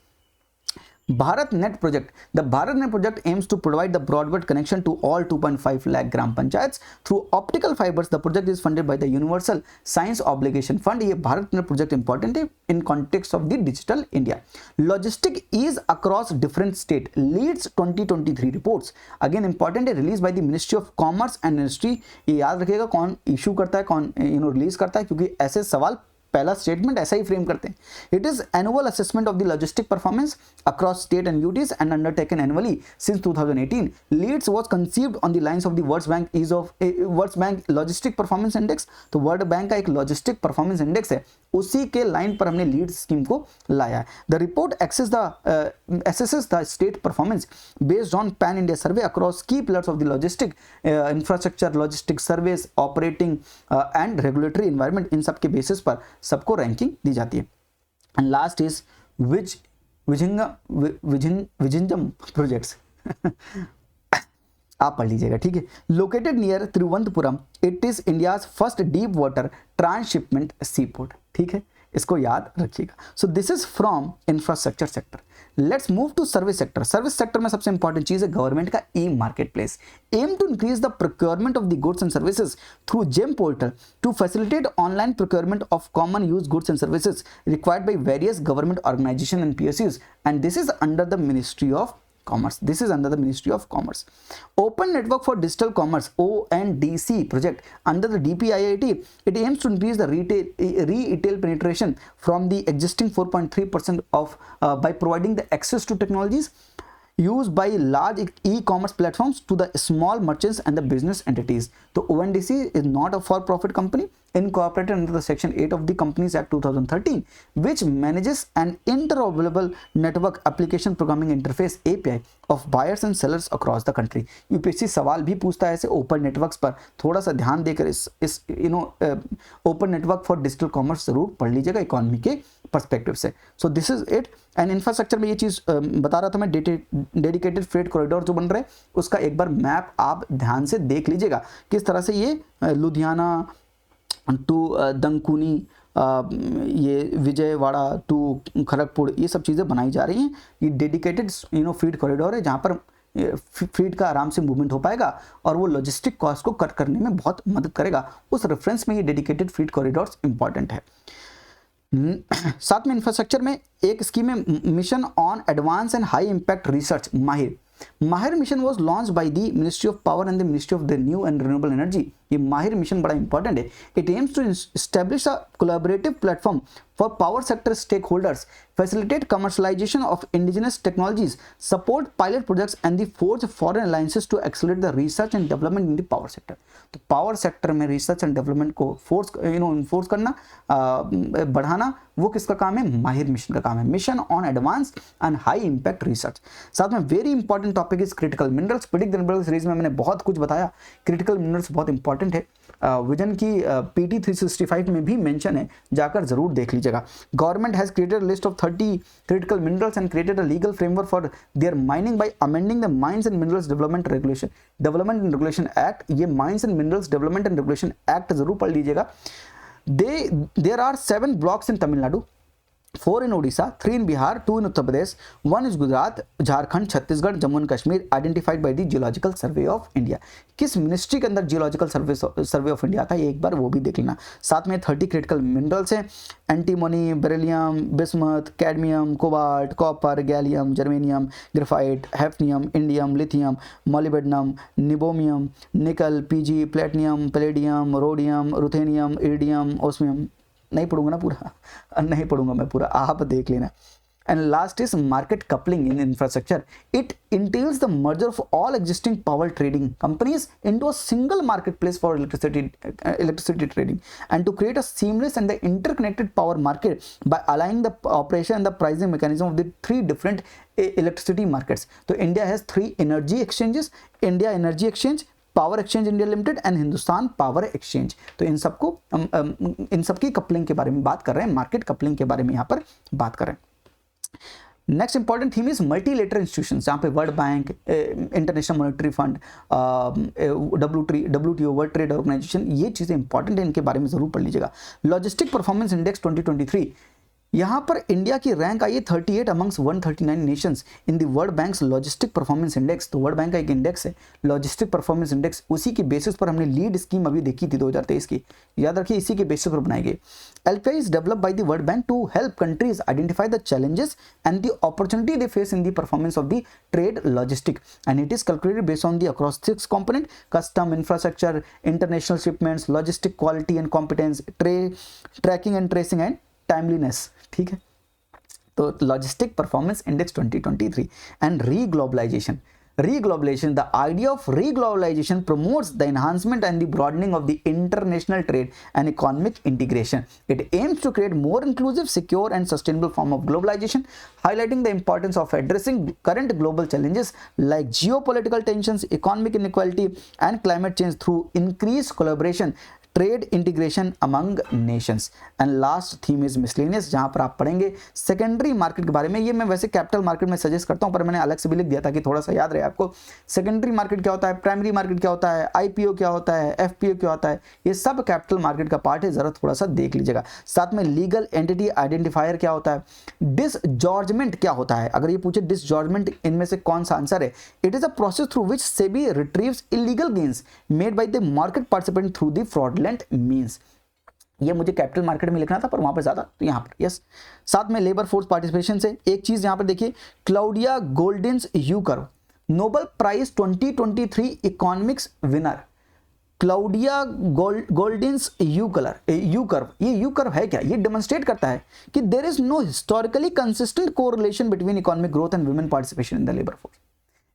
BharatNet project. The BharatNet project aims to provide the broadband connection to all 2.5 lakh gram panchayats through optical fibers। The project is funded by the Universal Science Obligation Fund। ये BharatNet project important है in context of the digital India। Logistic ease across different state leads 2023 reports। Again important है, released by the Ministry of Commerce and Industry। ये याद रखिएगा कौन इशू करता है, कौन रिलीज करता है, क्योंकि ऐसे सवाल पहला स्टेटमेंट ऐसा ही फ्रेम करते हैं। It is annual assessment of the logistic performance across state and UTs and undertaken annually since 2018। LEADS was conceived on the lines of the world bank logistic performance index. तो वर्ल्ड बैंक का एक लॉजिस्टिक परफॉर्मेंस इंडेक्स है, उसी के लाइन पर हमने लीड स्कीम को लाया है। The report assesses the state performance based on pan India survey across key pillars of the logistic infrastructure, logistic service, operating and regulatory environment। इन सब के बेसिस पर सबको रैंकिंग दी जाती है। And last is Vizhinjam projects आप पढ़ लीजिएगा, ठीक है। Located near Thiruvananthapuram, it is India's first deep water transshipment sea port, ठीक है, इसको याद रखिएगा। So this is from infrastructure sector. Let's move to service sector. Service sector में सबसे इंपॉर्टेंट चीज है गवर्नमेंट का e market place. Aim to increase the procurement of the goods and services through GeM portal to facilitate online procurement of common use goods and services required by various government organisation and PSUs, and this is under the ministry of Commerce। This is under the Ministry of Commerce। Open Network for Digital Commerce ONDC project under the DPIIT, it aims to increase the retail penetration from the existing 4.3% of by providing the access to technologies used by large e-commerce platforms to the small merchants and the business entities. तो ONDC is not a for-profit company incorporated under the Section 8 of the Companies Act 2013, which manages an interoperable network application programming interface API of buyers and sellers across the country. UPSC सवाल भी पूछता है ऐसे ओपन नेटवर्क्स पर, थोड़ा सा ध्यान देकर इस open network for digital commerce जरूर पढ़ लीजिएगा इकोनॉमी के पर्सपेक्टिव से. सो this is it. And infrastructure में ये चीज़ बता रहा था मैं, डेडिकेटेड फ्रेट कॉरिडोर जो बन रहे हैं उसका एक बार मैप आप ध्यान से देख लीजिएगा किस तरह से ये लुधियाना टू दंकुनी, ये विजयवाड़ा टू खड़गपुर, ये सब चीज़ें बनाई जा रही हैं. ये डेडिकेटेड फ्रीट कॉरिडोर है जहाँ पर फ्रीट का आराम से मूवमेंट हो पाएगा और वो लॉजिस्टिक कॉस्ट को कट करने में बहुत मदद करेगा. उस रेफरेंस में ये डेडिकेटेड फ्रीट कॉरिडोर्स इंपॉर्टेंट है. साथ में इंफ्रास्ट्रक्चर में एक स्कीम है mission on advance and high impact research MAHIR mission was launch by the ministry of power and the ministry of the new and renewable energy. ये माहिर मिशन बड़ा इंपॉर्टेंट है. It aims to establish a collaborative platform for power sector stakeholders, facilitate commercialization of indigenous technologies, support pilot projects and the forge foreign alliances to accelerate the research and development in the power sector. तो पावर सेक्टर में रिसर्च एंड डेवलपमेंट को इन्फोर्स करना, बढ़ाना, वो किसका काम है? माहिर मिशन का काम है. Mission on advance and high impact research. साथ में very important topic is critical minerals. Predict the mineral series में मैंने बहुत कुछ बताया. क्रिटिकल मिनरल्स बहुत इंपॉर्टेंट है. विजन की PT 365 में भी मेंशन है, जाकर जरूर देख लीजिएगा. Government has created list of 30 critical minerals and created a legal framework for their mining by amending the Mines and Minerals Development and Regulation Act. ये Mines and Minerals Development and Regulation Act जरूर पढ़ लीजिएगा. There are 7 blocks in Tamil Nadu, 4 in Odisha, 3 in Bihar, 2 in Uttar Pradesh, 1 is Gujarat, Jharkhand, Chhattisgarh, Jammu and Kashmir, identified by the Geological Survey of India. किस मिनिस्ट्री के अंदर जियोलॉजिकल सर्वे ऑफ इंडिया था, ये एक बार वो भी देख लेना. साथ में 30 क्रिटिकल मिनरल्स हैं. Antimony, beryllium, bismuth, cadmium, cobalt, copper, gallium, germanium, graphite, hafnium, indium, lithium, molybdenum, niobium, nickel, PG, platinum, palladium, rhodium, ruthenium, iridium, osmium. नहीं पढ़ूंगा ना पूरा, नहीं पढ़ूंगा मैं पूरा, आप देख लेना. And last is market coupling in infrastructure. It entails the merger of all existing power trading companies into a single marketplace for electricity trading, and to create a seamless and the interconnected power market by aligning the operation and the pricing mechanism of the 3 different electricity markets. So India has 3 energy exchanges: India Energy Exchange, power exchange India limited and Hindustan power exchange. तो इन सबकी कपलिंग के बारे में बात कर रहे हैं, मार्केट कपलिंग के बारे में यहाँ पर बात कर रहे हैं. Next important theme is multilateral institutions, जहाँ पे world bank, international monetary fund, WTO world trade organisation, ये चीज़ें इंपॉर्टेंट है, इनके बारे में जरूर पढ़ लीजिएगा. लॉजिस्टिक परफॉर्मेंस इंडेक्स 2023, यहाँ पर इंडिया की रैंक आई है 38 amongst 139 Nations in the world banks logistic performance index. तो वर्ल्ड बैंक का एक इंडेक्स है लॉजिस्टिक परफॉर्मेंस इंडेक्स, उसी की बेसिस पर हमने लीड स्कीम अभी देखी थी 2023 की, याद रखिए, इसी के बेसिस पर बनाई गई. LPI is developed by the world bank to help countries identify the challenges and the opportunity they face in the performance of the trade logistic, and it is calculated based on the across 6 component: custom, infrastructure, international shipments, logistic quality and competence, tracking and tracing and timeliness. ठीक है, तो logistic performance index 2023. And reglobalisation, the idea of reglobalization promotes the enhancement and the broadening of the international trade and economic integration. It aims to create more inclusive, secure and sustainable form of globalization, highlighting the importance of addressing current global challenges like geopolitical tensions, economic inequality and climate change through increased collaboration, trade integration among Nations. And last theme is miscellaneous, जहां पर आप पढ़ेंगे सेकेंडरी मार्केट के बारे में. ये मैं वैसे कैपिटल मार्केट में सजेस्ट करता हूं, पर मैंने अलग से भी लिख दिया ताकि थोड़ा सा याद रहे आपको. सेकेंडरी मार्केट क्या होता है, प्राइमरी मार्केट क्या होता है, IPO क्या होता है, FPO क्या होता है, ये सब कैपिटल मार्केट का पार्ट है, जरा थोड़ा सा देख लीजिएगा. साथ में लीगल एंटिटी आइडेंटिफायर क्या होता है, डिसजॉर्जमेंट क्या होता है. अगर ये पूछे डिसजॉर्जमेंट इनमें से कौन सा आंसर है, it is a process through which SEBI retrieves illegal gains made by the market participant through the fraudulent means. ये मुझे कैपिटल मार्केट में लिखना था पर वहां पर ज्यादा, तो यहां पर यस. साथ में लेबर फोर्स पार्टिसिपेशन से एक चीज यहां पर देखिए, Claudia Goldin's U curve, Nobel prize 2023 economics winner, Claudia Goldin's U curve. ये यू कर्व है क्या, ये डेमोन्स्ट्रेट करता है कि there is no historically consistent correlation between economic growth and women participation in the labour force.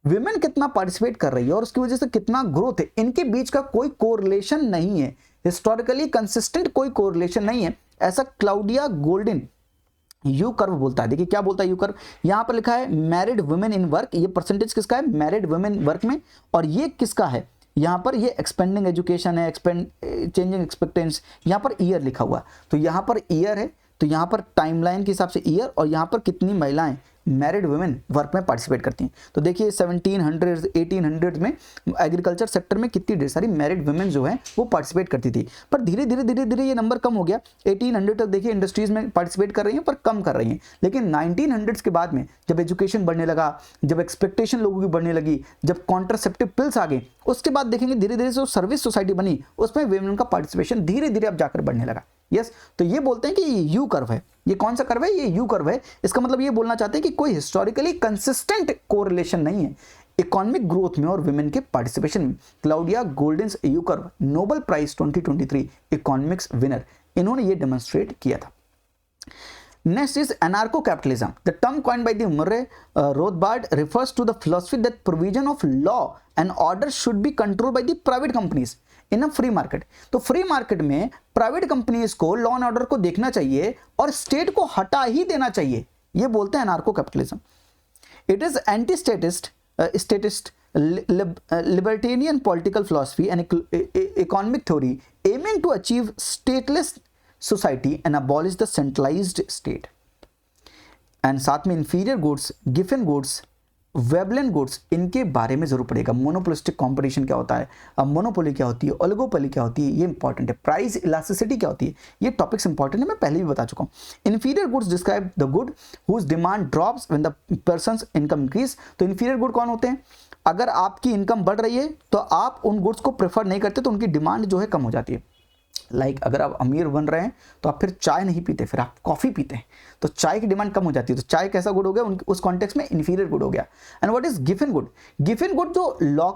Women कितना पार्टिसिपेट कर रही है और उसकी वजह से कितना ग्रोथ है, इनके बीच का कोई कोरिलेशन नहीं है, हिस्टोरिकली कंसिस्टेंट कोई कोरिलेशन नहीं है, ऐसा क्लाउडिया गोल्डिन यू कर्व बोलता है। देखिए क्या बोलता है यू कर्व, यहां पर लिखा है मैरिड वुमेन इन वर्क, ये परसेंटेज किसका है, मैरिड वुमेन वर्क में, और ये किसका है, यहाँ पर ये एक्सपेंडिंग एजुकेशन है, चेंजिंग एक्सपेक्टेंस, यहाँ पर ईयर लिखा हुआ, तो यहाँ पर ईयर है, तो यहाँ पर टाइमलाइन के हिसाब से ईयर, और यहाँ पर कितनी महिलाएं मैरिड वुमेन वर्क में पार्टिसिपेट करती हैं। तो देखिए 1700 1800 में एग्रीकल्चर सेक्टर में कितनी ढेर सारी मैरिड वुमेन जो है वो पार्टिसिपेट करती थी, पर धीरे धीरे ये नंबर कम हो गया। 1800 तक देखिए इंडस्ट्रीज में पार्टिसिपेट कर रही हैं पर कम कर रही हैं, लेकिन 1900 के बाद में जब एजुकेशन बढ़ने लगा, जब एक्सपेक्टेशन लोगों की बढ़ने लगी, जब कॉन्ट्रासेप्टिव पिल्स आ गए, उसके बाद देखेंगे धीरे धीरे जो सर्विस सोसाइटी बनी उसमें वुमेन का पार्टिसिपेशन धीरे धीरे अब जाकर बढ़ने लगा। यस, तो ये बोलते हैं कि ये यू कर्व है। ये कौन सा कर्व है, ये यू कर्व है। इसका मतलब ये बोलना चाहते हैं कि कोई हिस्टोरिकली कंसिस्टेंट कोरिलेशन नहीं है इकोनॉमिक ग्रोथ में और वुमेन के पार्टिसिपेशन में। Claudia Goldin's U curve, Nobel prize 2023 economics winner, इन्होंने ये डेमोन्स्ट्रेट किया था। Next is anarcho-capitalism. The term coined by the Murray Rothbard refers to the philosophy that provision of law and order should be controlled by the private companies in a free market. तो फ्री मार्केट में प्राइवेट कंपनीज को लॉ एंड ऑर्डर को देखना चाहिए और स्टेट को हटा ही देना चाहिए, ये बोलते हैं anarcho capitalism. It is anti statist libertarian political philosophy and economic theory aiming to achieve stateless society and abolish the centralized state। And साथ में inferior goods, Giffen goods, Veblen goods, इनके बारे में जरूर पड़ेगा। मोनोपोलिस्टिक कंपटीशन क्या होता है, मोनोपोली क्या होती है, ओलिगोपोली क्या होती है, ये इंपॉर्टेंट है। प्राइस इलास्टिसिटी क्या होती है, ये टॉपिक्स इंपॉर्टेंट है, मैं पहले भी बता चुका हूँ। Inferior goods describe the good whose demand drops when the person's income increase. तो इंफीरियर गुड कौन होते हैं, अगर आपकी इनकम बढ़ रही है तो आप उन गुड्स को प्रेफर नहीं करते, तो उनकी डिमांड जो है कम हो जाती है। अगर आप अमीर बन रहे हैं तो आप फिर चाय नहीं पीते, फिर आप कॉफी पीते हैं, तो चाय की डिमांड कम हो जाती है। तो चाय कैसा गुड हो गया, उस कॉन्टेक्स्ट में इंफीरियर गुड हो गया। And what is Giffen good, Giffen good जो लॉ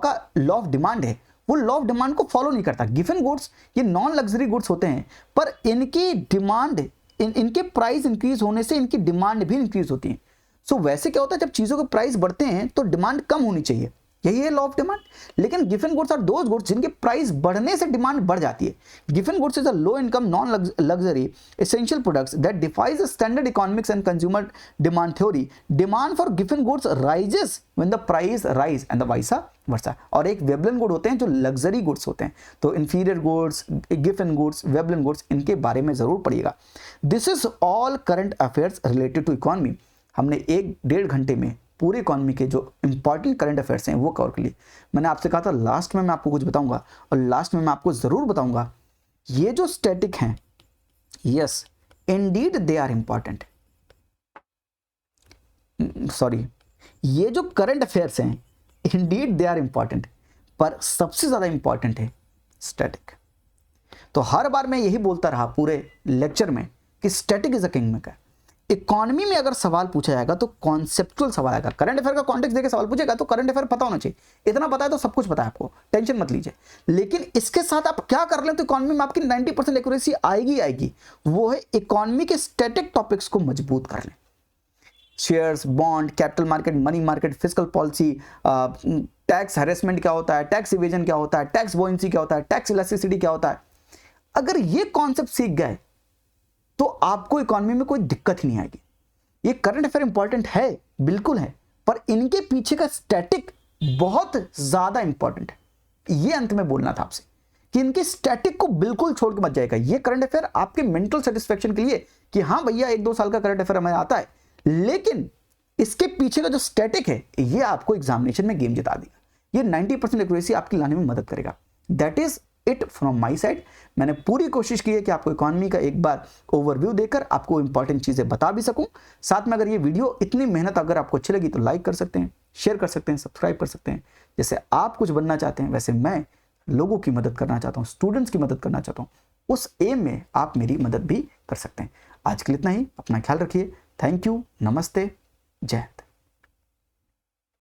ऑफ डिमांड है वो लॉ ऑफ डिमांड को फॉलो नहीं करता। गिफन गुड्स ये नॉन लग्जरी गुड्स होते हैं, पर इनकी डिमांड इनके प्राइस इंक्रीज होने से इनकी डिमांड भी इंक्रीज होती है। सो वैसे क्या होता है, जब चीजों के प्राइस बढ़ते हैं तो डिमांड कम होनी चाहिए, यही है लॉ ऑफ डिमांड। लेकिन Giffen goods are those goods जिनके प्राइस बढ़ने से डिमांड बढ़ जाती है। Giffen goods is a low income non luxury essential products that defies standard economics and consumer demand theory. Demand for Giffen goods rises when the price rise and the vice versa. और एक वेबलन गुड होते हैं जो लग्जरी गुड्स होते हैं। तो inferior goods, Giffen goods, Veblen goods, इनके बारे में जरूर पढ़िएगा। This is all current affairs related to economy. हमने 1-1.5 घंटे में पूरी इकोनॉमी के जो इंपॉर्टेंट करंट अफेयर्स हैं वो कवर कर लिए। मैंने आपसे कहा था लास्ट में मैं आपको कुछ बताऊंगा, और लास्ट में मैं आपको जरूर बताऊंगा ये जो स्टैटिक हैं, yes indeed they are important. Sorry, ये जो करंट अफेयर्स हैं इंडीड दे आर इंपॉर्टेंट, पर सबसे ज्यादा इंपॉर्टेंट है स्टैटिक। तो हर बार मैं यही बोलता रहा पूरे लेक्चर में कि static is a king maker. Economy में अगर सवाल पूछा जाएगा तो कॉन्सेप्चुअल सवाल आएगा। करंट अफेयर का कॉन्टेक्स्ट देकर सवाल पूछेगा तो करंट अफेयर पता होना चाहिए, इतना पता है तो सब कुछ पता है आपको, टेंशन मत लीजिए। लेकिन इसके साथ आप क्या कर लें तो इकोनॉमी में आपकी 90% एक्यूरेसी आएगी आएगी, वो है इकोनॉमी के स्टैटिक टॉपिक्स को मजबूत कर लें। Shares, bond, capital market, money market, fiscal policy, tax harassment क्या होता है, टैक्स इवेजन क्या होता है, टैक्स वोइंसी क्या होता है, टैक्स इलास्टिसिटी क्या होता है। अगर ये कॉन्सेप्ट सीख गए तो आपको इकोनॉमी में कोई दिक्कत ही नहीं आएगी। ये करंट अफेयर इंपॉर्टेंट है, बिल्कुल है, पर इनके पीछे का स्टैटिक बहुत ज्यादा इंपॉर्टेंट है। ये अंत में बोलना था आपसे कि इनके स्टैटिक को बिल्कुल छोड़ के मत जाएगा। ये करंट अफेयर आपके मेंटल सेटिस्फेक्शन के लिए कि हाँ भैया 1-2 साल का करंट अफेयर हमें आता है, लेकिन इसके पीछे का जो स्टैटिक है ये आपको एग्जामिनेशन में गेम जिता देगा। ये 90% एक्यूरेसी आपकी लाने में मदद करेगा। That is it from my side. मैंने पूरी कोशिश की है कि आपको इकोनॉमी का एक बार ओवरव्यू देकर आपको इंपॉर्टेंट चीजें बता भी सकूं। साथ में अगर ये वीडियो इतनी मेहनत अगर आपको अच्छी लगी तो लाइक कर सकते हैं, शेयर कर सकते हैं, सब्सक्राइब कर सकते हैं। जैसे आप कुछ बनना चाहते हैं वैसे मैं लोगों की मदद करना चाहता हूँ, स्टूडेंट्स की मदद करना चाहता हूँ। उस एम में आप मेरी मदद भी कर सकते हैं। आज के लिए इतना ही, अपना ख्याल रखिए। थैंक यू, नमस्ते, जय।